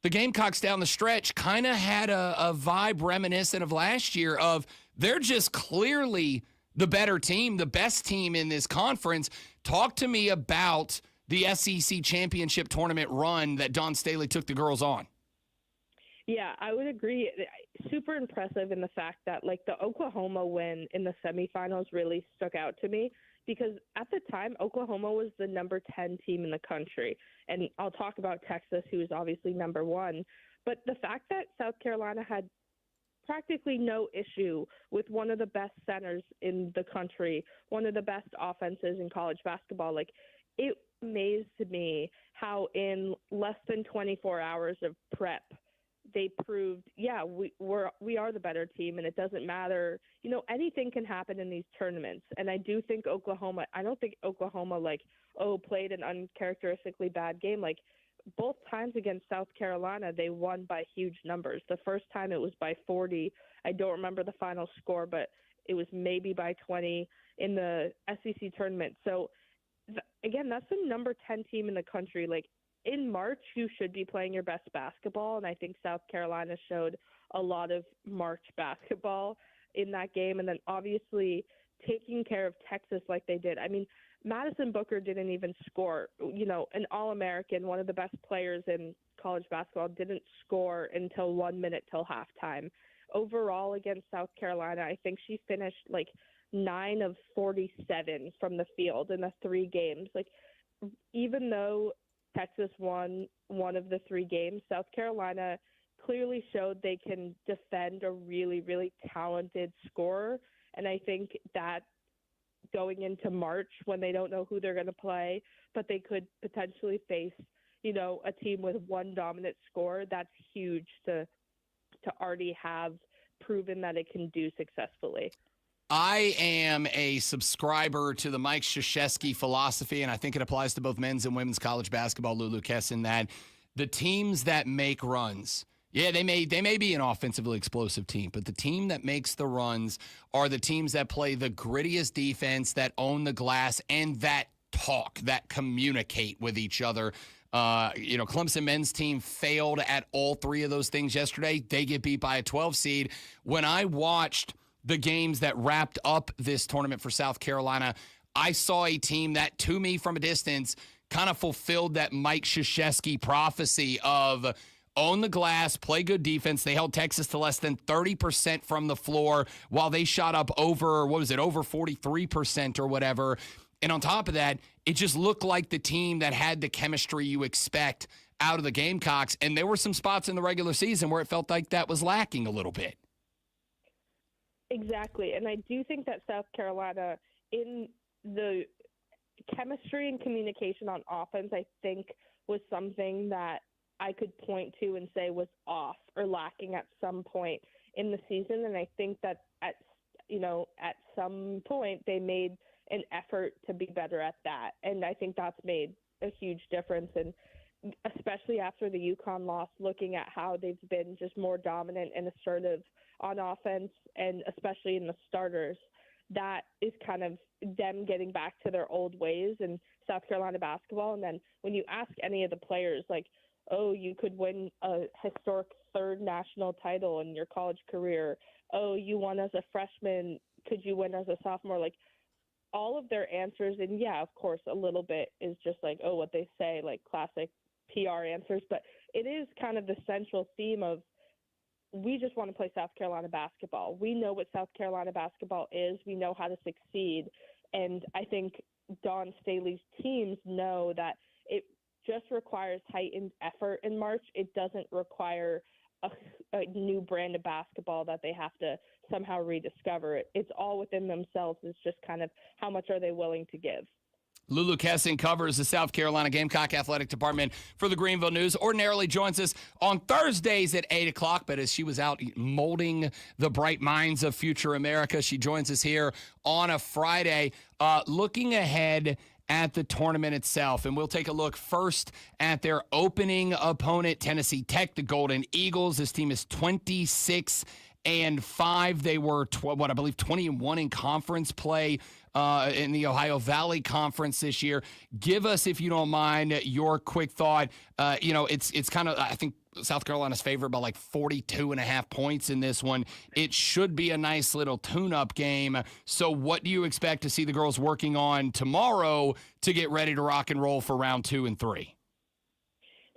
the Gamecocks down the stretch kind of had a vibe reminiscent of last year of they're just clearly the better team, the best team in this conference. Talk to me about the SEC championship tournament run that Dawn Staley took the girls on. Yeah, I would agree. Super impressive in the fact that, like, the Oklahoma win in the semifinals really stuck out to me because at the time, Oklahoma was the number 10 team in the country. And I'll talk about Texas, who is obviously number 1. But the fact that South Carolina had practically no issue with one of the best centers in the country, one of the best offenses in college basketball, like, it amazed me how in less than 24 hours of prep, they proved, yeah, we are the better team, and it doesn't matter. You know, anything can happen in these tournaments. And I do think I don't think Oklahoma, played an uncharacteristically bad game. Like, both times against South Carolina, they won by huge numbers. The first time it was by 40. I don't remember the final score, but it was maybe by 20 in the SEC tournament. So, again, that's the number 10 team in the country. Like, in March, you should be playing your best basketball, and I think South Carolina showed a lot of March basketball in that game. And then, obviously, taking care of Texas like they did. I mean, Madison Booker didn't even score. You know, an All-American, one of the best players in college basketball, didn't score until 1 minute till halftime. Overall, against South Carolina, I think she finished, 9 of 47 from the field in the 3 games. Like, even though Texas won one of the 3 games, South Carolina clearly showed they can defend a really, really talented scorer. And I think that going into March when they don't know who they're going to play, but they could potentially face, a team with one dominant scorer, that's huge to already have proven that it can do successfully. I am a subscriber to the Mike Krzyzewski philosophy, and I think it applies to both men's and women's college basketball, Lulu Kessin, that the teams that make runs, yeah, they may be an offensively explosive team, but the team that makes the runs are the teams that play the grittiest defense, that own the glass, and that talk, that communicate with each other. Clemson men's team failed at all 3 of those things yesterday. They get beat by a 12 seed. When I watched the games that wrapped up this tournament for South Carolina, I saw a team that, to me from a distance, kind of fulfilled that Mike Krzyzewski prophecy of own the glass, play good defense. They held Texas to less than 30% from the floor while they shot up over 43% or whatever. And on top of that, it just looked like the team that had the chemistry you expect out of the Gamecocks. And there were some spots in the regular season where it felt like that was lacking a little bit. Exactly. And I do think that South Carolina, in the chemistry and communication on offense, I think was something that I could point to and say was off or lacking at some point in the season. And I think that at some point they made an effort to be better at that. And I think that's made a huge difference. And especially after the UConn loss, looking at how they've been just more dominant and assertive on offense, and especially in the starters, that is kind of them getting back to their old ways in South Carolina basketball. And then when you ask any of the players, like, oh, you could win a historic third national title in your college career. Oh, you won as a freshman. Could you win as a sophomore? Like, all of their answers, and yeah, of course, a little bit is just like, oh, what they say, like classic PR answers, but it is kind of the central theme of, we just want to play South Carolina basketball. We know what South Carolina basketball is. We know how to succeed. And I think Dawn Staley's teams know that it just requires heightened effort in March. It doesn't require a new brand of basketball that they have to somehow rediscover. It's all within themselves. It's just kind of how much are they willing to give. Lulu Kessing covers the South Carolina Gamecock Athletic Department for the Greenville News. Ordinarily joins us on Thursdays at 8 o'clock, but as she was out molding the bright minds of future America, she joins us here on a Friday. Looking ahead at the tournament itself, and we'll take a look first at their opening opponent, Tennessee Tech, the Golden Eagles. This team is 26-5. They were 20-1 in conference play in the Ohio Valley Conference this year. Give us, if you don't mind, your quick thought. It's kind of, I think South Carolina's favored by like 42.5 points in this one. It should be a nice little tune-up game. So what do you expect to see the girls working on tomorrow to get ready to rock and roll for round 2 and 3?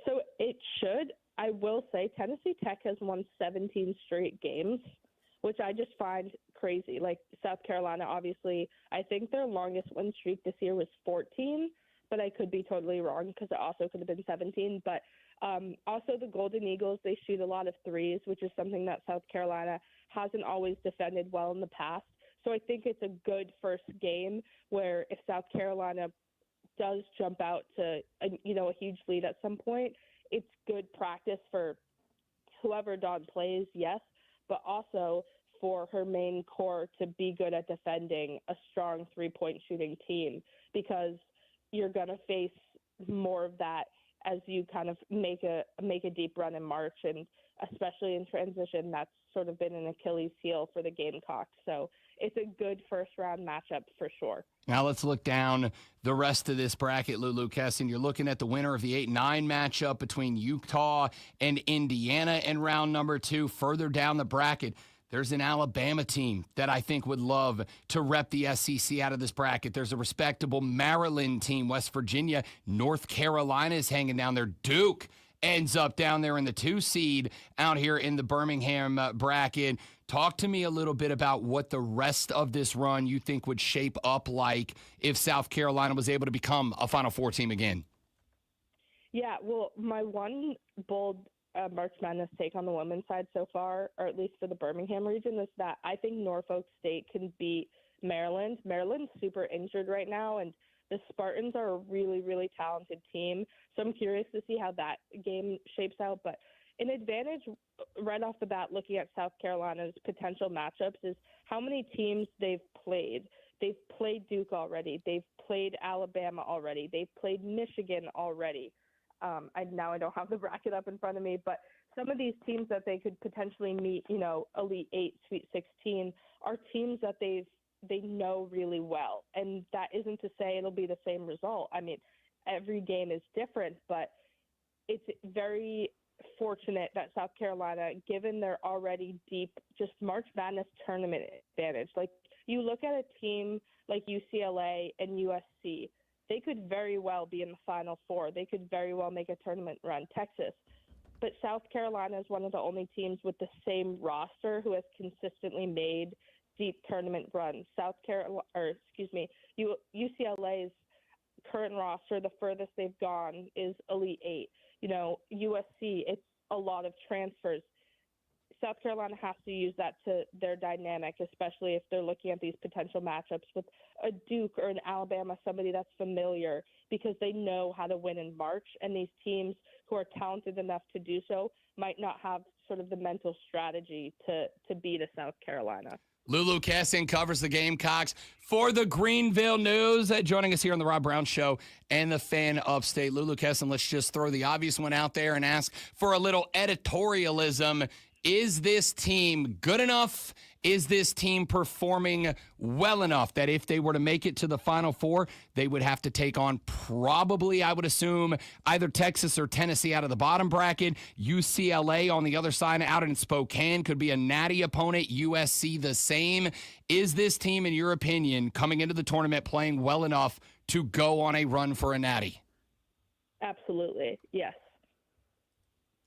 So it should. I will say Tennessee Tech has won 17 straight games, which I just find crazy. Like South Carolina, obviously, I think their longest win streak this year was 14, but I could be totally wrong because it also could have been 17. But also the Golden Eagles, they shoot a lot of threes, which is something that South Carolina hasn't always defended well in the past. So I think it's a good first game where if South Carolina does jump out to a huge lead at some point, it's good practice for whoever Dawn plays, yes, but also for her main core to be good at defending a strong three-point shooting team, because you're going to face more of that as you kind of make a deep run in March, and especially in transition, that's sort of been an Achilles heel for the Gamecocks. So it's a good first-round matchup for sure. Now let's look down the rest of this bracket, Lulu Kessing. You're looking at the winner of the 8-9 matchup between Utah and Indiana in round number 2. Further down the bracket, there's an Alabama team that I think would love to rep the SEC out of this bracket. There's a respectable Maryland team, West Virginia. North Carolina is hanging down there. Duke ends up down there in the 2 seed out here in the Birmingham bracket. Talk to me a little bit about what the rest of this run you think would shape up like if South Carolina was able to become a Final Four team again. Yeah, well, my one bold March Madness take on the women's side so far, or at least for the Birmingham region, is that I think Norfolk State can beat Maryland. Maryland's super injured right now, and the Spartans are a really, really talented team. So I'm curious to see how that game shapes out. But an advantage right off the bat looking at South Carolina's potential matchups is how many teams they've played. They've played Duke already. They've played Alabama already. They've played Michigan already. I don't have the bracket up in front of me, but some of these teams that they could potentially meet, Elite 8, Sweet 16, are teams that they know really well. And that isn't to say it'll be the same result. I mean, every game is different, but it's very fortunate that South Carolina, given their already deep just March Madness tournament advantage, like you look at a team like UCLA and USC, they could very well be in the Final Four. They could very well make a tournament run. Texas. But South Carolina is one of the only teams with the same roster who has consistently made deep tournament runs. UCLA's current roster, the furthest they've gone is Elite 8. USC, it's a lot of transfers. South Carolina has to use that to their dynamic, especially if they're looking at these potential matchups with a Duke or an Alabama, somebody that's familiar, because they know how to win in March. And these teams who are talented enough to do so might not have sort of the mental strategy to beat a South Carolina. Lulu Kessin covers the Gamecocks for the Greenville News. Joining us here on the Rob Brown Show and the Fan Upstate. Lulu Kessin, let's just throw the obvious one out there and ask for a little editorialism. Is this team good enough? Is this team performing well enough that if they were to make it to the Final Four, they would have to take on probably, I would assume, either Texas or Tennessee out of the bottom bracket, UCLA on the other side out in Spokane could be a natty opponent, USC the same. Is this team, in your opinion, coming into the tournament playing well enough to go on a run for a natty? Absolutely, yes.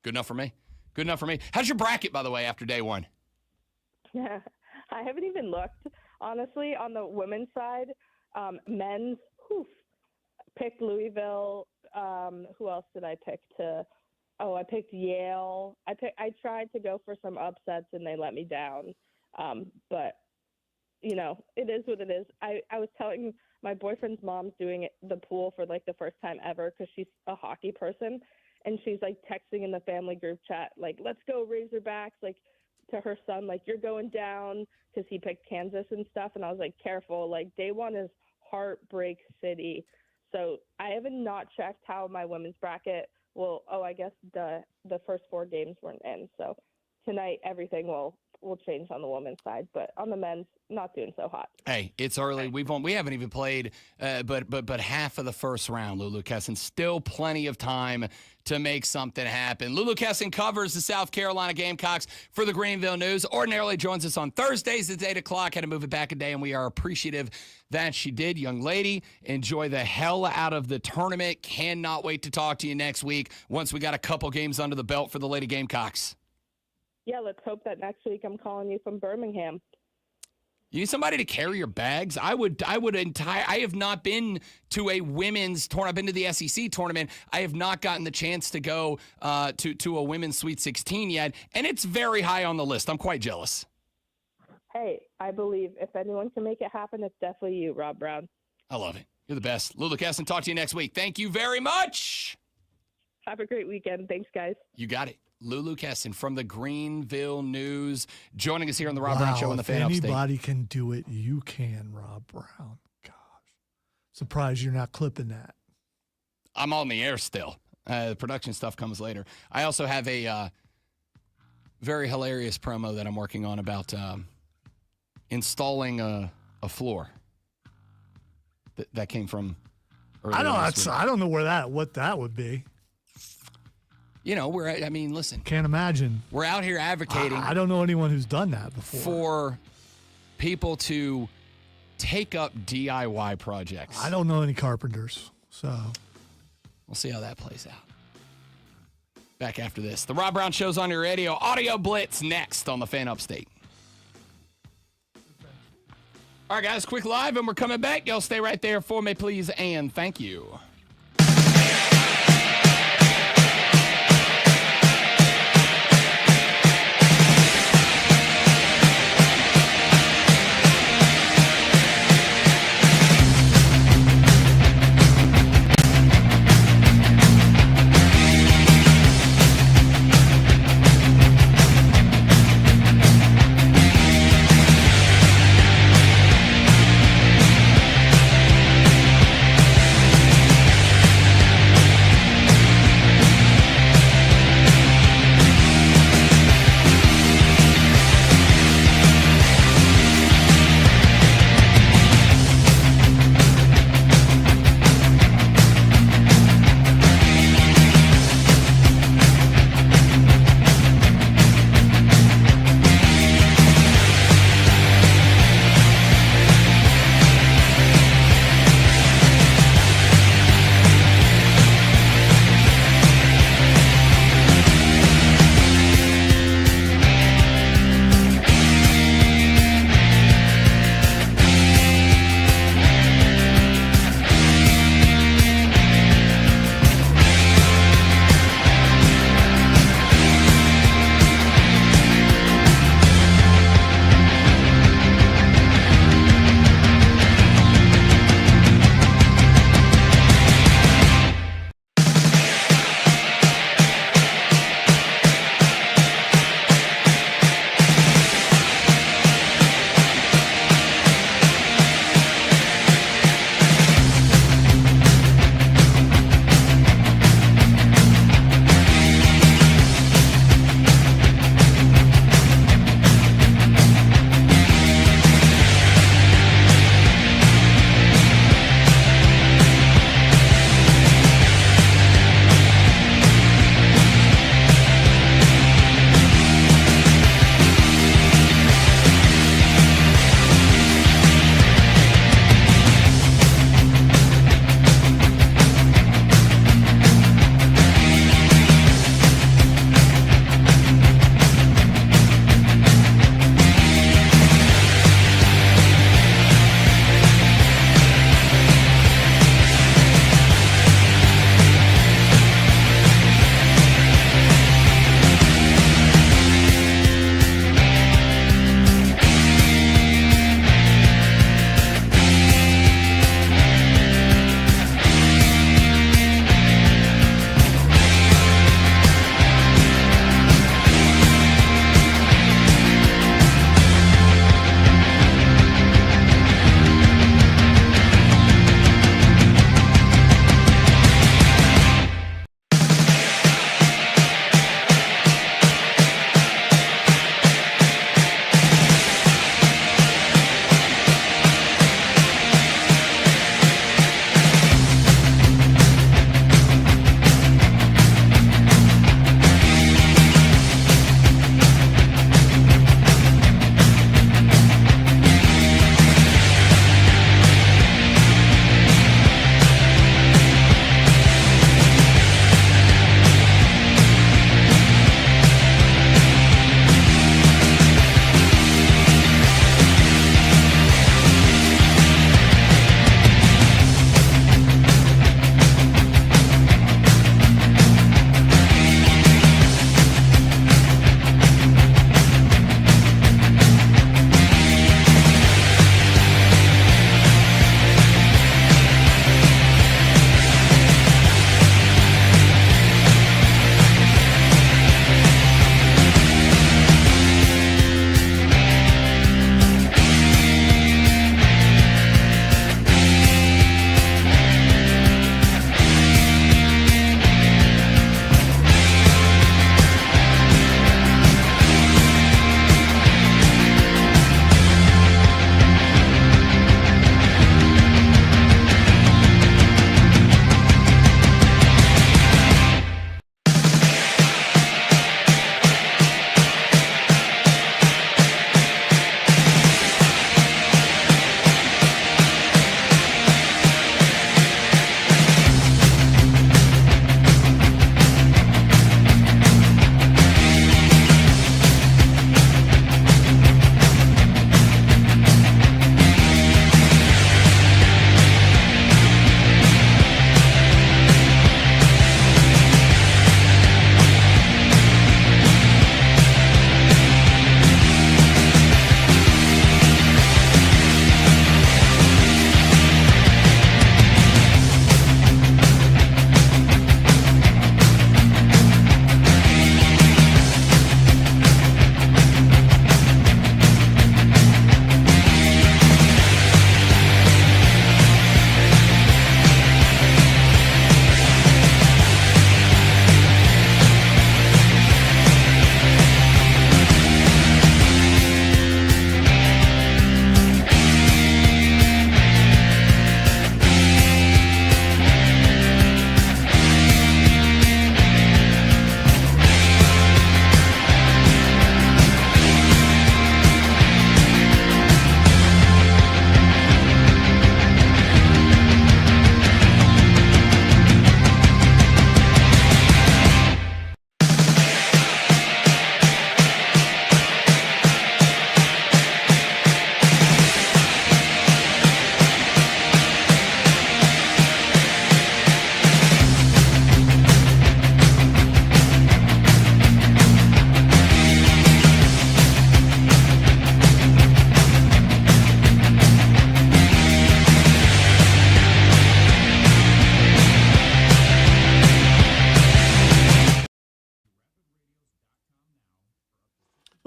Good enough for me. Good enough for me. How's your bracket, by the way, after day one? Yeah, I haven't even looked, honestly, on the women's side. Men's, picked Louisville. Who else did I pick I picked Yale. I tried to go for some upsets, and they let me down. But, you know, it is what it is. I was telling my boyfriend's mom's doing the pool for, like, the first time ever because she's a hockey person. And she's, like, texting in the family group chat, like, let's go Razorbacks, like, to her son, like, you're going down because he picked Kansas and stuff. And I was like, careful. Like, day one is Heartbreak City. So I haven't not checked how my women's bracket will. I guess the first 4 games weren't in. So tonight everything will change on the women's side. But on the men's, not doing so hot. Hey, it's early. We haven't even played, but half of the first round. Lulu Kessin, still plenty of time to make something happen. Lulu Kessin covers the South Carolina Gamecocks for the Greenville News. Ordinarily joins us on Thursdays at 8 o'clock. Had to move it back a day, and we are appreciative that she did. Young lady, enjoy the hell out of the tournament. Cannot wait to talk to you next week once we got a couple games under the belt for the Lady Gamecocks. Yeah, let's hope that next week I'm calling you from Birmingham. You need somebody to carry your bags. I have not been to a women's tournament. I've been to the SEC tournament. I have not gotten the chance to go to a women's Sweet 16 yet, and it's very high on the list. I'm quite jealous. Hey, I believe if anyone can make it happen, it's definitely you, Rob Brown. I love it. You're the best. Lulu Kessin, talk to you next week. Thank you very much. Have a great weekend. Thanks, guys. You got it. Lulu Kessin from the Greenville News joining us here on the Rob Brown Show on the Fan Upstate. If anybody can do it, you can, Rob Brown. Gosh. Surprised you're not clipping that. I'm on the air still. The production stuff comes later. I also have a very hilarious promo that I'm working on about installing a floor. That came from earlier I don't know what that would be. You know, listen. Can't imagine. We're out here advocating. I don't know anyone who's done that before. For people to take up DIY projects. I don't know any carpenters, so. We'll see how that plays out. Back after this. The Rob Brown Show's on your radio. Audio Blitz next on the Fan Upstate. All right, guys, quick live, and we're coming back. Y'all stay right there for me, please, and thank you.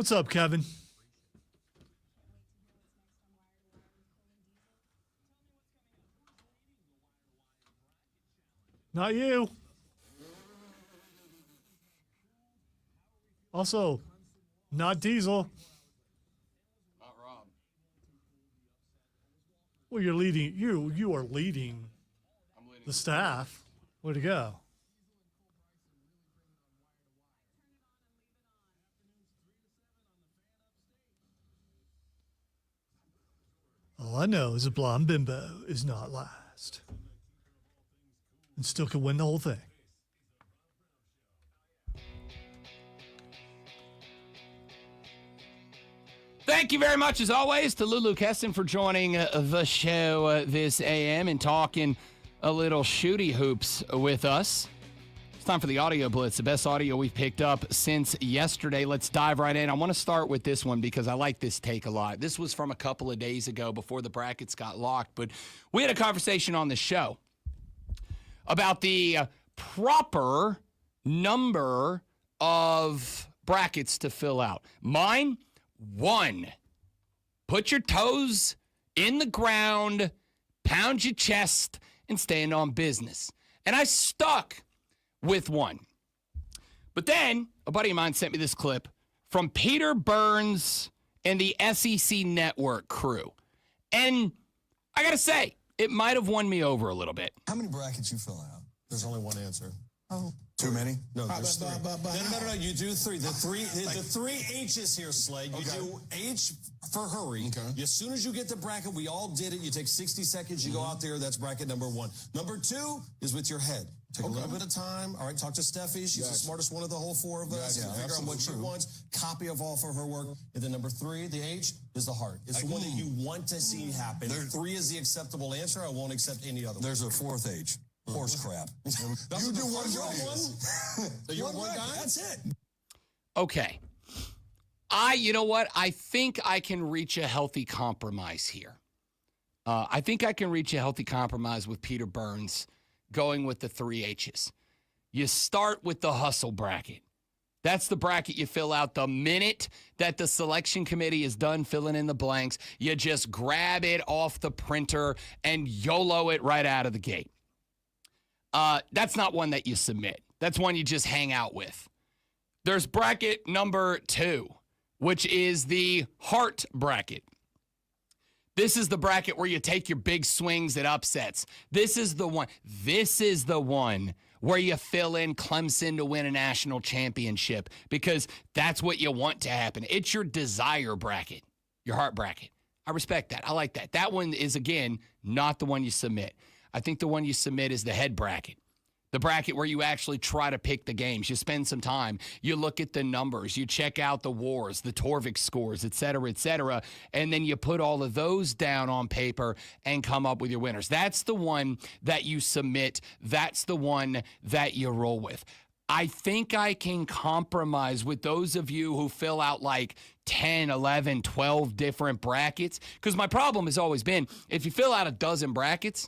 What's up, Kevin? Not you. Also, not Diesel. Not Rob. Well, you're leading. You are leading the staff. Way to go. All I know is a blonde bimbo is not last. And still can win the whole thing. Thank you very much, as always, to Lulu Keston for joining the show this AM and talking a little shooty hoops with us. It's time for the Audio Blitz, the best audio we've picked up since yesterday. Let's dive right in. I want to start with this one because I like this take a lot. This was from a couple of days ago before the brackets got locked, but we had a conversation on the show about the proper number of brackets to fill out. Mine, 1. Put your toes in the ground, pound your chest, and stand on business. And I stuck with 1. But then a buddy of mine sent me this clip from Peter Burns and the SEC Network crew. And I got to say, it might have won me over a little bit. How many brackets you fill out? There's only one answer. Oh. Too many? No, there's 3. No. You do 3. The three H's here, Slade. You do H for hurry. Okay. As soon as you get the bracket, we all did it. You take 60 seconds. You go out there. That's bracket number 1. Number 2 is with your head. Take a little bit of time. All right, talk to Steffi. She's the smartest one of the whole 4 of us. Figure out what she wants. Copy of all for her work. And then number 3, the H, is the heart. It's the one that you want to see happen. 3 is the acceptable answer. I won't accept any other one. There's a 4th H. Horse crap. You do one. You're one guy? That's it. Okay. You know what? I think I can reach a healthy compromise here. I think I can reach a healthy compromise with Peter Burns going with the 3 H's. You start with the hustle bracket. That's the bracket you fill out the minute that the selection committee is done filling in the blanks. You just grab it off the printer and YOLO it right out of the gate. That's not one that you submit. That's one you just hang out with. There's bracket number 2, which is the heart bracket. This is the bracket where you take your big swings at upsets. This is the one where you fill in Clemson to win a national championship because that's what you want to happen. It's your desire bracket, your heart bracket. I respect that. I like that. That one is, again, not the one you submit. I think the one you submit is the head bracket, the bracket where you actually try to pick the games. You spend some time. You look at the numbers. You check out the wars, the Torvik scores, et cetera, and then you put all of those down on paper and come up with your winners. That's the one that you submit. That's the one that you roll with. I think I can compromise with those of you who fill out like 10, 11, 12 different brackets, because my problem has always been if you fill out a dozen brackets,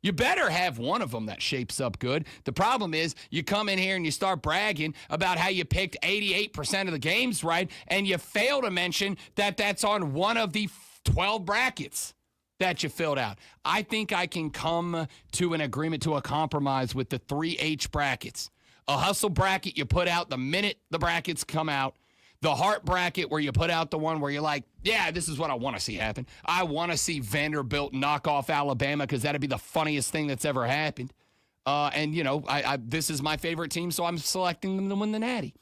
you better have one of them that shapes up good. The problem is you come in here and you start bragging about how you picked 88% of the games right, and you fail to mention that that's on one of the 12 brackets that you filled out. I think I can come to an agreement, to a compromise with the 3H brackets. A hustle bracket you put out the minute the brackets come out. The heart bracket where you put out the one where you're like, yeah, this is what I want to see happen. I want to see Vanderbilt knock off Alabama because that'd be the funniest thing that's ever happened. And, you know, this is my favorite team, so I'm selecting them to win the Natty.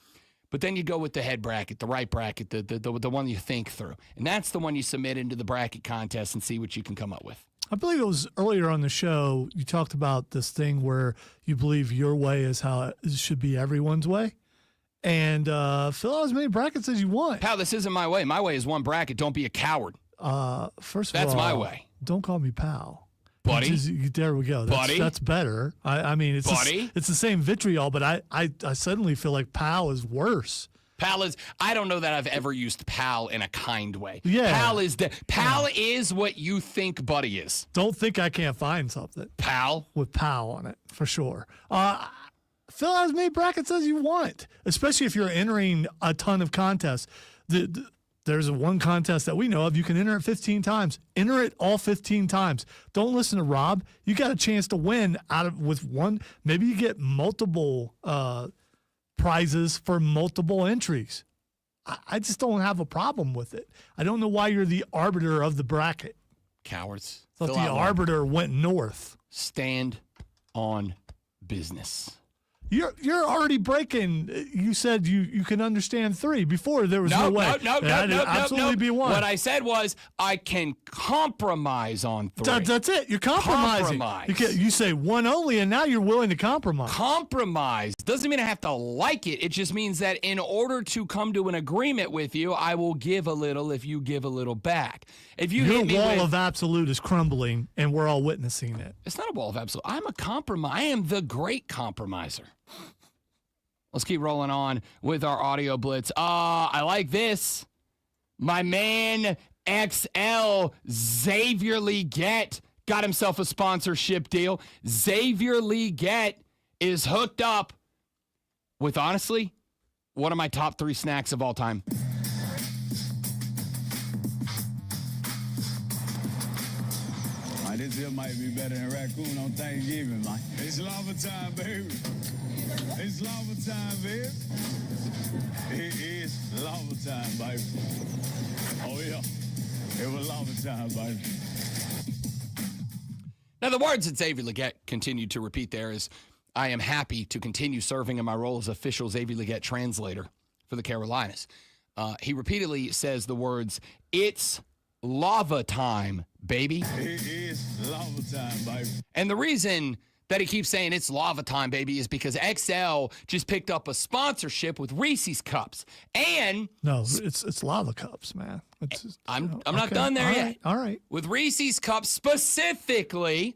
But then you go with the head bracket, the right bracket, the one you think through. And that's the one you submit into the bracket contest and see what you can come up with. I believe it was earlier on the show, you talked about this thing where you believe your way is how it should be everyone's way. And fill out as many brackets as you want. Pal, this isn't my way. My way is one bracket. Don't be a coward. First of That's all, my way. Don't call me pal. Buddy. There we go. That's better. I mean, it's it's the same vitriol, but I suddenly feel like pal is worse. Pal is, I don't know that I've ever used pal in a kind way. Yeah. Pal is what you think buddy is. Don't think I can't find something. Pal? With pal on it, for sure. Fill out as many brackets as you want, especially if you're entering a ton of contests. There's a one contest that we know of. You can enter it 15 times. Enter it all 15 times. Don't listen to Rob. You got a chance to win with one. Maybe you get multiple prizes for multiple entries. I just don't have a problem with it. I don't know why you're the arbiter of the bracket. Cowards. I thought the arbiter went north. Stand on business. You're already breaking. You said you can understand 3. Before there was no way. No. Absolutely be 1. What I said was I can compromise on 3. That's it. You're compromising. You say 1 only, and now you're willing to compromise. Compromise doesn't mean I have to like it. It just means that in order to come to an agreement with you, I will give a little if you give a little back. If you Your wall of absolute is crumbling, and we're all witnessing it. It's not a wall of absolute. I'm a compromise. I am the great compromiser. Let's keep rolling on with our audio blitz. I like this. My man XL Xavier Leggett got himself a sponsorship deal. Xavier Leggett is hooked up with, honestly, one of my top 3 snacks of all time. This here might be better than raccoon on Thanksgiving, man. It's lava time, baby. It's lava time, baby. It is lava time, baby. Oh, yeah. It was lava time, baby. Now, the words that Xavier Leggett continued to repeat there is, I am happy to continue serving in my role as official Xavier Leggett translator for the Carolinas. He repeatedly says the words, it's lava time, baby. It is lava time, baby. And the reason that he keeps saying it's lava time, baby, is because XL just picked up a sponsorship with Reese's Cups. And no, it's lava cups, man. I'm not done there yet. All right. With Reese's Cups, specifically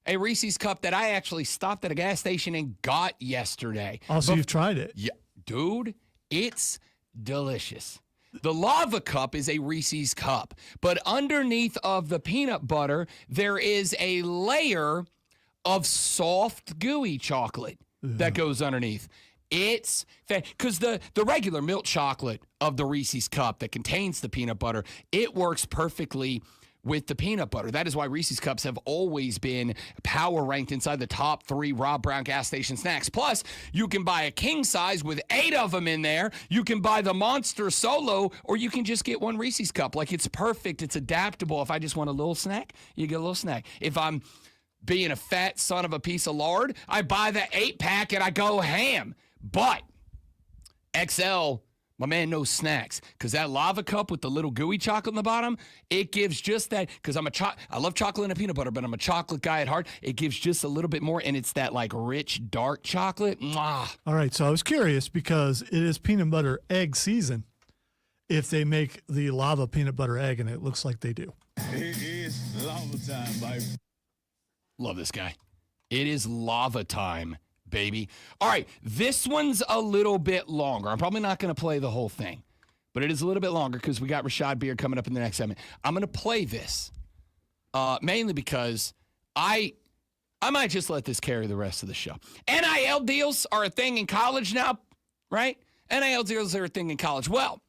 a Reese's Cup that I actually stopped at a gas station and got yesterday. Oh, so you've tried it? Yeah, dude, it's delicious. The lava cup is a Reese's cup, but underneath of the peanut butter, there is a layer of soft, gooey chocolate that goes underneath. It's because the regular milk chocolate of the Reese's cup that contains the peanut butter, it works perfectly with the peanut butter. That is why Reese's Cups have always been power ranked inside the top 3 Rob Brown gas station snacks. Plus, you can buy a king size with 8 of them in there. You can buy the Monster Solo, or you can just get one Reese's Cup. Like, it's perfect. It's adaptable. If I just want a little snack, you get a little snack. If I'm being a fat son of a piece of lard, I buy the 8-pack and I go ham. But XL, my man knows snacks, because that lava cup with the little gooey chocolate in the bottom, it gives just that, because I love chocolate and peanut butter, but I'm a chocolate guy at heart. It gives just a little bit more, and it's that like rich, dark chocolate. Mwah. All right, so I was curious because it is peanut butter egg season if they make the lava peanut butter egg, and it looks like they do. It is lava time, baby. Love this guy. It is lava time, baby. All right, this one's a little bit longer. I'm probably not going to play the whole thing, but it is a little bit longer because we got Rashad Beard coming up in the next segment. I'm going to play this mainly because I might just let this carry the rest of the show. NIL deals are a thing in college now, right? NIL deals are a thing in college. Well,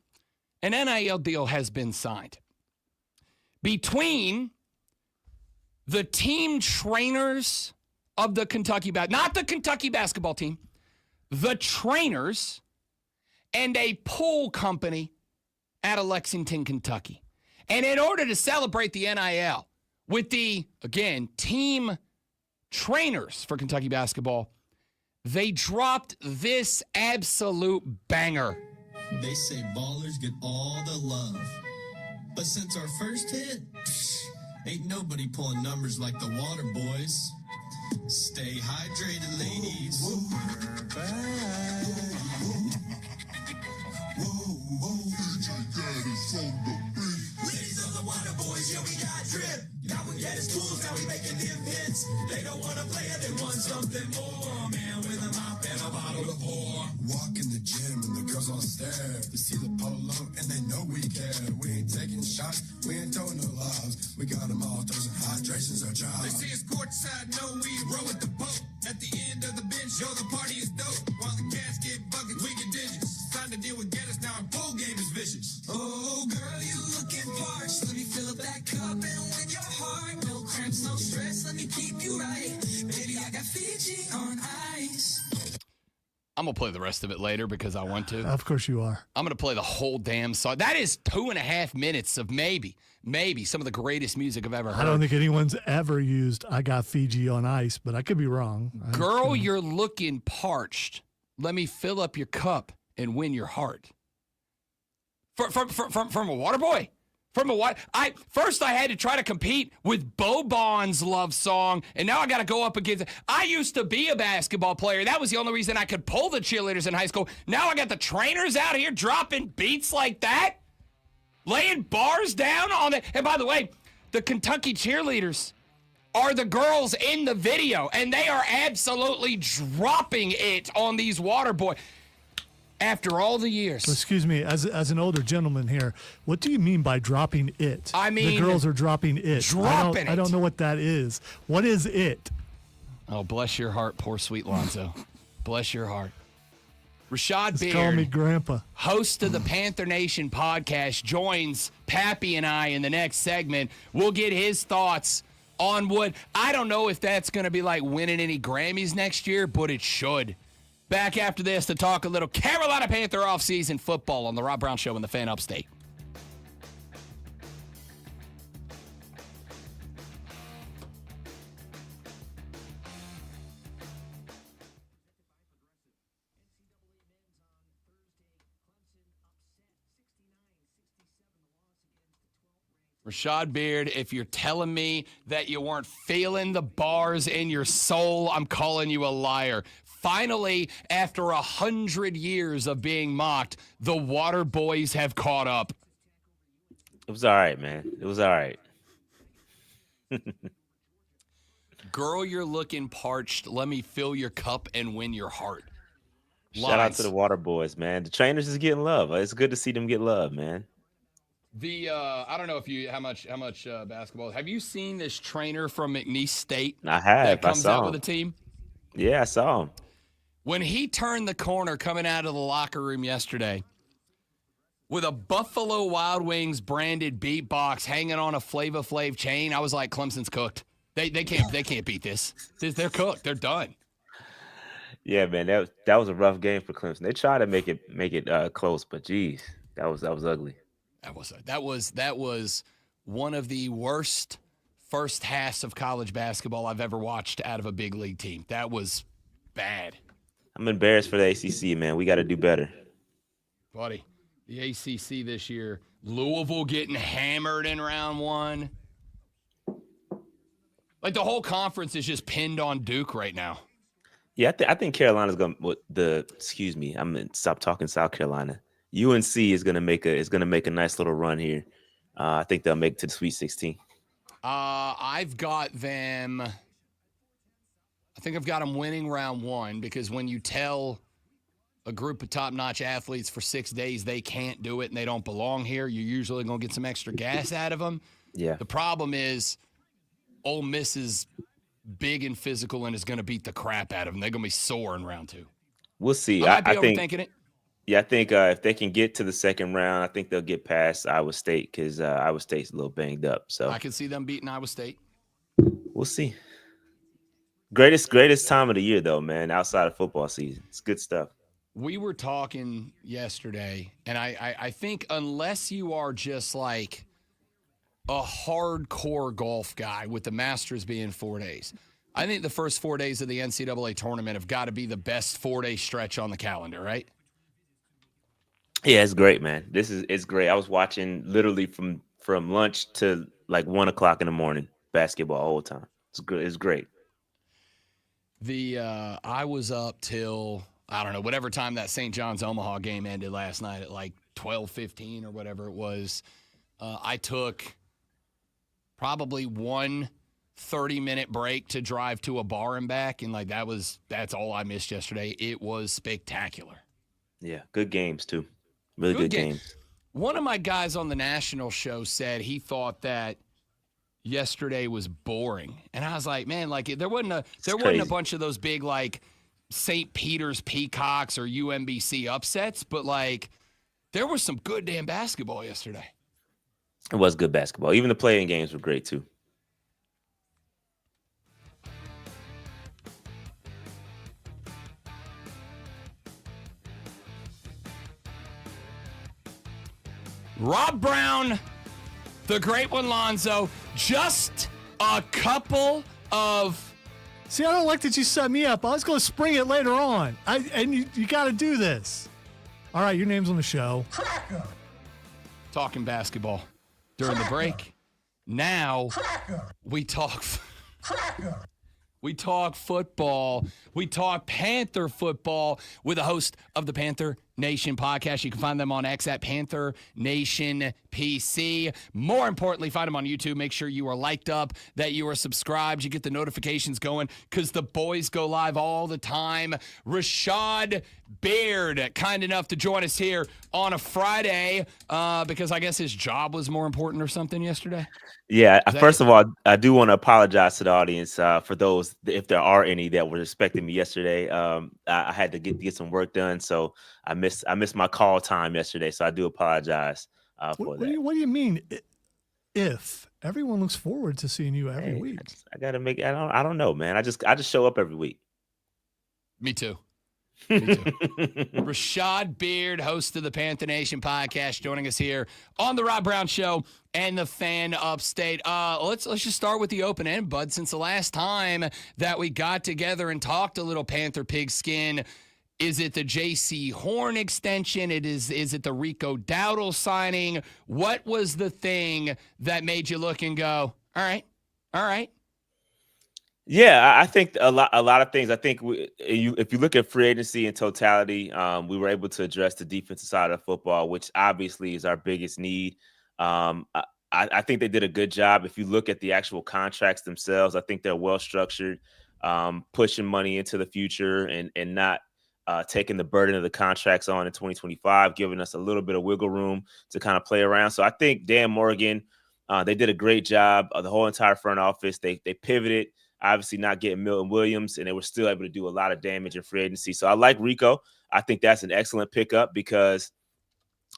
an NIL deal has been signed between the team trainers of the Kentucky not the Kentucky basketball team, the trainers, and a pool company out of Lexington, Kentucky. And in order to celebrate the NIL with the, again, team trainers for Kentucky basketball, they dropped this absolute banger. They say ballers get all the love. But since our first hit, ain't nobody pulling numbers like the Water Boys. Stay hydrated, ladies. We're back. Ladies of the Water Boys, yeah, we got drip. Now we get his tools, now we making them hits. They don't want to play it, they want something more. Man with a mop and a bottle to pour. Walk in the gym and the girls all stare. They see the polo and they know we care. We ain't taking shots, we ain't throwing no lobs. We got them all, throws and hydration's our job. They see us courtside, know we row at the boat. At the end of the bench, yo, the party is dope. While the cats get buckets, we get digits. Time to deal with Getters, now our bowl game is vicious. cup and win your heart. No cramps, no stress, let me keep you right. Baby, I got Fiji on ice. I'm going to play the rest of it later because I want to. Of course you are. I'm going to play the whole damn song. That is 2.5 minutes of maybe some of the greatest music I've ever heard. I don't think anyone's ever used I Got Fiji on Ice, but I could be wrong. Girl, you're looking parched. Let me fill up your cup and win your heart. From a water boy. First I had to try to compete with Bo Bond's love song, and now I got to go up against it. I used to be a basketball player. That was the only reason I could pull the cheerleaders in high school. Now I got the trainers out here dropping beats like that, laying bars down on it. And by the way, the Kentucky cheerleaders are the girls in the video, and they are absolutely dropping it on these water boys. After all the years. Excuse me, as an older gentleman here, what do you mean by dropping it? I mean, the girls are dropping it. I don't know what that is. What is it? Oh, bless your heart, poor sweet Lonzo. Bless your heart. Rashad Beard, call me Grandpa, host of the Panther Nation podcast, joins Pappy and I in the next segment. We'll get his thoughts on what, I don't know if that's going to be like winning any Grammys next year, but it should. Back after this to talk a little Carolina Panther offseason football on the Rob Brown Show in the Fan Upstate. Rashad Beard, if you're telling me that you weren't feeling the bars in your soul, I'm calling you a liar. Finally, after 100 years of being mocked, the Water Boys have caught up. It was all right, man. It was all right. Girl, you're looking parched. Let me fill your cup and win your heart. Shout out to the Water Boys, man. The trainers is getting love. It's good to see them get love, man. I don't know if you how much basketball. Have you seen this trainer from McNeese State? I have. That comes I saw out him. with a team. Yeah, I saw him. When he turned the corner coming out of the locker room yesterday with a Buffalo Wild Wings branded beatbox hanging on a Flava Flav chain, I was like, Clemson's cooked. They can't beat this. They're cooked. They're done. Yeah, man, that was a rough game for Clemson. They tried to make it close, but geez, that was ugly. That was one of the worst first halves of college basketball I've ever watched out of a big league team. That was bad. I'm embarrassed for the ACC, man. We got to do better. Buddy, the ACC this year, Louisville getting hammered in round one. Like the whole conference is just pinned on Duke right now. Yeah, I think Carolina's going to excuse me. I'm going to stop talking South Carolina. UNC is going to make a nice little run here. I think they'll make it to the Sweet 16. I've got them. I think I've got them winning round one because when you tell a group of top-notch athletes for 6 days they can't do it and they don't belong here, you're usually going to get some extra gas out of them. Yeah. The problem is Ole Miss is big and physical and is going to beat the crap out of them. They're going to be sore in round two. We'll see. I might be think overthinking it. Yeah, I think if they can get to the second round, I think they'll get past Iowa State because Iowa State's a little banged up. So I can see them beating Iowa State. We'll see. Greatest time of the year, though, man, outside of football season. It's good stuff. We were talking yesterday, and I think unless you are just like a hardcore golf guy with the Masters being 4 days, I think the first 4 days of the NCAA tournament have got to be the best 4-day stretch on the calendar, right? Yeah, it's great, man. It's great. I was watching literally from lunch to like 1 o'clock in the morning basketball all the time. It's good. It's great. I was up till, I don't know, whatever time that St. John's Omaha game ended last night at like 12:15 or whatever it was. I took probably one 30-minute break to drive to a bar and back, and like that's all I missed yesterday. It was spectacular. Yeah, good games too. Really good games. One of my guys on the national show said he thought that yesterday was boring. And I was like, man, like there wasn't a bunch of those big like St. Peter's Peacocks or UMBC upsets, but like there was some good damn basketball yesterday. It was good basketball. Even the playing games were great too. Rob Brown, the great one, Lonzo, just a couple of... See, I don't like that you set me up. I was going to spring it later on. You got to do this. All right, your name's on the show. Talking basketball during the break. Now we talk football. We talk Panther football with a host of the Panther Nation podcast. You can find them on X at Panther Nation PC. More importantly, find them on YouTube. Make sure you are liked up, that you are subscribed. You get the notifications going because the boys go live all the time. Rashad Beard, kind enough to join us here on a Friday because I guess his job was more important or something yesterday. Yeah, first of all, I do want to apologize to the audience for those, if there are any, that were expecting me yesterday. I had to get some work done, so I missed my call time yesterday. So I do apologize for that. What do you mean? If everyone looks forward to seeing you every week, I gotta make. I don't know, man. I just show up every week. Me too. Rashad Beard, host of the Panther Nation podcast, joining us here on the Rob Brown Show and the Fan Upstate. Let's just start with the open end, bud. Since the last time that we got together and talked a little Panther pigskin, is it the J.C. Horn extension? Is it the Rico Dowdle signing? What was the thing that made you look and go, all right? Yeah, I think a lot of things. I think if you look at free agency in totality, we were able to address the defensive side of football, which obviously is our biggest need. I think they did a good job. If you look at the actual contracts themselves, I think they're well structured, pushing money into the future and not taking the burden of the contracts on in 2025, giving us a little bit of wiggle room to kind of play around. So I think Dan Morgan, they did a great job. The whole entire front office, they pivoted. Obviously not getting Milton Williams, and they were still able to do a lot of damage in free agency. So I like Rico. I think that's an excellent pickup because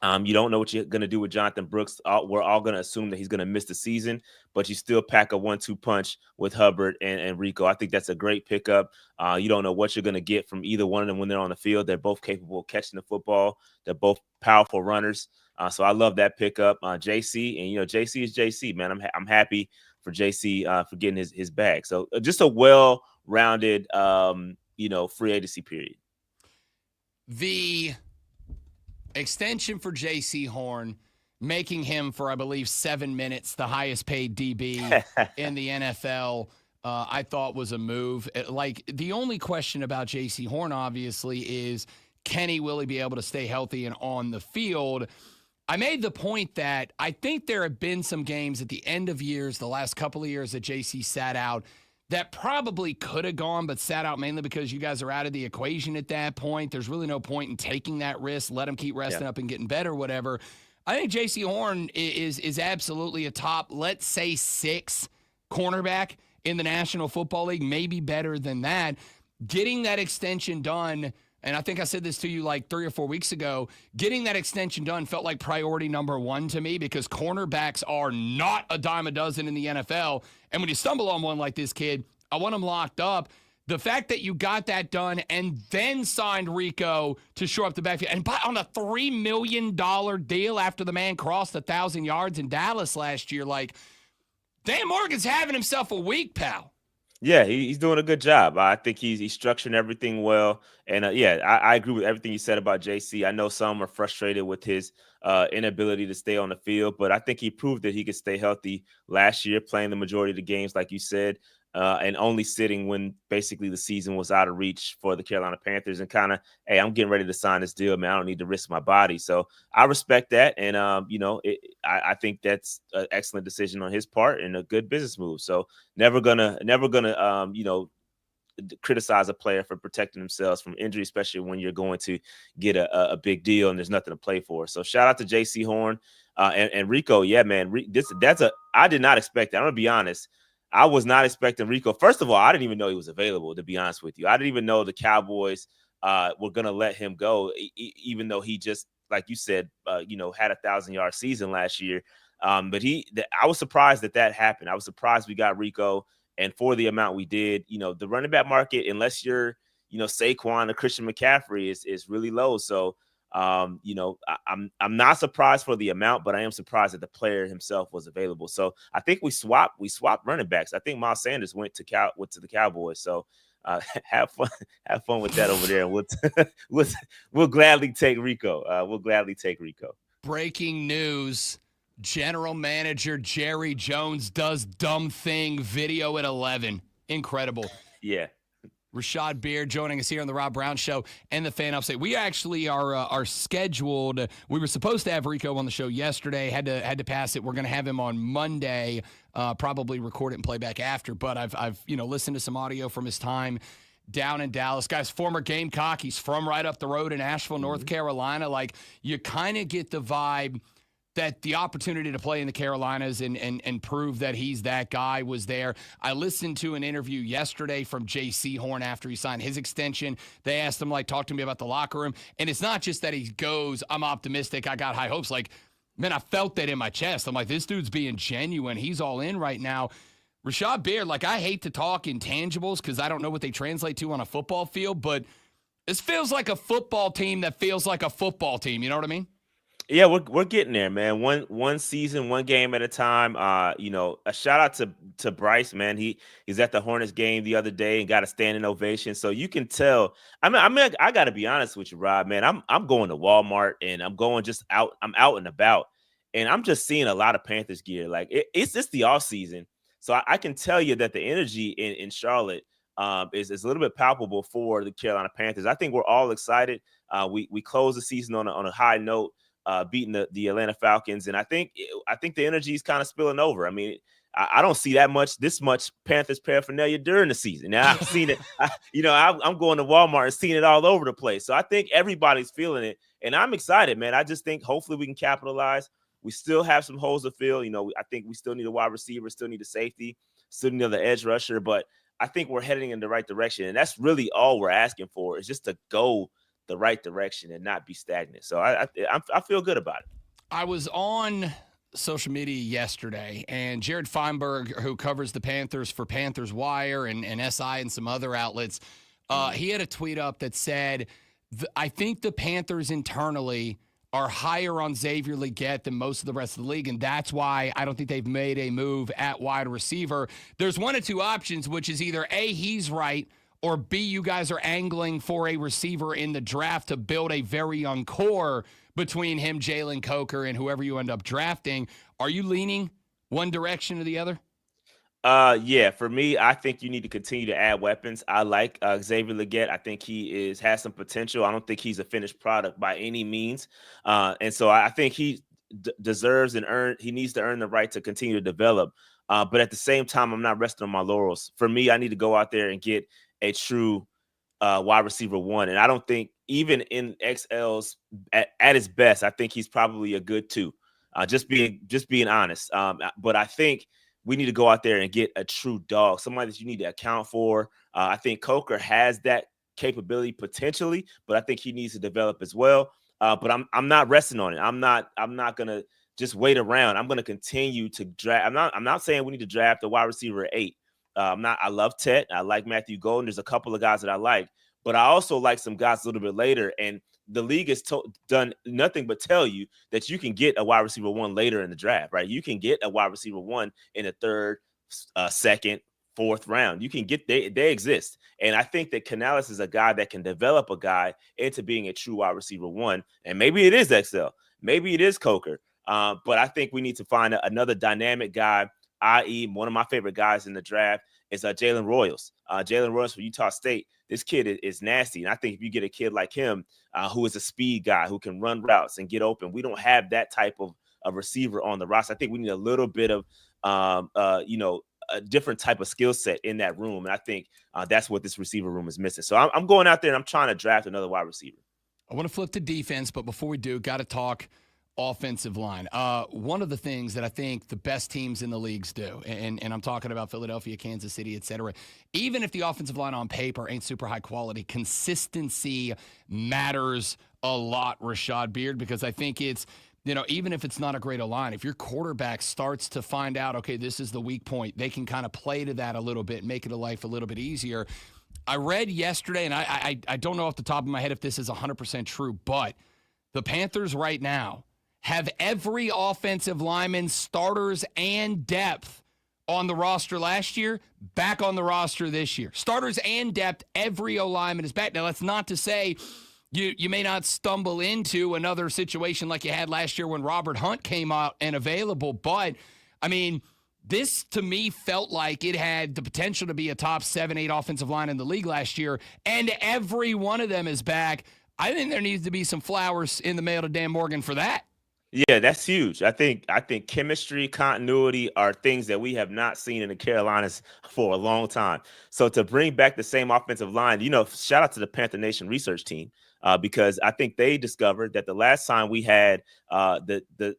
you don't know what you're going to do with Jonathan Brooks. We're all going to assume that he's going to miss the season, but you still pack a 1-2 punch with Hubbard and Rico. I think that's a great pickup. You don't know what you're going to get from either one of them when they're on the field. They're both capable of catching the football. They're both powerful runners. So I love that pickup. JC, and JC is JC, man. I'm happy for JC for getting his bag. So just a well-rounded, free agency period. The extension for JC Horn, making him for, I believe, 7 minutes, the highest paid DB in the NFL, I thought was a move. Like, the only question about JC Horn, obviously, is will he be able to stay healthy and on the field? I made the point that I think there have been some games at the end of years, the last couple of years that JC sat out, that probably could have gone, but sat out mainly because you guys are out of the equation at that point. There's really no point in taking that risk. Let him keep resting up and getting better, whatever. I think JC Horn is absolutely a top, let's say, 6 cornerback in the National Football League, maybe better than that. Getting that extension done, and I think I said this to you like 3 or 4 weeks ago, getting that extension done felt like priority number 1 to me because cornerbacks are not a dime a dozen in the NFL. And when you stumble on one like this kid, I want him locked up. The fact that you got that done and then signed Rico to shore up the backfield and on a $3 million deal after the man crossed 1,000 yards in Dallas last year, like, Dan Morgan's having himself a week, pal. Yeah, he's doing a good job. I think he's structuring everything well. And I agree with everything you said about JC. I know some are frustrated with his inability to stay on the field, but I think he proved that he could stay healthy last year, playing the majority of the games, like you said, and only sitting when basically the season was out of reach for the Carolina Panthers and kind of, hey, I'm getting ready to sign this deal, man. I don't need to risk my body. So I respect that. And, I think that's an excellent decision on his part and a good business move. So never gonna criticize a player for protecting themselves from injury, especially when you're going to get a big deal and there's nothing to play for. So shout out to JC Horn and Rico. Yeah, man, I did not expect that. I'm gonna be honest. I was not expecting Rico. First of all, I didn't even know he was available, to be honest with you. I didn't even know the Cowboys were going to let him go, even though he just, like you said, had 1,000-yard season last year. But I was surprised that happened. I was surprised we got Rico, and for the amount we did, the running back market, unless you're, Saquon or Christian McCaffrey, is really low. So, I'm not surprised for the amount, but I am surprised that the player himself was available. So I think we swapped running backs. I think Miles Sanders went to the Cowboys. So have fun with that over there. And we'll gladly take Rico. We'll gladly take Rico. Breaking news. General Manager Jerry Jones does dumb thing video at 11. Incredible. Yeah. Rashad Beard joining us here on the Rob Brown Show and the Fan Upstate. We actually are scheduled. We were supposed to have Rico on the show yesterday. Had to pass it. We're going to have him on Monday. Probably record it and play back after. But I've listened to some audio from his time down in Dallas. Guy's former Gamecock. He's from right up the road in Asheville, North Carolina. Like, you kind of get the vibe that the opportunity to play in the Carolinas and prove that he's that guy was there. I listened to an interview yesterday from J.C. Horn after he signed his extension. They asked him, talk to me about the locker room. And it's not just that he goes, I'm optimistic, I got high hopes. Man, I felt that in my chest. I'm like, this dude's being genuine. He's all in right now. Rashad Beard, I hate to talk intangibles because I don't know what they translate to on a football field, but this feels like a football team that feels like a football team. You know what I mean? Yeah, we're getting there, man. One season, one game at a time. A shout out to Bryce, man. He's at the Hornets game the other day and got a standing ovation. So you can tell. I mean, I got to be honest with you, Rob, man. I'm going to Walmart and I'm going just out. I'm out and about, and I'm just seeing a lot of Panthers gear. It's just the off season, so I can tell you that the energy in Charlotte is a little bit palpable for the Carolina Panthers. I think we're all excited. We closed the season on a high note. Beating the Atlanta Falcons, and I think the energy is kind of spilling over. I mean, I don't see this much Panthers paraphernalia during the season. Now I've seen it. I'm going to Walmart and seeing it all over the place. So I think everybody's feeling it, and I'm excited, man. I just think hopefully we can capitalize. We still have some holes to fill. I think we still need a wide receiver, still need a safety, still need another edge rusher, but I think we're heading in the right direction, and that's really all we're asking for is just to go the right direction and not be stagnant. So I feel good about it. I was on social media yesterday, and Jared Feinberg, who covers the Panthers for Panthers Wire and SI and some other outlets, he had a tweet up that said, I think the Panthers internally are higher on Xavier Legette than most of the rest of the league, and that's why I don't think they've made a move at wide receiver. There's one of two options, which is either A, he's right, or B, you guys are angling for a receiver in the draft to build a very young core between him, Jalen Coker, and whoever you end up drafting. Are you leaning one direction or the other? Yeah, for me, I think you need to continue to add weapons. I like Xavier Legette. I think he has some potential. I don't think he's a finished product by any means. And so I think he deserves he needs to earn the right to continue to develop. But at the same time, I'm not resting on my laurels. For me, I need to go out there and get a true wide receiver one. And I don't think even in XL's at his best, I think he's probably a good two. Just being honest. But I think we need to go out there and get a true dog, somebody that you need to account for. I think Coker has that capability potentially, but I think he needs to develop as well. But I'm not resting on it. I'm not gonna just wait around. I'm gonna continue to draft. I'm not saying we need to draft a wide receiver at 8. I love Tet. I like Matthew Golden. There's a couple of guys that I like, but I also like some guys a little bit later. And the league has done nothing but tell you that you can get a wide receiver one later in the draft, right? You can get a wide receiver one in the 3rd, 2nd, 4th round. You can get they exist. And I think that Canales is a guy that can develop a guy into being a true wide receiver one. And maybe it is XL. Maybe it is Coker. But I think we need to find another dynamic guy, i.e. one of my favorite guys in the draft is Jalen Royals. Jalen Royals from Utah State. This kid is nasty. And I think if you get a kid like him who is a speed guy who can run routes and get open, we don't have that type of receiver on the roster. I think we need a little bit of, a different type of skill set in that room. And I think that's what this receiver room is missing. So I'm going out there and I'm trying to draft another wide receiver. I want to flip to defense, but before we do, got to talk offensive line. One of the things that I think the best teams in the leagues do, and I'm talking about Philadelphia, Kansas City, et cetera, even if the offensive line on paper ain't super high quality, consistency matters a lot, Rashad Beard, because I think it's even if it's not a great line, if your quarterback starts to find out, okay, this is the weak point, they can kind of play to that a little bit, make it a life a little bit easier. I read yesterday, and I don't know off the top of my head if this is 100% true, but the Panthers right now have every offensive lineman, starters, and depth on the roster last year, back on the roster this year. Starters and depth, every O-lineman is back. Now, that's not to say you may not stumble into another situation like you had last year when Robert Hunt came out and available, but, I mean, this, to me, felt like it had the potential to be a top 7-8 offensive line in the league last year, and every one of them is back. I think there needs to be some flowers in the mail to Dan Morgan for that. Yeah, that's huge. I think chemistry, continuity are things that we have not seen in the Carolinas for a long time. So to bring back the same offensive line, shout out to the Panther Nation research team because I think they discovered that the last time we had the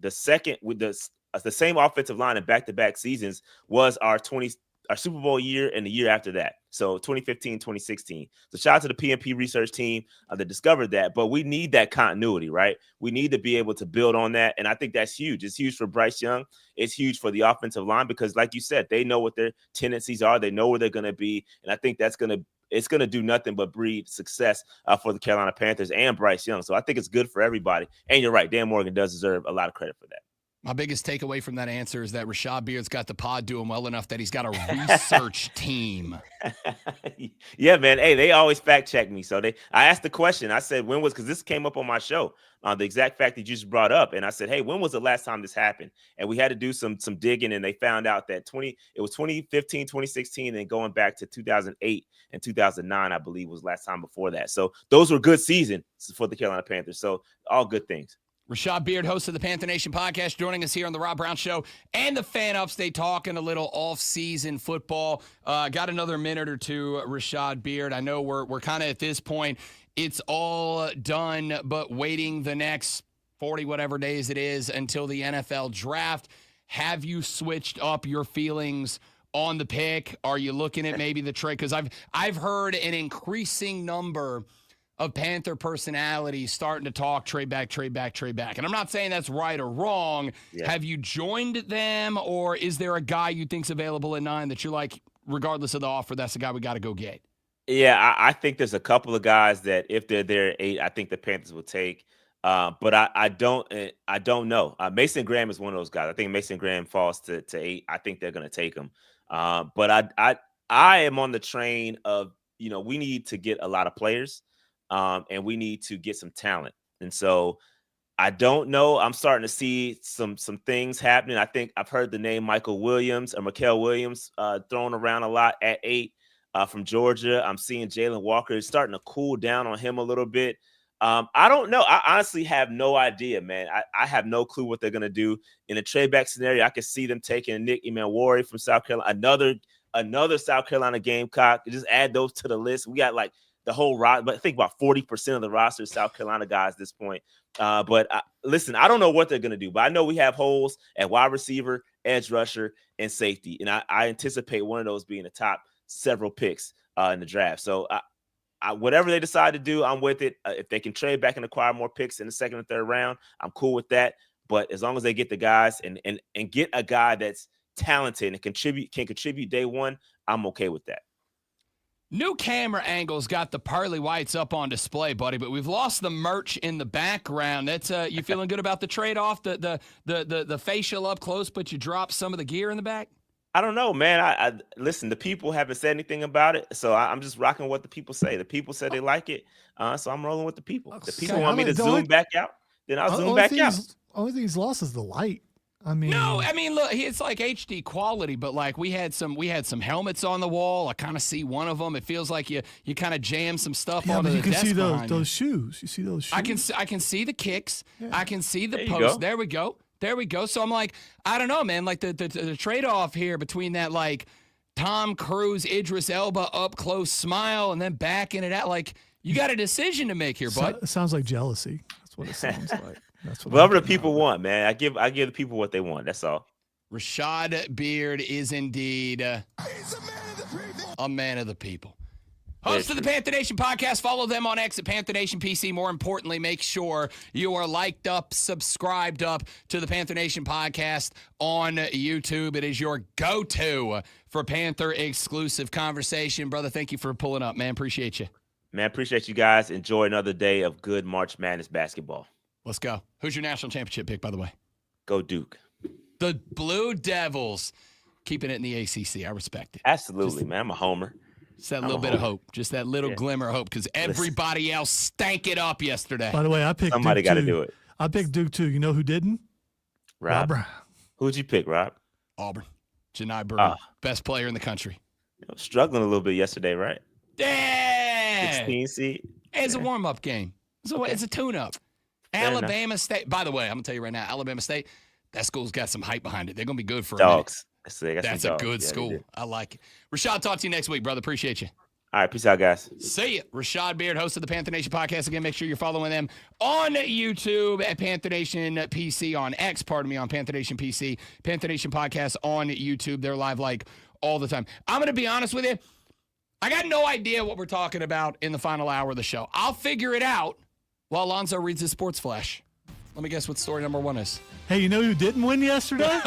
second with the same offensive line in back-to-back seasons was our Super Bowl year and the year after that. So 2015, 2016. So shout out to the PNP research team that discovered that. But we need that continuity, right? We need to be able to build on that. And I think that's huge. It's huge for Bryce Young. It's huge for the offensive line because, like you said, they know what their tendencies are. They know where they're going to be. And I think it's going to do nothing but breed success for the Carolina Panthers and Bryce Young. So I think it's good for everybody. And you're right. Dan Morgan does deserve a lot of credit for that. My biggest takeaway from that answer is that Rashad Beard's got the pod doing well enough that he's got a research team. Yeah, man. Hey, they always fact check me. So I asked the question. I said, because this came up on my show, the exact fact that you just brought up. And I said, hey, when was the last time this happened? And we had to do some digging, and they found out that it was 2015, 2016, and going back to 2008 and 2009, I believe, was last time before that. So those were good seasons for the Carolina Panthers. So all good things. Rashad Beard, host of the Panther Nation podcast, joining us here on the Rob Brown Show and the Fan Upstate, talking a little off-season football. Got another minute or two, Rashad Beard. I know we're kind of at this point. It's all done, but waiting the next 40 whatever days it is until the NFL draft. Have you switched up your feelings on the pick? Are you looking at maybe the trade? Because I've heard an increasing number of Panther personalities starting to talk trade back. And I'm not saying that's right or wrong. Yeah. Have you joined them, or is there a guy you think's available at 9 that you're like, regardless of the offer, that's the guy we got to go get? Yeah, I think there's a couple of guys that if they're there at 8, I think the Panthers will take. But I don't know. Mason Graham is one of those guys. I think Mason Graham falls to 8. I think they're going to take him. But I am on the train of, we need to get a lot of players. And we need to get some talent. And so I don't know. I'm starting to see some things happening. I think I've heard the name Michael Williams thrown around a lot at 8 from Georgia. I'm seeing Jalen Walker is starting to cool down on him a little bit. I don't know. I honestly have no idea, man. I have no clue what they're going to do. In a trade back scenario, I could see them taking Nick Emmanwori from South Carolina, another South Carolina Gamecock. Just add those to the list. We got like the whole roster, but I think about 40% of the roster is South Carolina guys at this point. Listen, I don't know what they're going to do, but I know we have holes at wide receiver, edge rusher, and safety. And I anticipate one of those being the top several picks in the draft. So whatever they decide to do, I'm with it. If they can trade back and acquire more picks in the second and third round, I'm cool with that. But as long as they get the guys and get a guy that's talented and can contribute day one, I'm okay with that. New camera angles got the pearly whites up on display, buddy, but we've lost the merch in the background. That's you feeling good about the trade-off, the facial up close, but you drop some of the gear in the back? I don't know, man. I listen, the people haven't said anything about it, so I'm just rocking what the people say. The people said they like it, so I'm rolling with the people. The people want me to zoom back out, then I'll zoom back out. Only thing he's lost is the light. Look, it's like HD quality, but like we had some helmets on the wall. I kind of see one of them. It feels like you kind of jam some stuff onto the desk. You can see those shoes. You see those shoes? I can see the kicks. Yeah. I can see the post. Go. There we go. So I'm like, I don't know, man. Like the trade-off here between that like Tom Cruise, Idris Elba up close smile and then backing it out. Like you got a decision to make here, bud. It sounds like jealousy. That's what it sounds like. That's what whatever the people want, man. I give the people what they want. That's all. Rashad Beard is indeed a man of the people. Host of the Panther Nation podcast. Follow them on X at Panther Nation PC. More importantly, make sure you are liked up, subscribed up to the Panther Nation podcast on YouTube. It is your go-to for Panther exclusive conversation. Brother, thank you for pulling up, man. Appreciate you. Man, appreciate you guys. Enjoy another day of good March Madness basketball. Let's go. Who's your national championship pick, by the way? Go Duke. The Blue Devils. Keeping it in the ACC. I respect it. Absolutely, man. I'm a homer. Just that little bit of hope. Just that little glimmer of hope because everybody else stank it up yesterday. By the way, I picked Somebody got to do it. I picked Duke too. You know who didn't? Rob Brown. Who'd you pick, Rob? Auburn. Janai Burton. Best player in the country. Struggling a little bit yesterday, right? Yeah. 16 seed. It's a warm-up game. So it's a tune-up. Fair Alabama State. By the way, I'm going to tell you right now, Alabama State, that school's got some hype behind it. They're going to be good for Dogs. a minute. That's a good school. I like it. Rashad, talk to you next week, brother. Appreciate you. All right, peace out, guys. See you. Rashad Beard, host of the Panther Nation podcast. Again, make sure you're following them on YouTube at Panther Nation PC, on X, on Panther Nation PC, Panther Nation podcast on YouTube. They're live like all the time. I'm going to be honest with you. I got no idea what we're talking about in the final hour of the show. I'll figure it out while Alonzo reads his sports flash. Let me guess what story number 1 is. Hey, you know who didn't win yesterday?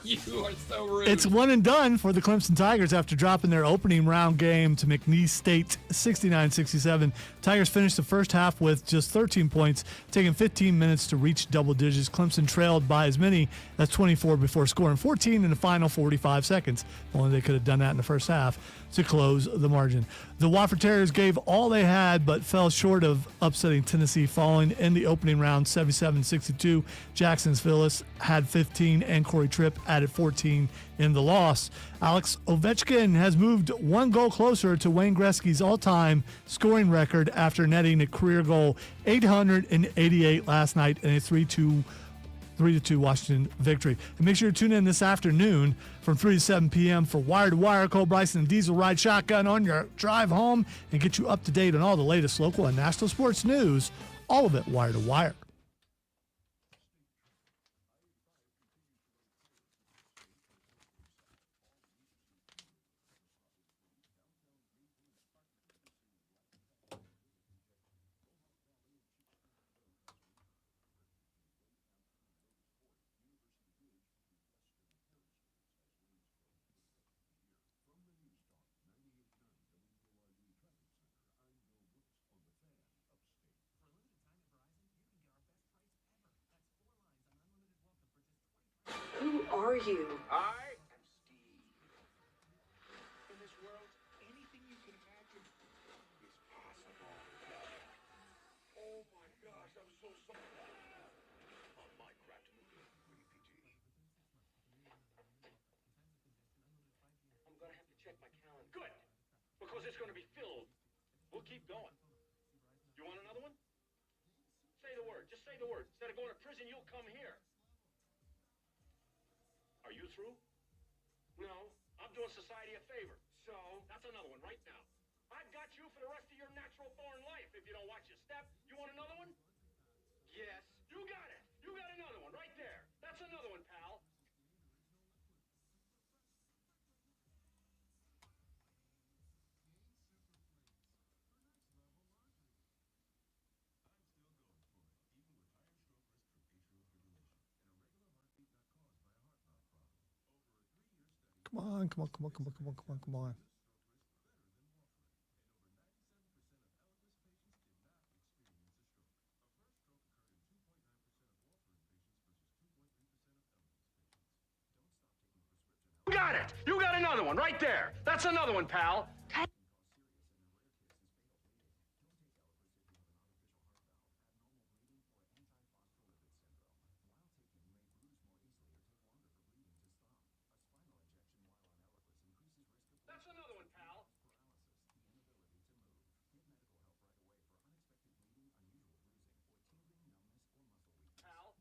You are so rude. It's one and done for the Clemson Tigers after dropping their opening round game to McNeese State 69-67. Tigers finished the first half with just 13 points, taking 15 minutes to reach double digits. Clemson trailed by as many as 24 before scoring 14 in the final 45 seconds. Only they could have done that in the first half to close the margin. The Wofford Terriers gave all they had but fell short of upsetting Tennessee, falling in the opening round 77-62. Jackson's Phyllis had 15 and Corey Tripp added 14 in the loss. Alex Ovechkin has moved one goal closer to Wayne Gretzky's all-time scoring record after netting a career goal 888 last night in a 3-2 Washington victory. And make sure you tune in this afternoon from 3 to 7 p.m. for Wire to Wire. Cole Bryson and Diesel ride shotgun on your drive home and get you up to date on all the latest local and national sports news. All of it Wire to Wire. Who are you? I am Steve. In this world, anything you can imagine is possible. Oh my gosh, I'm so sorry. A Minecraft movie, rated PG. I'm gonna have to check my calendar. Good, because it's gonna be filled. We'll keep going. You want another one? Say the word. Just say the word. Instead of going to prison, you'll come here. Are you through? No, I'm doing society a favor. So, that's another one right now. I've got you for the rest of your natural born life if you don't watch your step. You want another one? Yes. You got it. You got another one right there. That's another one, pal. Come on. You got it. You got another one right there. That's another one, pal. That's another one, pal. Pal.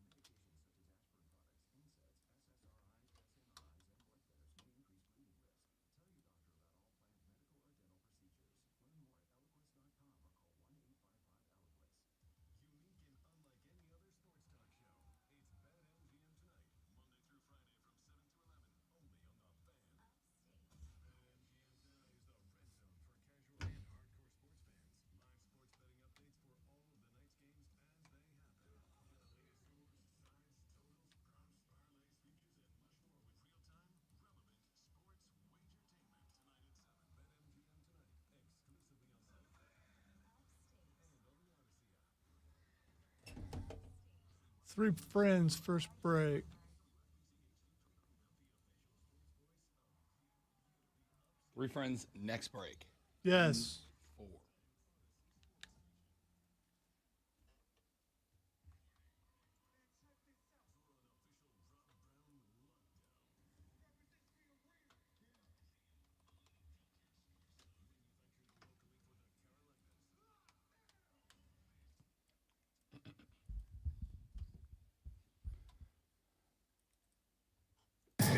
Three friends, first break. Three friends, next break. Yes. 4.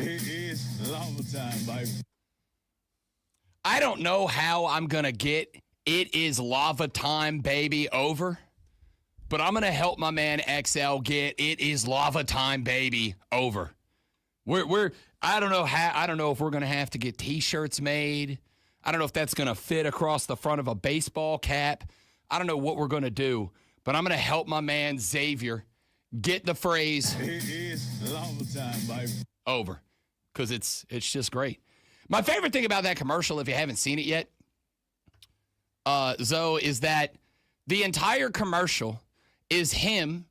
It is lava time, baby. I don't know how I'm going to get "It Is Lava Time, Baby" over, but I'm going to help my man XL get "It Is Lava Time, Baby" over. I don't know if we're going to have to get t-shirts made. I don't know if that's going to fit across the front of a baseball cap. I don't know what we're going to do, but I'm going to help my man Xavier get the phrase It is lava time, baby. over, because it's just great. My favorite thing about that commercial, if you haven't seen it yet, Zoe, is that the entire commercial is him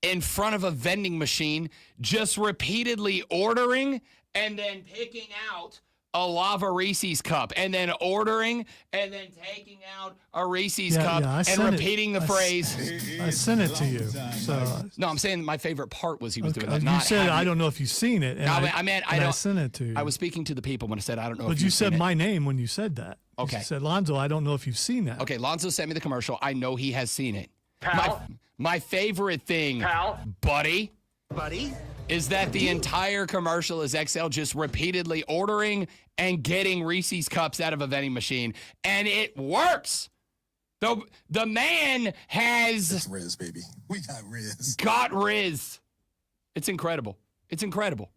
in front of a vending machine just repeatedly ordering and then picking out a lava Reese's cup and then ordering and then taking out a Reese's cup and repeating the phrase. I sent it to you. So no, I'm saying my favorite part was he was doing that. You said I don't know if you've seen it. And I sent it to you. I was speaking to the people when I said I don't know. But if you you've said seen my it. name when you said that. Okay. You said Lonzo. I don't know if you've seen that. Okay, Lonzo sent me the commercial. I know he has seen it. Pal. My favorite thing, buddy, is that the entire commercial is XL just repeatedly ordering and getting Reese's cups out of a vending machine, and it works. The man has That's Riz, baby. We got Riz. Got Riz. It's incredible. It's incredible.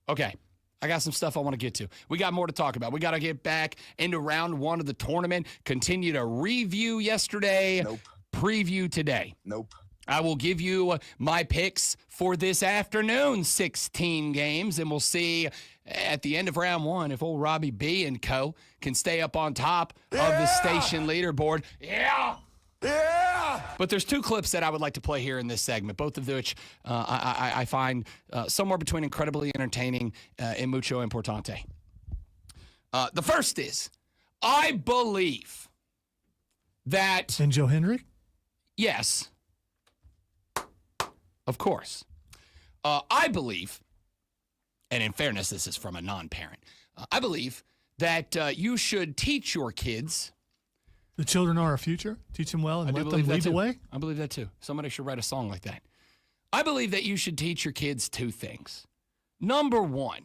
Okay. I got some stuff I want to get to. We got more to talk about. We got to get back into round 1 of the tournament, continue to review yesterday, preview today. I will give you my picks for this afternoon, 16 games, and we'll see at the end of round 1 if old Robbie B and co can stay up on top of the station leaderboard. Yeah! But there's 2 clips that I would like to play here in this segment, both of which I find somewhere between incredibly entertaining and mucho importante. The first is, I believe that... And Joe Henry? Yes. Of course. I believe, and in fairness, this is from a non-parent, I believe that you should teach your kids... The children are our future. Teach them well and let them lead the way. I believe that too. Somebody should write a song like that. I believe that you should teach your kids 2 things. Number 1,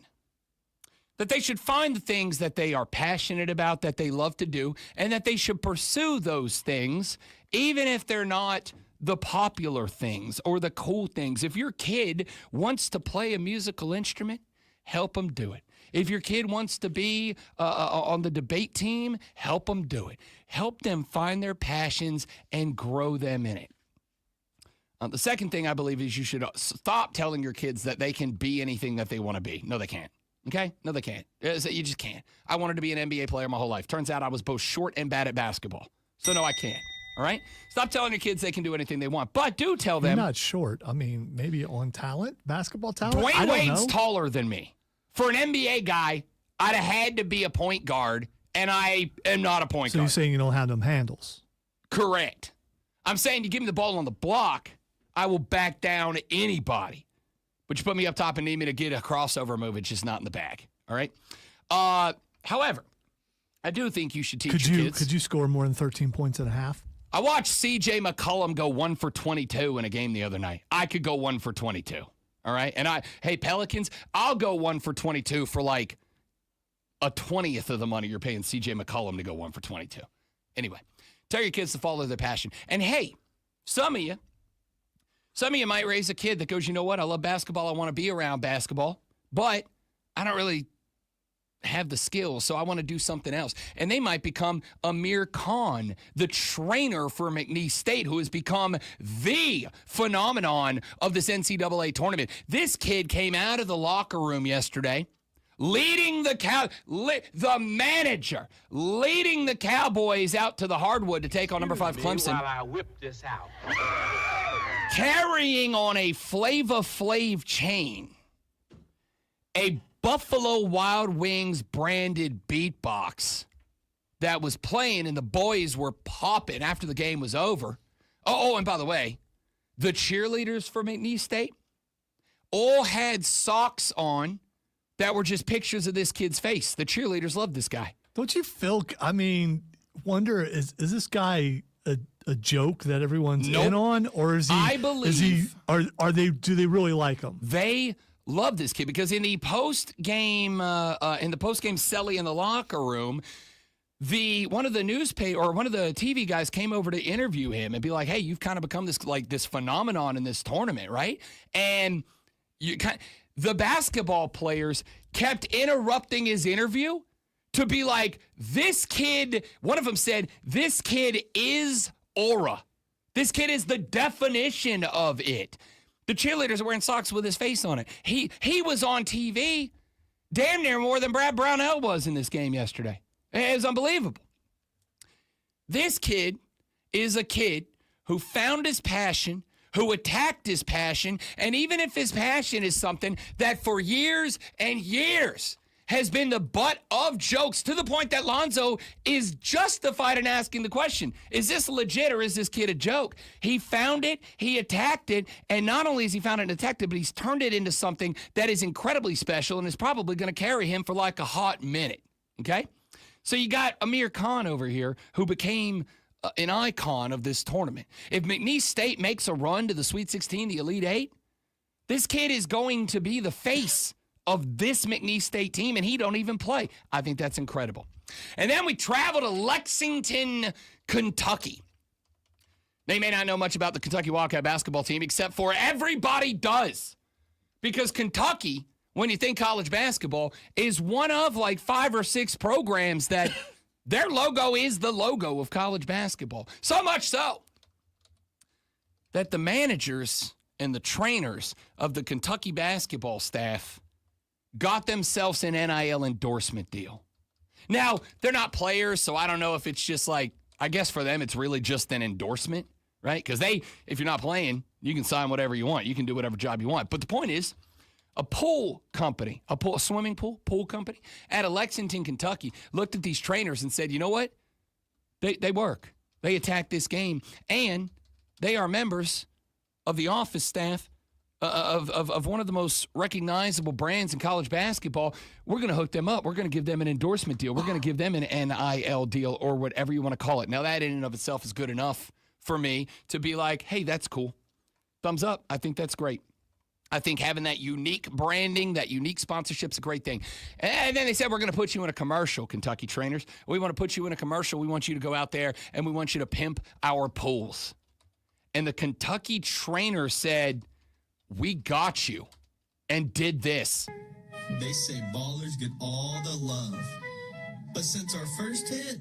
that they should find the things that they are passionate about, that they love to do, and that they should pursue those things, even if they're not the popular things or the cool things. If your kid wants to play a musical instrument, help them do it. If your kid wants to be on the debate team, help them do it. Help them find their passions and grow them in it. The second thing I believe is you should stop telling your kids that they can be anything that they want to be. No, they can't. Okay? No, they can't. You just can't. I wanted to be an NBA player my whole life. Turns out I was both short and bad at basketball. So no, I can't. All right? Stop telling your kids they can do anything they want. But do tell them. You're not short. I mean, maybe on talent, basketball talent. Dwayne Wade's taller than me. For an NBA guy, I'd have had to be a point guard, and I am not a point guard. So you're saying you don't have them handles? Correct. I'm saying you give me the ball on the block, I will back down anybody. But you put me up top and need me to get a crossover move, it's just not in the bag. All right? However, I do think you should teach your kids. Could you score more than 13 points at a half? I watched C.J. McCollum go 1 for 22 in a game the other night. I could go 1 for 22. All right? And hey, Pelicans, I'll go 1 for 22 for like a 20th of the money you're paying C.J. McCollum to go 1 for 22. Anyway, tell your kids to follow their passion. And hey, some of you might raise a kid that goes, you know what? I love basketball. I want to be around basketball, but I don't really have the skills, so I want to do something else. And they might become Amir Khan, the trainer for McNeese State, who has become the phenomenon of this NCAA tournament. This kid came out of the locker room yesterday, leading the manager, leading the Cowboys out to the hardwood to take on number 5 Clemson. While I whip this out. carrying on a Flava Flav chain a Buffalo Wild Wings branded beatbox that was playing, and the boys were popping after the game was over. Oh, and by the way, the cheerleaders for McNeese State all had socks on that were just pictures of this kid's face. The cheerleaders love this guy. Don't you feel, wonder, is this guy a joke that everyone's in on? Or is he, I believe. Do they really like him? They love this kid because in the post-game celly in the locker room, one of the TV guys came over to interview him and be like, "Hey, you've kind of become this phenomenon in this tournament, right?" And the basketball players kept interrupting his interview to be like, "This kid," one of them said, "This kid is aura. This kid is the definition of it." The cheerleaders are wearing socks with his face on it. He was on TV damn near more than Brad Brownell was in this game yesterday. It was unbelievable. This kid is a kid who found his passion, who attacked his passion, and even if his passion is something that for years and years has been the butt of jokes to the point that Lonzo is justified in asking the question, is this legit or is this kid a joke? He found it, he attacked it, and not only has he found it and attacked it, but he's turned it into something that is incredibly special and is probably going to carry him for like a hot minute, okay? So you got Amir Khan over here who became an icon of this tournament. If McNeese State makes a run to the Sweet 16, the Elite Eight, this kid is going to be the face of this McNeese State team, and he don't even play. I think that's incredible. And then we travel to Lexington, Kentucky. They may not know much about the Kentucky Wildcat basketball team, except for everybody does. Because Kentucky, when you think college basketball, is one of like 5 or 6 programs that their logo is the logo of college basketball. So much so that the managers and the trainers of the Kentucky basketball staff got themselves an NIL endorsement deal. Now, they're not players, so I don't know if it's just like, I guess for them it's really just an endorsement, right? Because if you're not playing, you can sign whatever you want. You can do whatever job you want. But the point is, a pool company, a swimming pool company out of Lexington, Kentucky, looked at these trainers and said, you know what? They work. They attack this game, and they are members of the office staff of one of the most recognizable brands in college basketball. We're going to hook them up. We're going to give them an endorsement deal. We're going to give them an NIL deal or whatever you want to call it. Now, that in and of itself is good enough for me to be like, hey, that's cool. Thumbs up. I think that's great. I think having that unique branding, that unique sponsorship is a great thing. And then they said, we're going to put you in a commercial, Kentucky trainers. We want to put you in a commercial. We want you to go out there, and we want you to pimp our pools. And the Kentucky trainer said, we got you, and did this. They say ballers get all the love. But since our first hit,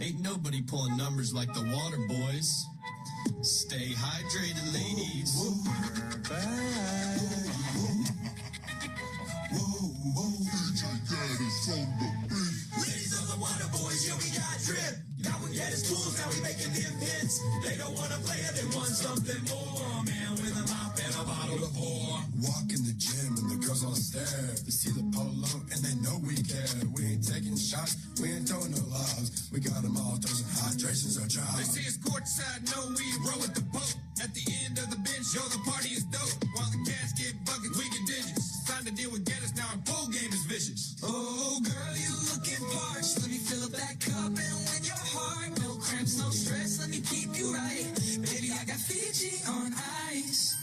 ain't nobody pulling numbers like the Water Boys. Stay hydrated, ladies. We're back. Ladies of the Water Boys, yeah, we got drip. Now we get his tools, now we making them hits. They don't want to play it, they want something more. Man, with a mop and a bottle to pour. Walk in the gym and the girls all stare. They see the polo and they know we care. We ain't taking shots, we ain't throwing no lobs. We got them all, those hydrations are job. They see us courtside, know we row with the boat. At the end of the bench, yo, the party is dope. While the cats get buckets, we get digits. Time to deal with Getters, now our pole game is vicious. Oh, girl, you looking parched. Let me fill up that cup and win your heart. No cramps, no stress, let me keep you right. Baby, I got Fiji on ice.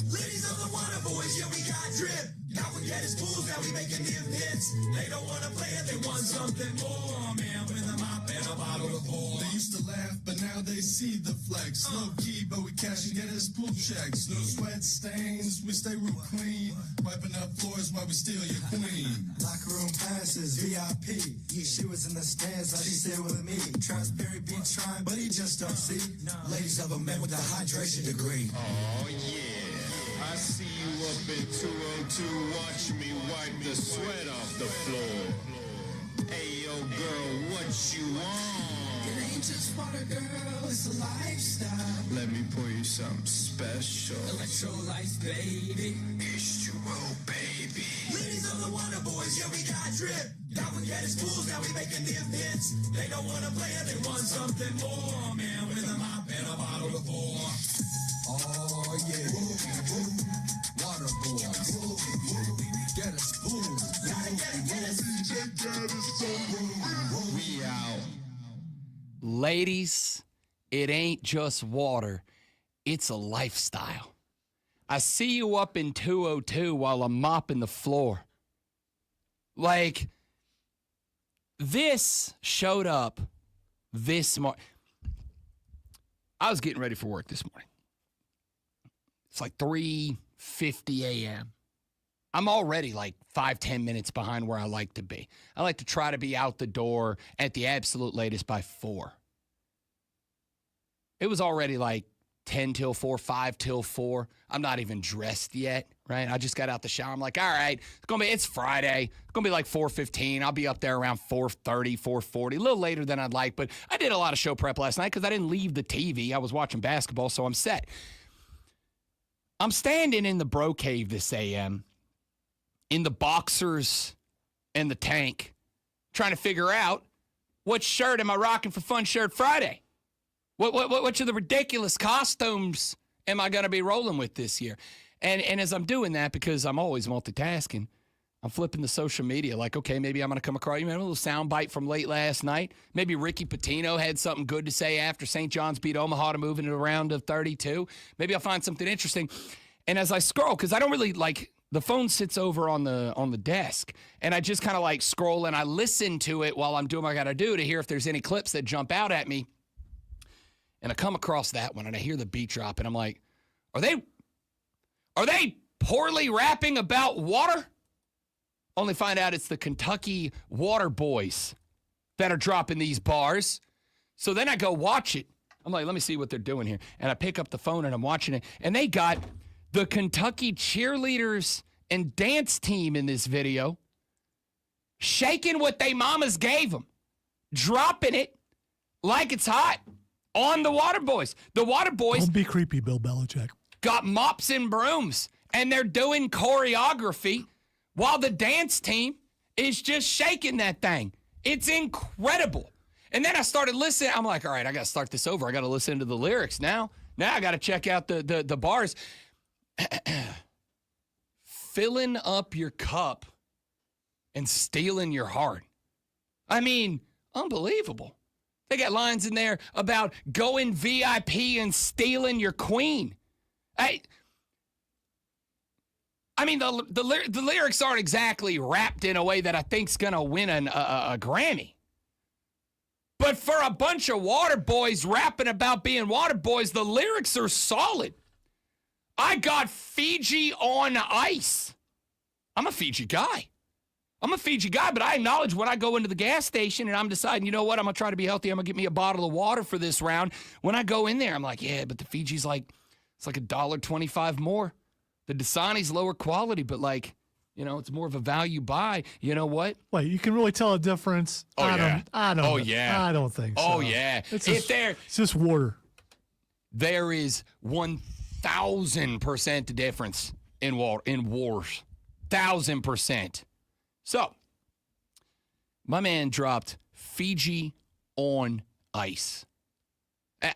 Ladies of the Water Boys, yeah, we got drip. Now we get his tools, now we making him hits. They don't want to play it, they want something more. Man, with a mop and a bottle to pour. They used to laugh, but now they see the flex. Low key, but we cash and get his pool checks. No sweat stains, we stay real clean. Wiping up floors while we steal your queen. Locker room passes, VIP. She was in the stands, now she's here with me. Transberry be trying, but he just don't see. Ladies of a man with a hydration degree. Oh, yeah. I see you up in 202. Watch me wipe the sweat off the floor. Hey, yo, girl, what you want? It ain't just water, girl. it's a lifestyle. Let me pour you something special. Electrolytes, baby. H2O, baby. Ladies of the Water Boys, yeah, we got drip. Now we get his tools, now we making them hits. They don't want to play it, they want something more. Man, with a mop and a bottle of four. Oh, yeah. Water Boys. Get a spoon. We out. Ladies, it ain't just water. It's a lifestyle. I see you up in 202 while I'm mopping the floor. Like, this showed up this morning. I was getting ready for work this morning. It's like 3:50 a.m. I'm already like 5-10 minutes behind where I like to be. I like to try to be out the door at the absolute latest by 4. It was already like 10 till 4, 5 till 4. I'm not even dressed yet, right? I just got out the shower. I'm like, all right, it's Friday. It's going to be like 4:15. I'll be up there around 4:30, 4:40, a little later than I'd like. But I did a lot of show prep last night because I didn't leave the TV. I was watching basketball, so I'm set. I'm standing in the bro cave this AM in the boxers and the tank, trying to figure out what shirt am I rocking for Fun Shirt Friday? Which of the ridiculous costumes am I going to be rolling with this year? And as I'm doing that, because I'm always multitasking, I'm flipping the social media like, okay, maybe I'm going to come across, a little sound bite from late last night. Maybe Ricky Pitino had something good to say after St. John's beat Omaha to move into a round of 32. Maybe I'll find something interesting. And as I scroll, because I don't really the phone sits over on the desk, and I just kind of scroll and I listen to it while I'm doing what I got to do to hear if there's any clips that jump out at me. And I come across that one and I hear the beat drop and I'm like, are they poorly rapping about water? Only find out it's the Kentucky Water Boys that are dropping these bars. So then I go watch it. I'm like, let me see what they're doing here. And I pick up the phone and I'm watching it. And they got the Kentucky cheerleaders and dance team in this video shaking what they mamas gave them, dropping it like it's hot on the Water Boys. The Water Boys. Don't be creepy, Bill Belichick. Got mops and brooms, and they're doing choreography while the dance team is just shaking that thing. It's incredible. And then I started listening. I'm like, all right, I got to start this over. I got to listen to the lyrics now. Now I got to check out the bars. Filling up your cup and stealing your heart. I mean, unbelievable. They got lines in there about going VIP and stealing your queen. I mean, the lyrics aren't exactly rapped in a way that I think's going to win a Grammy. But for a bunch of water boys rapping about being water boys, the lyrics are solid. I got Fiji on ice. I'm a Fiji guy. But I acknowledge when I go into the gas station and I'm deciding, you know what, I'm going to try to be healthy. I'm going to get me a bottle of water for this round. When I go in there, I'm like, yeah, but the Fiji's it's like $1.25 more. The Dasani's lower quality, but it's more of a value buy. You know what? Wait, you can really tell a difference? Oh, yeah. I don't. Oh, yeah. I don't think so. Oh, yeah. It's just water. There is 1,000% difference in wars. 1,000%. So, my man dropped Fiji on ice. As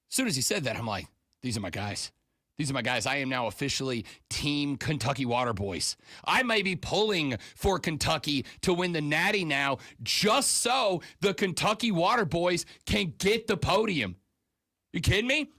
soon as he said that, I'm like, these are my guys. These are my guys. I am now officially Team Kentucky Water Boys. I may be pulling for Kentucky to win the Natty now just so the Kentucky Water Boys can get the podium. You kidding me?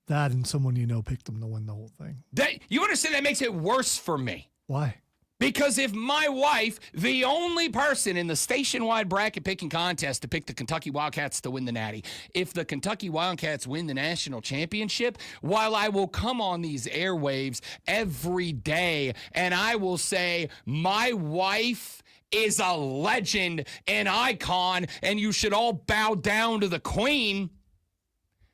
That and someone picked them to win the whole thing. You understand that makes it worse for me. Why? Because if my wife, the only person in the station-wide bracket picking contest to pick the Kentucky Wildcats to win the Natty, if the Kentucky Wildcats win the national championship, while I will come on these airwaves every day and I will say, my wife is a legend, an icon, and you should all bow down to the queen.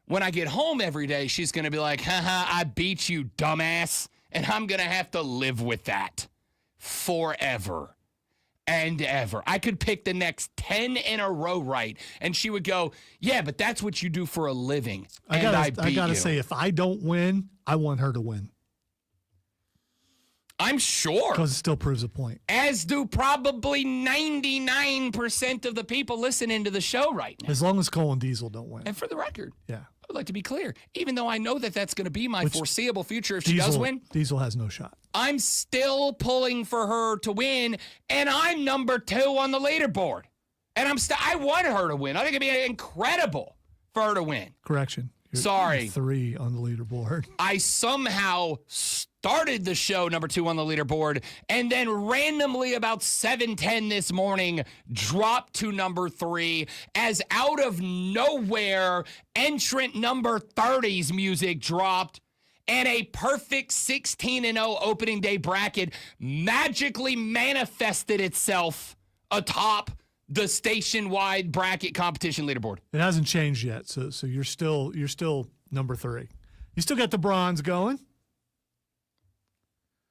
When I get home every day, she's going to be like, haha, I beat you, dumbass. And I'm going to have to live with that forever. and ever. I could pick the next 10 in a row right, and she would go, yeah, but that's what you do for a living. I gotta say, if I don't win, I want her to win. I'm sure. Because it still proves a point. As do probably 99% of the people listening to the show right now. As long as Cole and Diesel don't win. And for the record, yeah, I would like to be clear, even though I know that that's going to be my foreseeable future if she does win. Diesel has no shot. I'm still pulling for her to win, and I'm number 2 on the leaderboard. And I want her to win. I think it'd be incredible for her to win. Correction. Sorry. 3 on the leaderboard. I somehow started the show number 2 on the leaderboard and then randomly about 7:10 this morning dropped to number 3 as out of nowhere entrant number 30's music dropped and a perfect 16-0 opening day bracket magically manifested itself atop the station-wide bracket competition leaderboard. It hasn't changed yet, so you're still number 3. You still got the bronze going.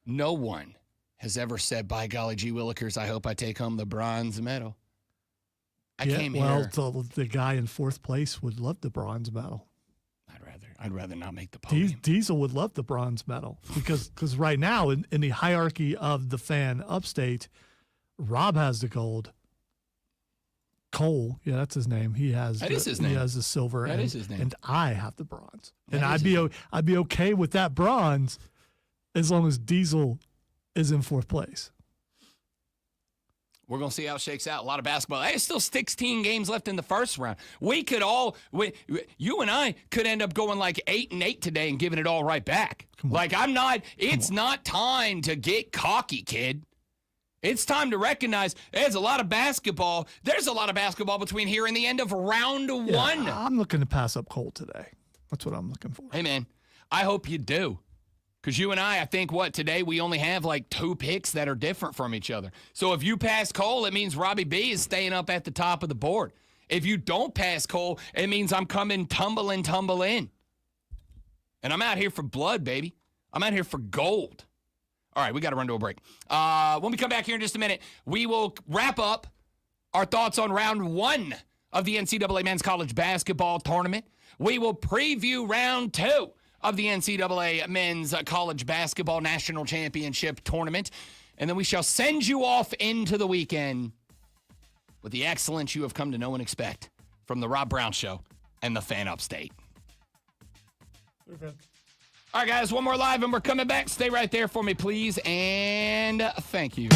No one has ever said, by golly gee willikers, I hope I take home the bronze medal. I came here. Well, the guy in 4th place would love the bronze medal. I'd rather not make the podium. Diesel would love the bronze medal because right now in the hierarchy of the fan upstate, Rob has the gold. Cole, yeah, that's his name. He has his name. He has the silver. That is his name. And I have the bronze. And I'd be okay with that bronze as long as Diesel is in 4th place. We're going to see how it shakes out. A lot of basketball. There's still 16 games left in the first round. You and I could end up going like 8-8 today and giving it all right back. It's not time to get cocky, kid. It's time to recognize there's a lot of basketball. There's a lot of basketball between here and the end of round 1. I'm looking to pass up Cole today. That's what I'm looking for. Hey, man, I hope you do. Because you and I think, today we only have like 2 picks that are different from each other. So if you pass Cole, it means Robbie B is staying up at the top of the board. If you don't pass Cole, it means I'm coming tumble in. And I'm out here for blood, baby. I'm out here for gold. All right, we got to run to a break. When we come back here in just a minute, we will wrap up our thoughts on round 1 of the NCAA Men's College Basketball Tournament. We will preview round 2 of the NCAA Men's College Basketball National Championship Tournament. And then we shall send you off into the weekend with the excellence you have come to know and expect from the Rob Brown Show and the Fan Upstate. Okay. All right, guys, one more live, and we're coming back. Stay right there for me, please, and thank you.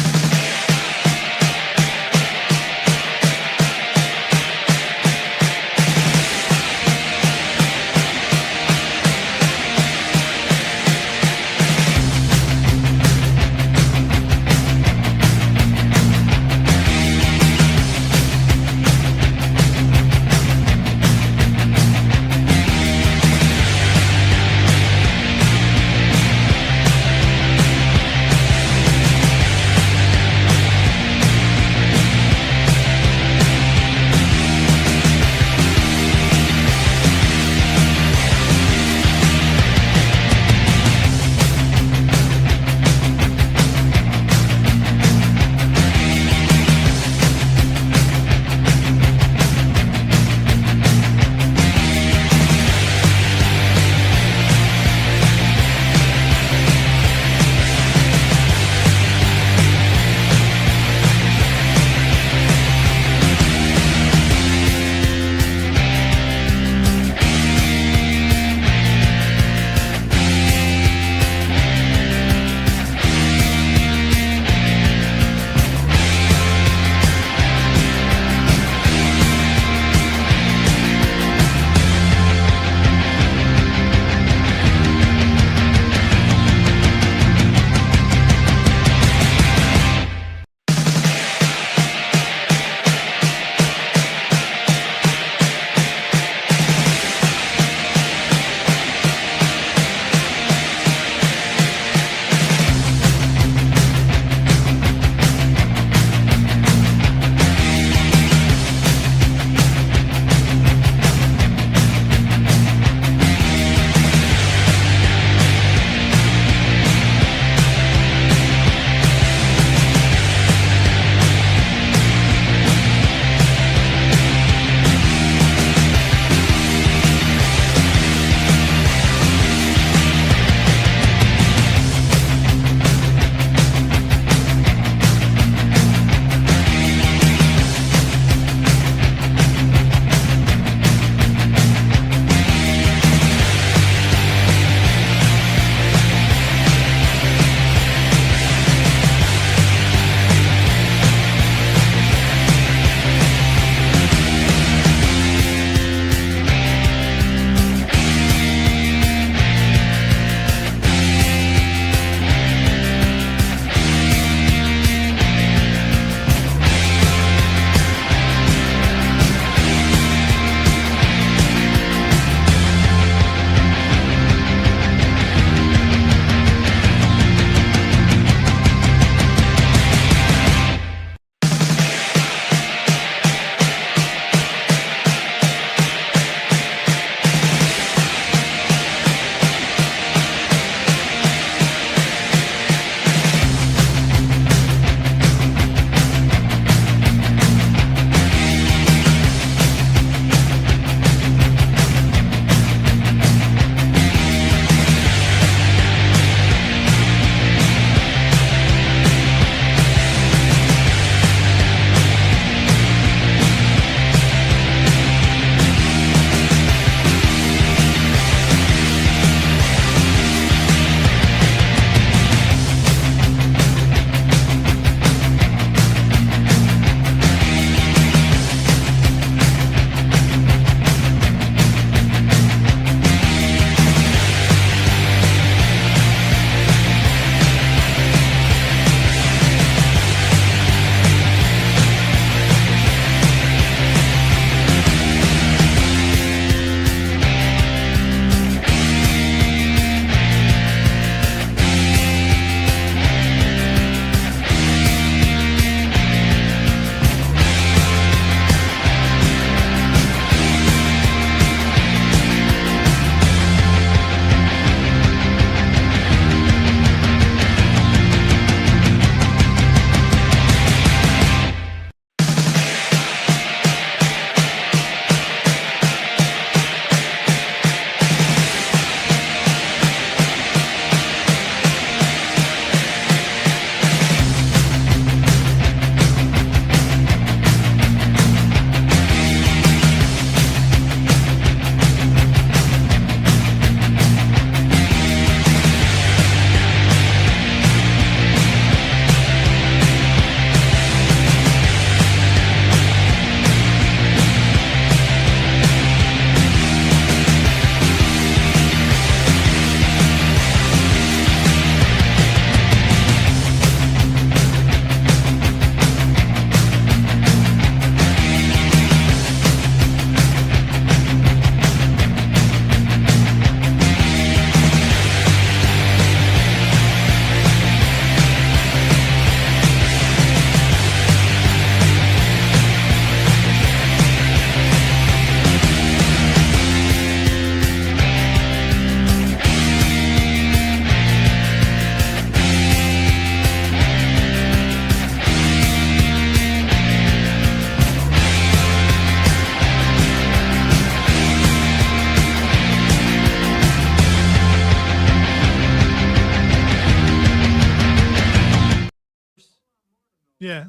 Yeah.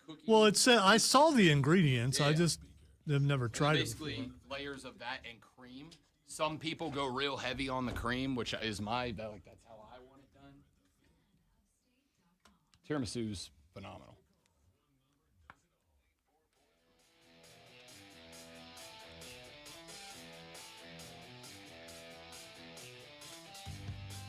cookie. Well, it said I saw the ingredients. I just have never tried it. Basically, layers of that and cream. Some people go real heavy on the cream, which is that's how I want it done. Tiramisu's phenomenal.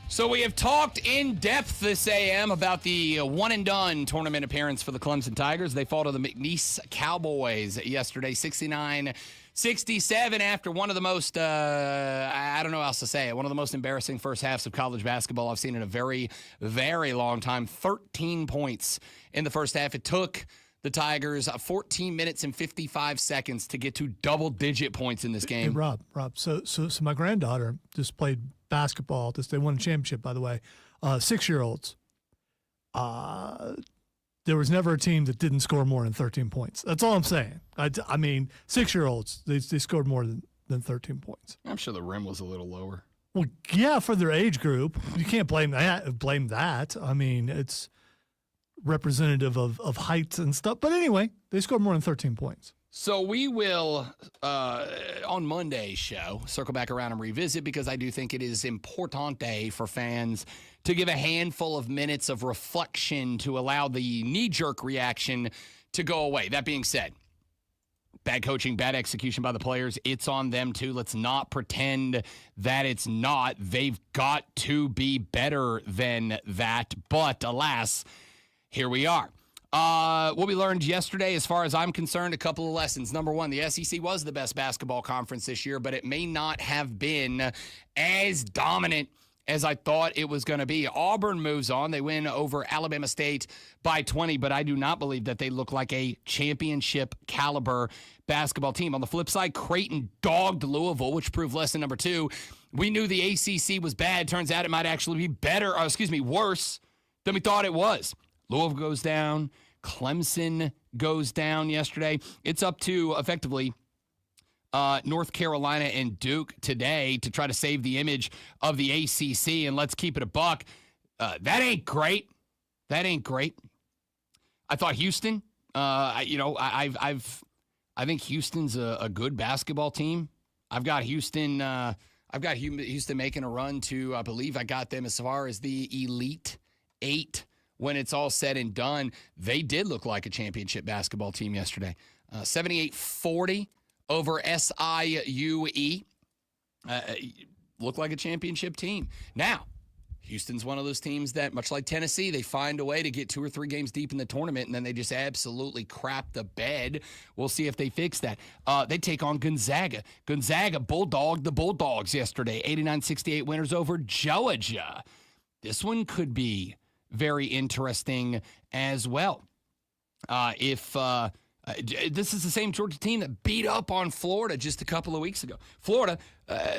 So we have talked in depth this AM about the one-and-done tournament appearance for the Clemson Tigers. They fall to the McNeese Cowboys yesterday, 69-67, after one of the most, I don't know how else to say it, one of the most embarrassing first halves of college basketball I've seen in a very, very long time. 13 points in the first half. It took the Tigers 14 minutes and 55 seconds to get to double-digit points in this game. Hey, Rob. So my granddaughter just played basketball. They won a championship, by the way. 6-year-olds. There was never a team that didn't score more than 13 points. That's all I'm saying. I mean, 6-year-olds, they scored more than 13 points. I'm sure the rim was a little lower. Well, yeah, for their age group. You can't blame that. I mean, it's representative of height and stuff. But anyway, they scored more than 13 points. So we will, on Monday's show, circle back around and revisit, because I do think it is importante for fans to give a handful of minutes of reflection to allow the knee-jerk reaction to go away. That being said, bad coaching, bad execution by the players, it's on them too. Let's not pretend that it's not. They've got to be better than that. But alas, here we are. What we learned yesterday, as far as I'm concerned, a couple of lessons. Number one, the SEC was the best basketball conference this year, but it may not have been as dominant as I thought it was going to be. Auburn moves on. They win over Alabama State by 20, but I do not believe that they look like a championship caliber basketball team. On the flip side, Creighton dogged Louisville, which proved lesson number two. We knew the ACC was bad. Turns out it might actually be worse than we thought it was. Louisville goes down. Clemson goes down yesterday. It's up to, effectively, North Carolina and Duke today to try to save the image of the ACC. And let's keep it a buck. That ain't great. I thought Houston, I think Houston's a good basketball team. I've got Houston making a run to, I believe I got them as far as the Elite Eight. When it's all said and done, they did look like a championship basketball team yesterday. 78-40 over SIUE. Looked like a championship team. Now, Houston's one of those teams that, much like Tennessee, they find a way to get 2 or 3 games deep in the tournament, and then they just absolutely crap the bed. We'll see if they fix that. They take on Gonzaga. Gonzaga bulldogged the Bulldogs yesterday. 89-68 winners over Georgia. This one could be very interesting as well. This is the same Georgia team that beat up on Florida just a couple of weeks ago. Florida,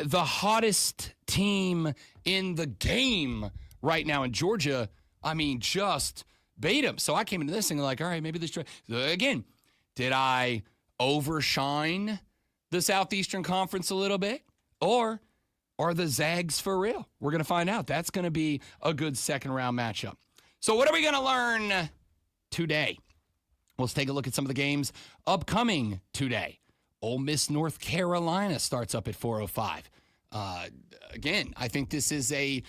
the hottest team in the game right now. In Georgia, just beat them. So I came into this thing like, all right, maybe this. Again, did I overshine the Southeastern Conference a little bit? Or are the Zags for real? We're going to find out. That's going to be a good second-round matchup. So what are we going to learn today? Let's take a look at some of the games upcoming today. Ole Miss, North Carolina starts up at 4:05. Again, I think this is a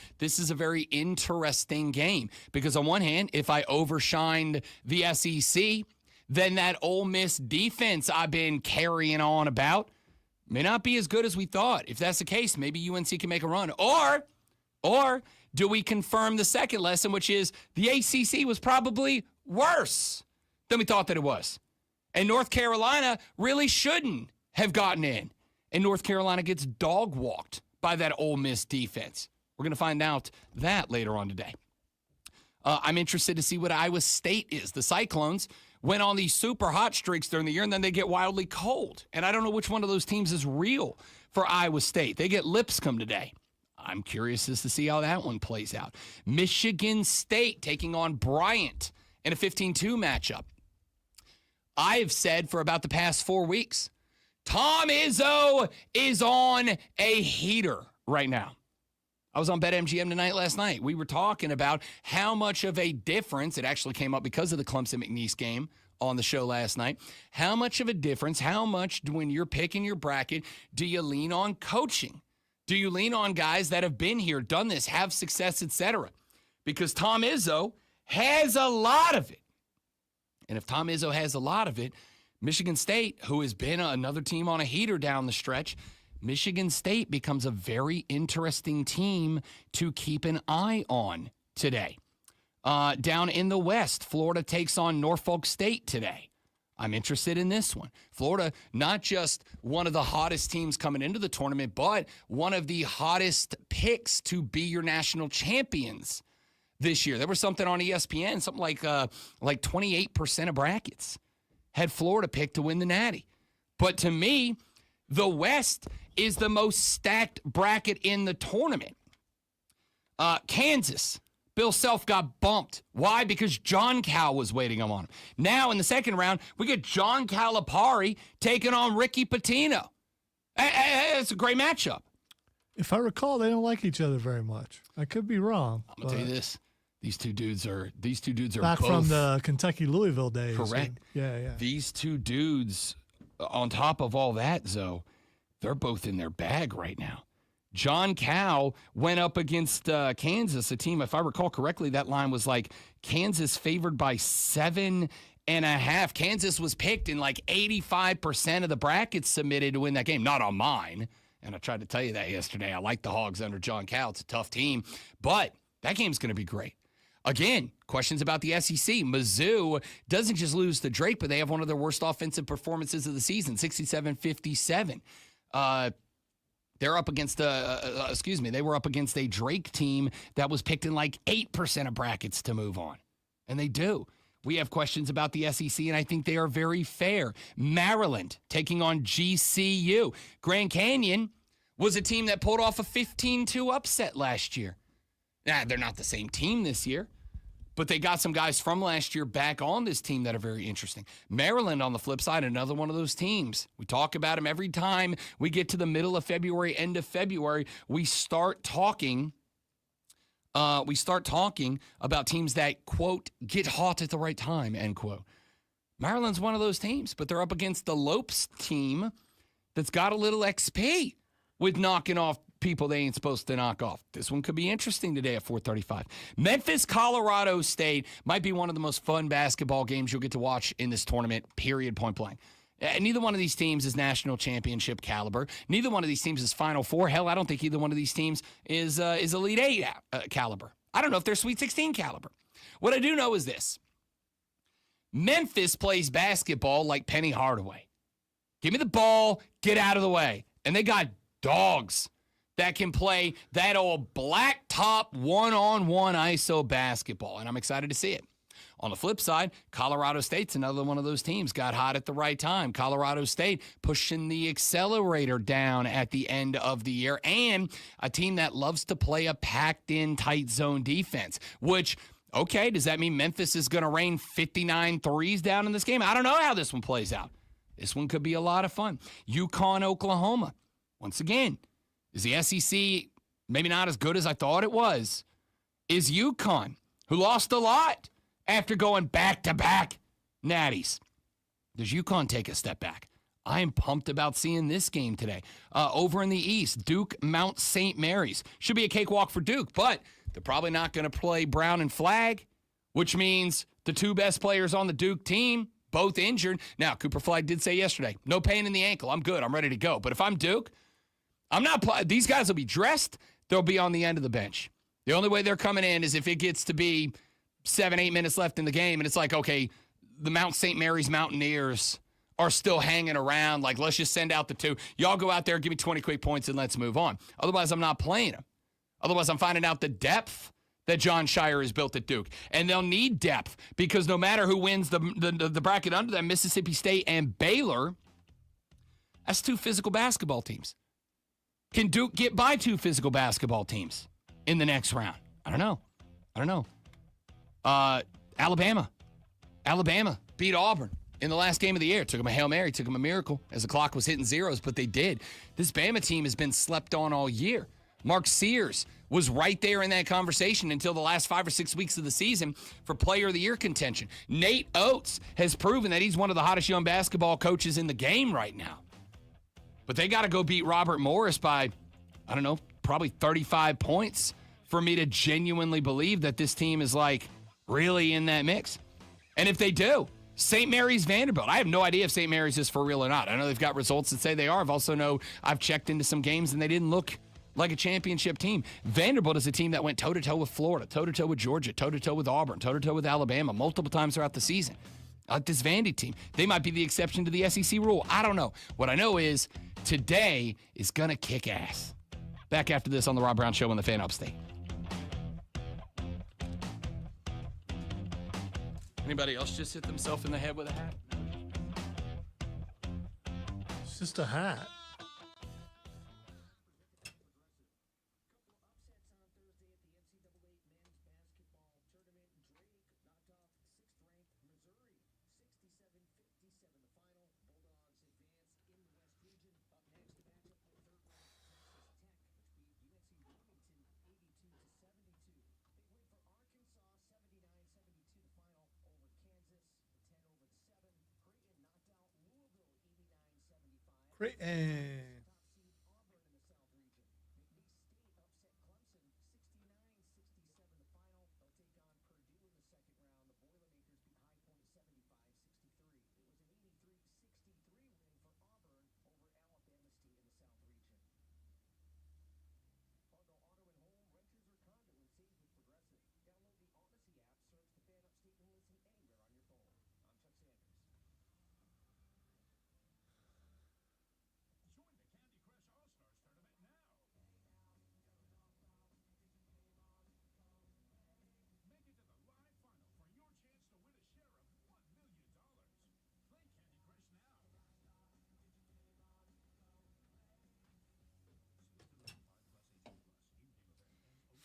very interesting game because on one hand, if I overshined the SEC, then that Ole Miss defense I've been carrying on about may not be as good as we thought. If that's the case, maybe UNC can make a run. Or do we confirm the second lesson, which is the ACC was probably worse than we thought that it was. And North Carolina really shouldn't have gotten in. And North Carolina gets dog-walked by that Ole Miss defense. We're going to find out that later on today. I'm interested to see what Iowa State is. The Cyclones went on these super hot streaks during the year, and then they get wildly cold. And I don't know which one of those teams is real for Iowa State. They get Lipscomb today. I'm curious as to see how that one plays out. Michigan State taking on Bryant in a 15-2 matchup. I've said for about the past 4 weeks, Tom Izzo is on a heater right now. I was on BetMGM tonight last night. We were talking about how much of a difference, it actually came up because of the Clemson-McNeese game on the show last night, how much of a difference, how much when you're picking your bracket, do you lean on coaching? Do you lean on guys that have been here, done this, have success, etc.? Because Tom Izzo has a lot of it. And if Tom Izzo has a lot of it, Michigan State, who has been another team on a heater down the stretch, Michigan State becomes a very interesting team to keep an eye on today. Down in the West, Florida takes on Norfolk State today. I'm interested in this one. Florida, not just one of the hottest teams coming into the tournament, but one of the hottest picks to be your national champions this year. There was something on ESPN, something like 28% of brackets had Florida picked to win the Natty. But to me, the West is the most stacked bracket in the tournament. Kansas, Bill Self got bumped. Why? Because John Cal was waiting on him. Now in the second round, we get John Calipari taking on Ricky Pitino. It's a great matchup. If I recall, they don't like each other very much. I could be wrong. I'm gonna tell you this: these two dudes are back both from the Kentucky Louisville days. Correct. Yeah. These two dudes, on top of all that, Zoe, they're both in their bag right now. John Cal went up against Kansas, a team, if I recall correctly, that line was like Kansas favored by 7.5. Kansas was picked in like 85% of the brackets submitted to win that game. Not on mine. And I tried to tell you that yesterday. I like the Hogs under John Cal. It's a tough team. But that game's going to be great. Again, questions about the SEC. Mizzou doesn't just lose to Drake, but they have one of their worst offensive performances of the season, 67-57. They're up against they were up against a Drake team that was picked in like 8% of brackets to move on. And they do. We have questions about the SEC, and I think they are very fair. Maryland taking on GCU. Grand Canyon was a team that pulled off a 15-2 upset last year. Nah, they're not the same team this year, but they got some guys from last year back on this team that are very interesting. Maryland, on the flip side, another one of those teams. We talk about them every time we get to the middle of February, end of February. We start talking about teams that, quote, get hot at the right time, end quote. Maryland's one of those teams, but they're up against the Lopes team that's got a little XP with knocking off people they ain't supposed to knock off. This one could be interesting today at 4:35. Memphis, Colorado State might be one of the most fun basketball games you'll get to watch in this tournament, period, point blank. Neither one of these teams is national championship caliber. Neither one of these teams is Final Four. Hell, I don't think either one of these teams is Elite Eight caliber. I don't know if they're Sweet 16 caliber. What I do know is this. Memphis plays basketball like Penny Hardaway. Give me the ball, get out of the way. And they got dogs that can play that old blacktop one-on-one ISO basketball, and I'm excited to see it. On the flip side, Colorado State's another one of those teams. Got hot at the right time. Colorado State pushing the accelerator down at the end of the year, and a team that loves to play a packed-in, tight zone defense, which, okay, does that mean Memphis is going to rain 59 threes down in this game? I don't know how this one plays out. This one could be a lot of fun. UConn, Oklahoma. Once again, is the SEC maybe not as good as I thought it was? Is UConn, who lost a lot after going back-to-back natties. Does UConn take a step back? I am pumped about seeing this game today. Over in the East, Duke, Mount St. Mary's. Should be a cakewalk for Duke, but they're probably not going to play Brown and Flagg, which means the two best players on the Duke team, both injured. Now, Cooper Flagg did say yesterday, no pain in the ankle. I'm good. I'm ready to go. But if I'm Duke, I'm not. These guys will be dressed. They'll be on the end of the bench. The only way they're coming in is if it gets to be 7-8 minutes left in the game, and it's like, okay, the Mount St. Mary's Mountaineers are still hanging around. Like, let's just send out the two. Y'all go out there, give me 20 quick points, and let's move on. Otherwise, I'm not playing them. Otherwise, I'm finding out the depth that John Shire has built at Duke. And they'll need depth because no matter who wins the bracket under them, Mississippi State and Baylor, that's two physical basketball teams. Can Duke get by two physical basketball teams in the next round? I don't know. Alabama beat Auburn in the last game of the year. Took them a Hail Mary, took them a miracle as the clock was hitting zeros, but they did. This Bama team has been slept on all year. Mark Sears was right there in that conversation until the last 5 or 6 weeks of the season for Player of the Year contention. Nate Oates has proven that he's one of the hottest young basketball coaches in the game right now. But they got to go beat Robert Morris by, I don't know, probably 35 points for me to genuinely believe that this team is like really in that mix. And if they do, St. Mary's Vanderbilt. I have no idea if St. Mary's is for real or not. I know they've got results that say they are. I've checked into some games and they didn't look like a championship team. Vanderbilt is a team that went toe-to-toe with Florida, toe-to-toe with Georgia, toe-to-toe with Auburn, toe-to-toe with Alabama multiple times throughout the season. This Vandy team, they might be the exception to the SEC rule. I don't know. What I know is today is going to kick ass. Back after this on the Rob Brown Show on the Fan Upstate. Anybody else just hit themselves in the head with a hat? It's just a hat. Creighton.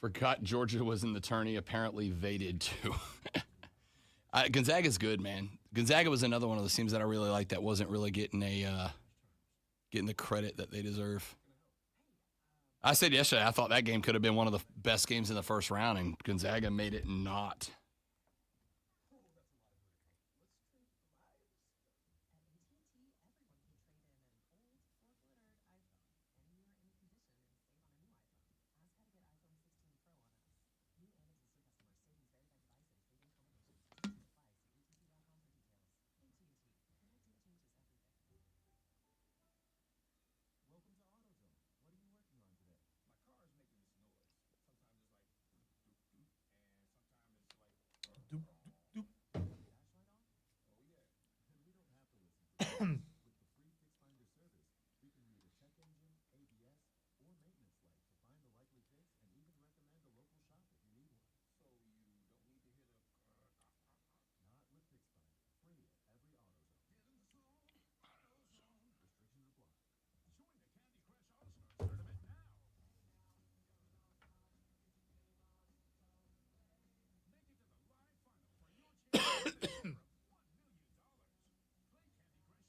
Forgot Georgia was in the tourney. Apparently they did too. Gonzaga's good, man. Gonzaga was another one of those teams that I really liked that wasn't really getting the credit that they deserve. I said yesterday I thought that game could have been one of the best games in the first round, and Gonzaga made it not.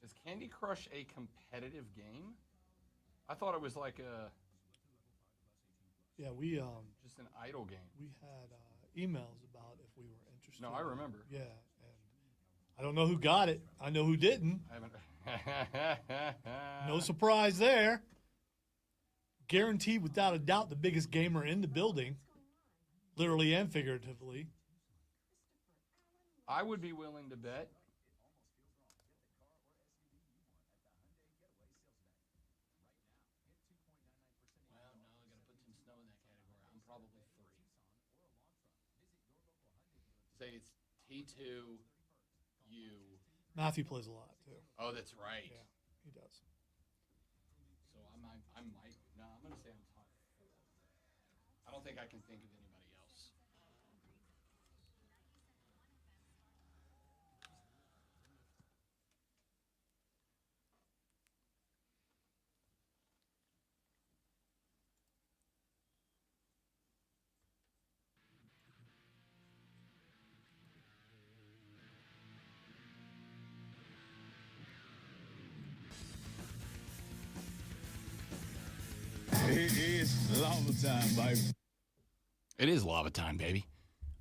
Is Candy Crush a competitive game? I thought it was like a Yeah, we just an idle game. We had emails about if we were interested. No, I remember. Yeah, and I don't know who got it. I know who didn't. I haven't. No surprise there. Guaranteed, without a doubt, the biggest gamer in the building, literally and figuratively. I would be willing to bet. Well, no, I got to put some snow in that category. I'm probably 3. Say it's T2, you. Matthew plays a lot too. Oh, that's right. Yeah, he does. So I might. No, I'm going to say I'm top 4. I don't think I can think of anybody else. It is lava time, baby. It is lava time, baby.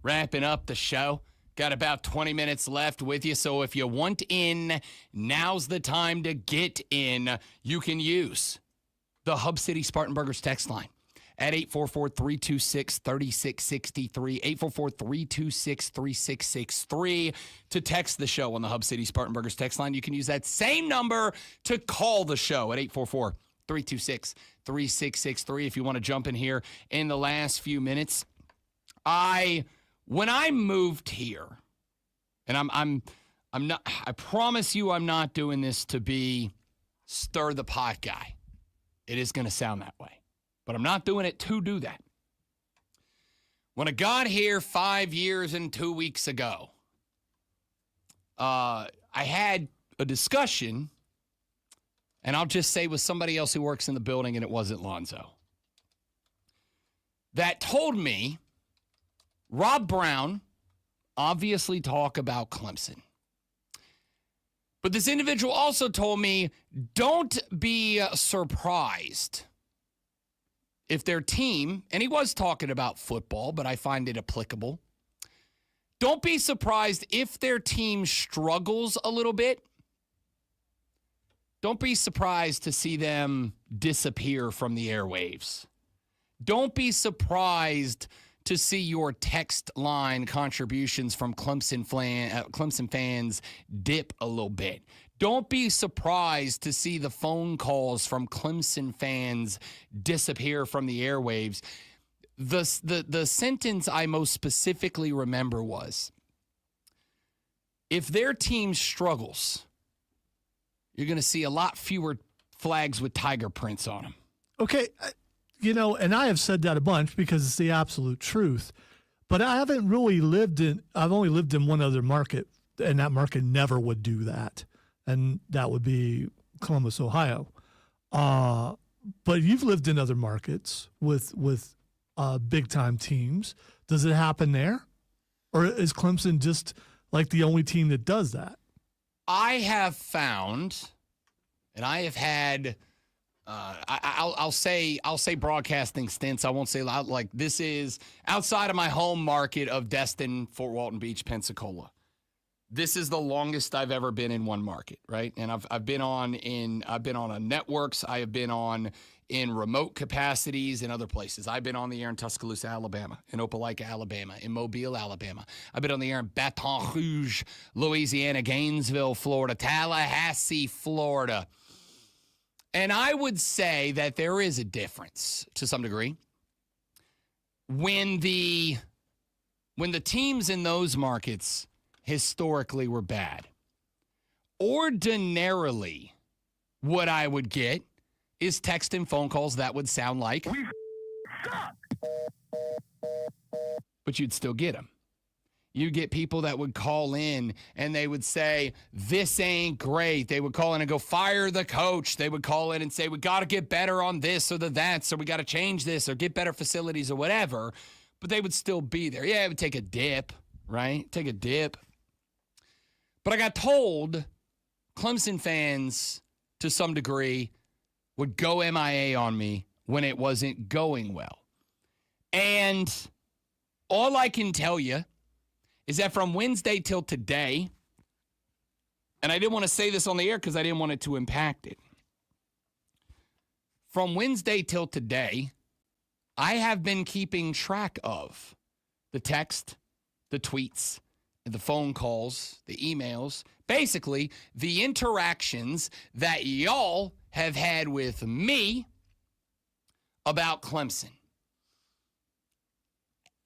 Wrapping up the show. Got about 20 minutes left with you, so if you want in, now's the time to get in. You can use the Hub City Spartanburgers text line at 844-326-3663, 844-326-3663 to text the show on the Hub City Spartanburgers text line. You can use that same number to call the show at 844-326-3663 if you want to jump in here in the last few minutes. When I moved here, and I'm not, I promise you I'm not doing this to be stir the pot guy. It is going to sound that way, but I'm not doing it to do that. When I got here 5 years and 2 weeks ago, I had a discussion, and I'll just say with somebody else who works in the building, and it wasn't Lonzo, that told me Rob Brown obviously talk about Clemson. But this individual also told me, don't be surprised if their team, and he was talking about football, but I find it applicable. Don't be surprised if their team struggles a little bit. Don't be surprised to see them disappear from the airwaves. Don't be surprised to see your text line contributions from Clemson fans dip a little bit. Don't be surprised to see the phone calls from Clemson fans disappear from the airwaves. The sentence I most specifically remember was, if their team struggles, you're going to see a lot fewer flags with tiger prints on them. Okay, you know, and I have said that a bunch because it's the absolute truth. But I haven't really I've only lived in one other market, and that market never would do that. And that would be Columbus, Ohio. But you've lived in other markets with big-time teams. Does it happen there? Or is Clemson just like the only team that does that? I have found, and I have had... I'll say broadcasting stints. I won't say loud. Like, this is outside of my home market of Destin, Fort Walton Beach, Pensacola. This is the longest I've ever been in one market, right? And I've been on networks. I have been on in remote capacities in other places. I've been on the air in Tuscaloosa, Alabama, in Opelika, Alabama, in Mobile, Alabama. I've been on the air in Baton Rouge, Louisiana, Gainesville, Florida, Tallahassee, Florida. And I would say that there is a difference to some degree when the teams in those markets historically were bad. Ordinarily, what I would get is text and phone calls that would sound like, "We suck," but you'd still get them. You get people that would call in and they would say, "This ain't great." They would call in and go, "Fire the coach." They would call in and say, "We got to get better on this or that, so we got to change this or get better facilities or whatever." But they would still be there. Yeah, it would take a dip, right? Take a dip. But I got told Clemson fans, to some degree, would go MIA on me when it wasn't going well. And all I can tell you is that from Wednesday till today, and I didn't want to say this on the air because I didn't want it to impact it. From Wednesday till today, I have been keeping track of the text, the tweets, the phone calls, the emails, basically the interactions that y'all have had with me about Clemson.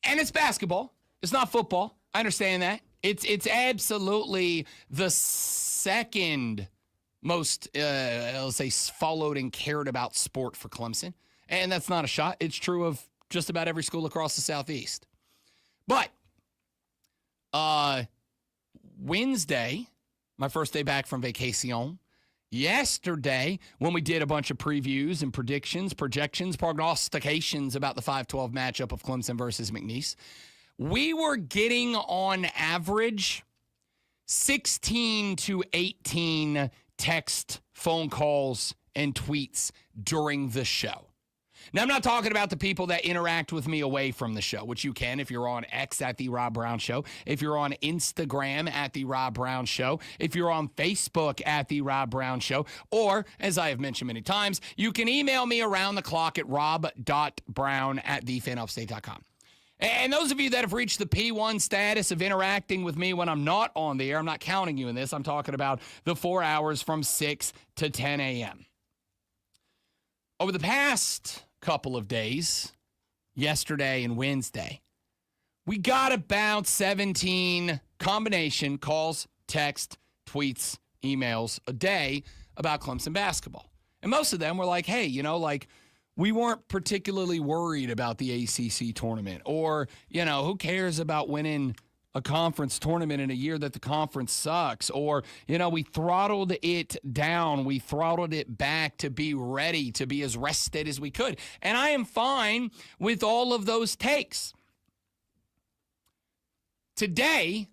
And it's basketball. It's not football. I understand that. It's absolutely the second most, let's say, followed and cared about sport for Clemson. And that's not a shot. It's true of just about every school across the Southeast. But Wednesday, my first day back from vacation. Yesterday, when we did a bunch of previews and predictions, projections, prognostications about the 5-12 matchup of Clemson versus McNeese, we were getting on average 16 to 18 text, phone calls, and tweets during the show. Now, I'm not talking about the people that interact with me away from the show, which you can if you're on X at The Rob Brown Show, if you're on Instagram at The Rob Brown Show, if you're on Facebook at The Rob Brown Show, or, as I have mentioned many times, you can email me around the clock at rob.brown@thefanupstate.com. And those of you that have reached the P1 status of interacting with me when I'm not on the air, I'm not counting you in this. I'm talking about the 4 hours from 6 to 10 a.m. Over the past couple of days, yesterday and Wednesday, we got about 17 combination calls, text, tweets, emails a day about Clemson basketball. And most of them were like, hey, we weren't particularly worried about the ACC tournament, or, who cares about winning a conference tournament in a year that the conference sucks, or, we throttled it down. We throttled it back to be ready, to be as rested as we could. And I am fine with all of those takes. Today,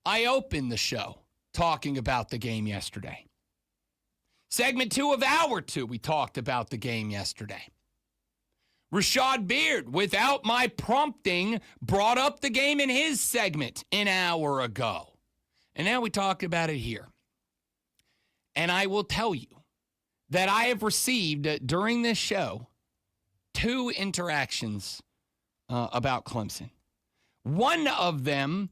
I opened the show talking about the game yesterday. Segment 2 of Hour 2, we talked about the game yesterday. Rashad Beard, without my prompting, brought up the game in his segment an hour ago. And now we talked about it here. And I will tell you that I have received during this show 2 interactions about Clemson. One of them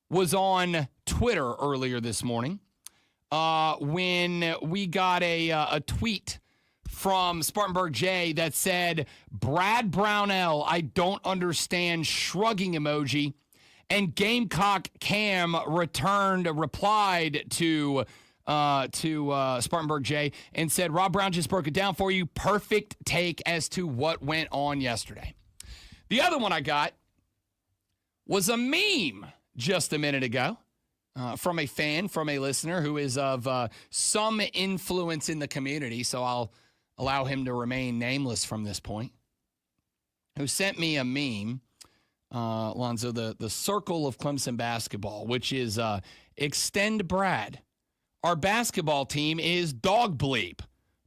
was on Twitter earlier this morning. When we got a tweet from Spartanburg J that said, Brad Brownell, I don't understand, shrugging emoji. And Gamecock Cam replied to Spartanburg J and said, Rob Brown just broke it down for you. Perfect take as to what went on yesterday. The other one I got was a meme just a minute ago. From a fan, from a listener who is of some influence in the community, so I'll allow him to remain nameless from this point, who sent me a meme, Lonzo, the circle of Clemson basketball, which is extend Brad. Our basketball team is dog bleep.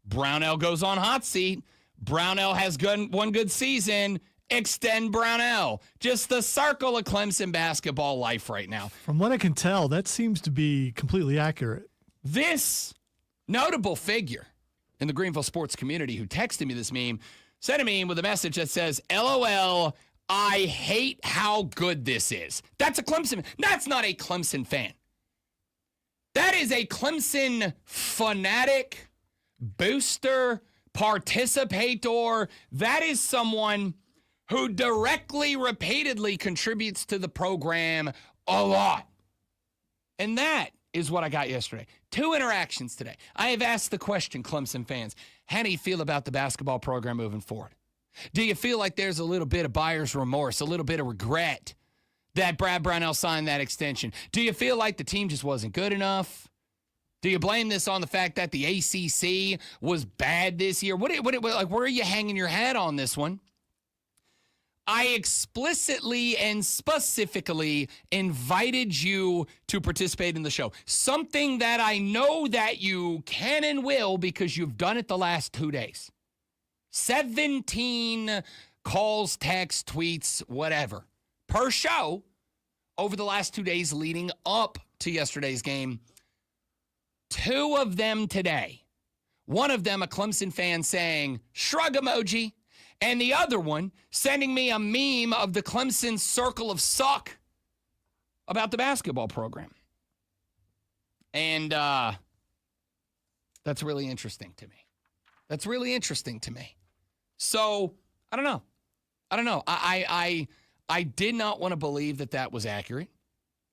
Brownell goes on hot seat. Brownell has one good season. Extend Brownell. Just the circle of Clemson basketball life right now. From what I can tell, that seems to be completely accurate. This notable figure in the Greenville sports community who texted me this meme sent a meme with a message that says, LOL, I hate how good this is. That's a Clemson. That's not a Clemson fan. That is a Clemson fanatic, booster, participator. That is someone who directly, repeatedly contributes to the program a lot. And that is what I got yesterday. 2 interactions today. I have asked the question, Clemson fans, how do you feel about the basketball program moving forward? Do you feel like there's a little bit of buyer's remorse, a little bit of regret that Brad Brownell signed that extension? Do you feel like the team just wasn't good enough? Do you blame this on the fact that the ACC was bad this year? Where are you hanging your hat on this one? I explicitly and specifically invited you to participate in the show. Something that I know that you can and will because you've done it the last 2 days. 17 calls, texts, tweets, whatever, per show over the last 2 days leading up to yesterday's game. 2 of them today. One of them, a Clemson fan saying, shrug emoji. And the other one sending me a meme of the Clemson circle of suck about the basketball program. And that's really interesting to me. So, I don't know. I did not want to believe that was accurate.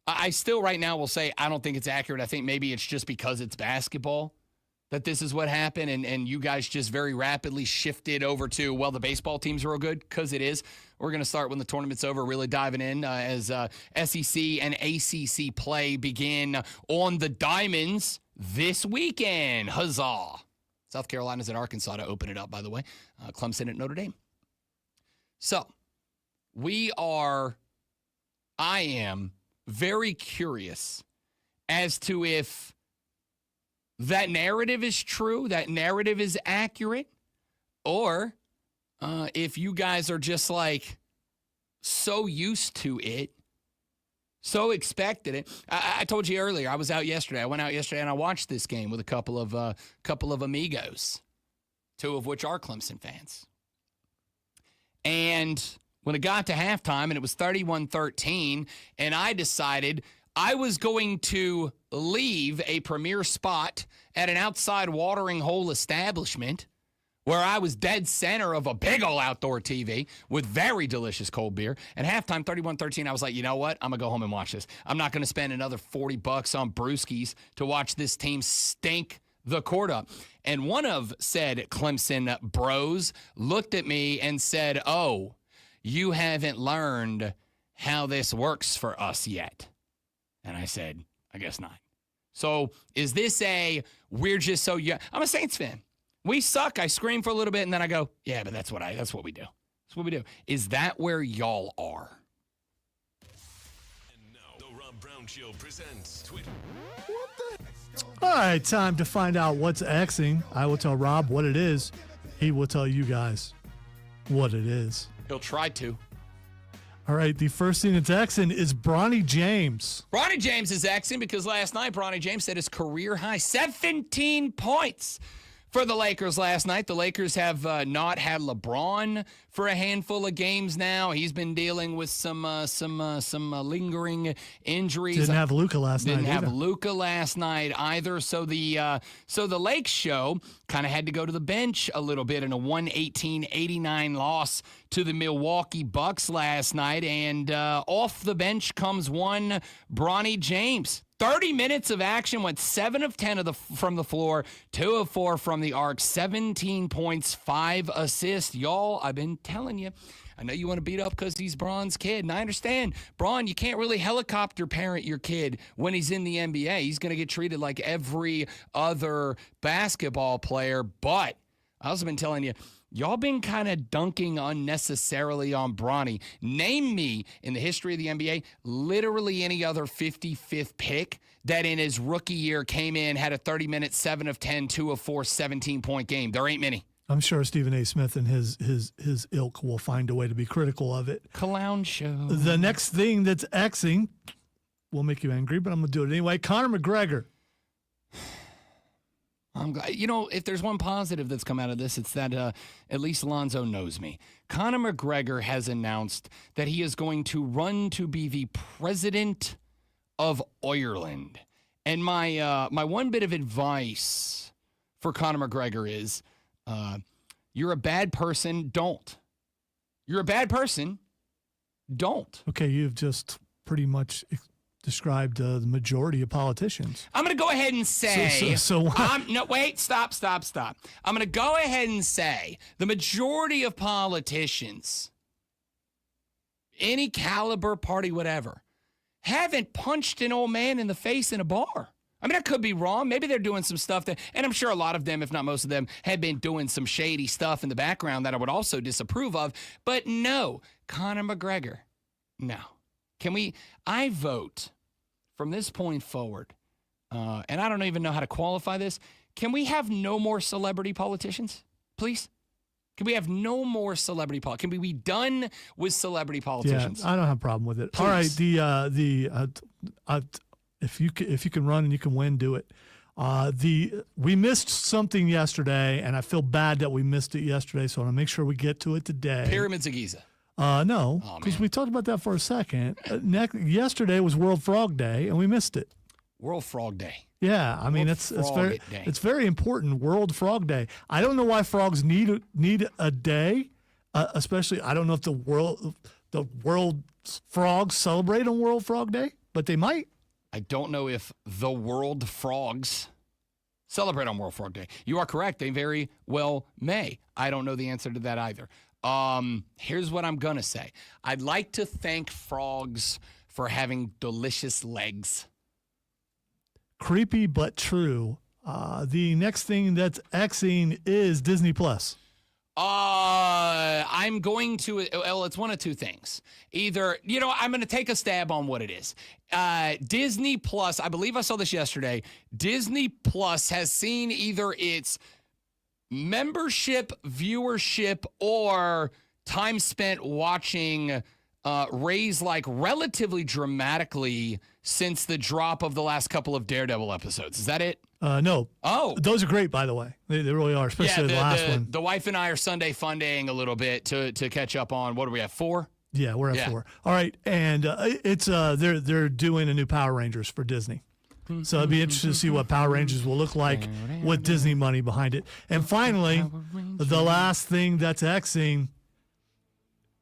I still right now will say I don't think it's accurate. I think maybe it's just because it's basketball that this is what happened, and you guys just very rapidly shifted over to, well, the baseball teams are real good, because it is. We're going to start when the tournament's over, really diving in as SEC and ACC play begin on the Diamonds this weekend. Huzzah. South Carolina's at Arkansas to open it up, by the way. Clemson at Notre Dame. So, I am very curious as to if that narrative is true, that narrative is accurate, or if you guys are just like so used to it, so expected it. I told you earlier, I was out yesterday. I went out yesterday and I watched this game with a couple of amigos, two of which are Clemson fans. And when it got to halftime and it was 31-13, and I decided I was going to leave a premier spot at an outside watering hole establishment where I was dead center of a big old outdoor TV with very delicious cold beer. And halftime, 31-13, I was like, you know what? I'm going to go home and watch this. I'm not going to spend another $40 on brewskis to watch this team stink the court up. And one of said Clemson bros looked at me and said, oh, you haven't learned how this works for us yet. And I said, I guess not. So is this we're just so young? I'm a Saints fan. We suck. I scream for a little bit, and then I go, yeah, but that's what we do. That's what we do. Is that where y'all are? And now, the Rob Brown Show presents Twitter. All right, time to find out what's Xing. I will tell Rob what it is. He will tell you guys what it is. He'll try to. All right, the first thing that's Xing is Bronny James. Bronny James is Xing because last night Bronny James set his career high 17 points for the Lakers last night. The Lakers have not had LeBron for a handful of games now. He's been dealing with some lingering injuries. Didn't have Luka last night. Didn't have Luka last night either. So the Lake Show kind of had to go to the bench a little bit in a 118-89 loss to the Milwaukee Bucks last night. And off the bench comes one Bronny James. 30 minutes of action, went 7 of 10 from the floor, 2 of 4 from the arc, 17 points, 5 assists. Y'all, I've been telling you, I know you want to beat up because he's Bron's kid, and I understand. Bron, you can't really helicopter parent your kid when he's in the NBA. He's going to get treated like every other basketball player, but I also been telling you, y'all been kind of dunking unnecessarily on Bronny. Name me, in the history of the NBA, literally any other 55th pick that in his rookie year came in, had a 30-minute, 7 of 10, 2 of 4, 17-point game. There ain't many. I'm sure Stephen A. Smith and his ilk will find a way to be critical of it. Clown show. The next thing that's Xing will make you angry, but I'm going to do it anyway. Conor McGregor. I'm glad. You know, if there's one positive that's come out of this, it's that at least Alonzo knows me. Conor McGregor has announced that he is going to run to be the president of Ireland. And my one bit of advice for Conor McGregor is, you're a bad person, don't. You're a bad person, don't. Okay, you've just pretty much described the majority of politicians. I'm going to go ahead and say... No, wait, stop. I'm going to go ahead and say the majority of politicians, any caliber, party, whatever, haven't punched an old man in the face in a bar. I mean, I could be wrong. Maybe they're doing some stuff that, and I'm sure a lot of them, if not most of them, have been doing some shady stuff in the background that I would also disapprove of. But no, Conor McGregor, no. I vote from this point forward, and I don't even know how to qualify this. Can we have no more celebrity politicians, please? Can we have no more celebrity politicians? Can we be done with celebrity politicians? Yeah, I don't have a problem with it. Please. All right, if you can run and you can win, do it. We missed something yesterday, and I feel bad that we missed it yesterday, so I want to make sure we get to it today. Pyramids of Giza. No, because we talked about that for a second. Yesterday was World Frog Day, and we missed it. World Frog Day. Yeah, I mean it's very important. World Frog Day. I don't know why frogs need a day, especially I don't know if the world frogs celebrate on World Frog Day, but they might. I don't know if the world frogs celebrate on World Frog Day. You are correct. They very well may. I don't know the answer to that either. Here's what I'm going to say. I'd like to thank frogs for having delicious legs. Creepy but true. The next thing that's Xing is Disney Plus. I'm going to, well, it's one of two things. Either, I'm going to take a stab on what it is. Disney Plus, I believe I saw this yesterday. Disney Plus has seen either its membership, viewership, or time spent watching raise like relatively dramatically since the drop of the last couple of Daredevil episodes. Is that it? No. Oh. Those are great, by the way. They really are, especially the last one. The wife and I are Sunday funding a little bit to catch up on, what do we have, 4? Yeah, we're at 4. All right, and it's they're doing a new Power Rangers for Disney. So I'd be interested to see what Power Rangers will look like with Disney money behind it. And finally, the last thing that's Xing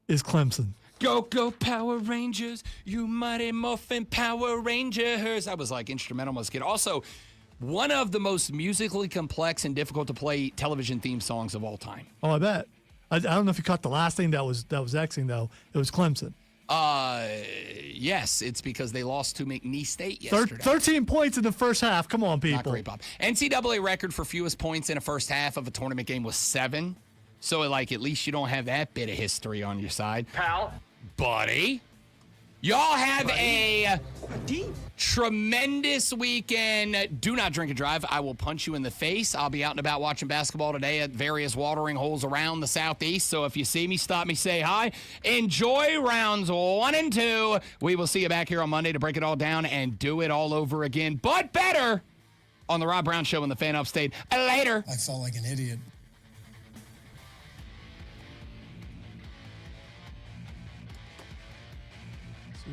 is Clemson. Go, go, Power Rangers, you mighty morphin' Power Rangers. I was like instrumental as a kid. Also, one of the most musically complex and difficult to play television theme songs of all time. Oh, I bet. I don't know if you caught the last thing that was Xing, though. It was Clemson. Yes, it's because they lost to McNeese State yesterday. 13 points in the first half. Come on, people. Not great, Bob. NCAA record for fewest points in a first half of a tournament game was 7. So, like, at least you don't have that bit of history on your side. Pal. Buddy. Y'all have a tremendous weekend. Do not drink and drive. I will punch you in the face. I'll be out and about watching basketball today at various watering holes around the Southeast. So if you see me, stop me, say hi. Enjoy rounds 1 and 2. We will see you back here on Monday to break it all down and do it all over again, but better on the Rob Brown Show in the Fan Upstate. Later. I felt like an idiot.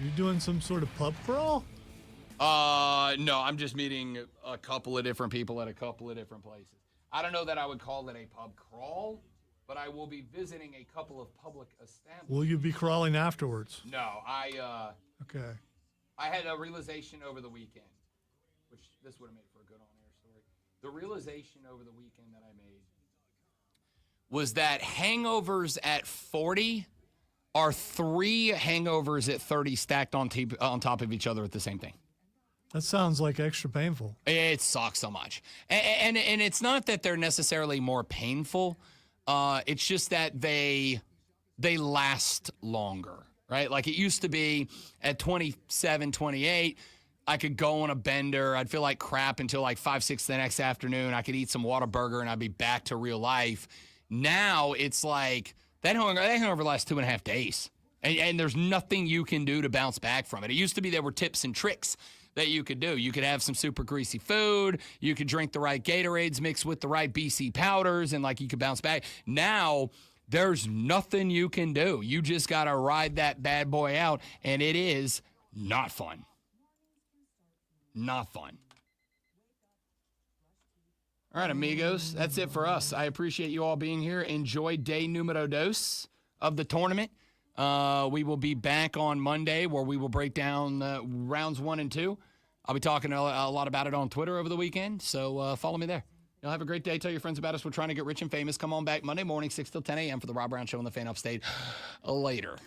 You're doing some sort of pub crawl? No, I'm just meeting a couple of different people at a couple of different places. I don't know that I would call it a pub crawl, but I will be visiting a couple of public establishments. Will you be crawling afterwards? No, Okay. I had a realization over the weekend, which this would have made for a good on-air story. The realization over the weekend that I made was that hangovers at 40 are 3 hangovers at 30 stacked on top of each other at the same thing. That sounds like extra painful. It sucks so much. And it's not that they're necessarily more painful. It's just that they last longer, right? Like it used to be at 27, 28, I could go on a bender. I'd feel like crap until like 5, 6 the next afternoon. I could eat some Whataburger and I'd be back to real life. Now it's like that hangover lasts 2.5 days. And there's nothing you can do to bounce back from it. It used to be there were tips and tricks that you could do. You could have some super greasy food. You could drink the right Gatorades mixed with the right BC powders, and like you could bounce back. Now, there's nothing you can do. You just got to ride that bad boy out, and it is not fun. Not fun. All right, amigos, that's it for us. I appreciate you all being here. Enjoy day numero dos of the tournament. We will be back on Monday where we will break down rounds 1 and 2. I'll be talking a lot about it on Twitter over the weekend, so follow me there. Y'all have a great day. Tell your friends about us. We're trying to get rich and famous. Come on back Monday morning, 6 till 10 a.m. for the Rob Brown Show in the Fan Upstate. Later.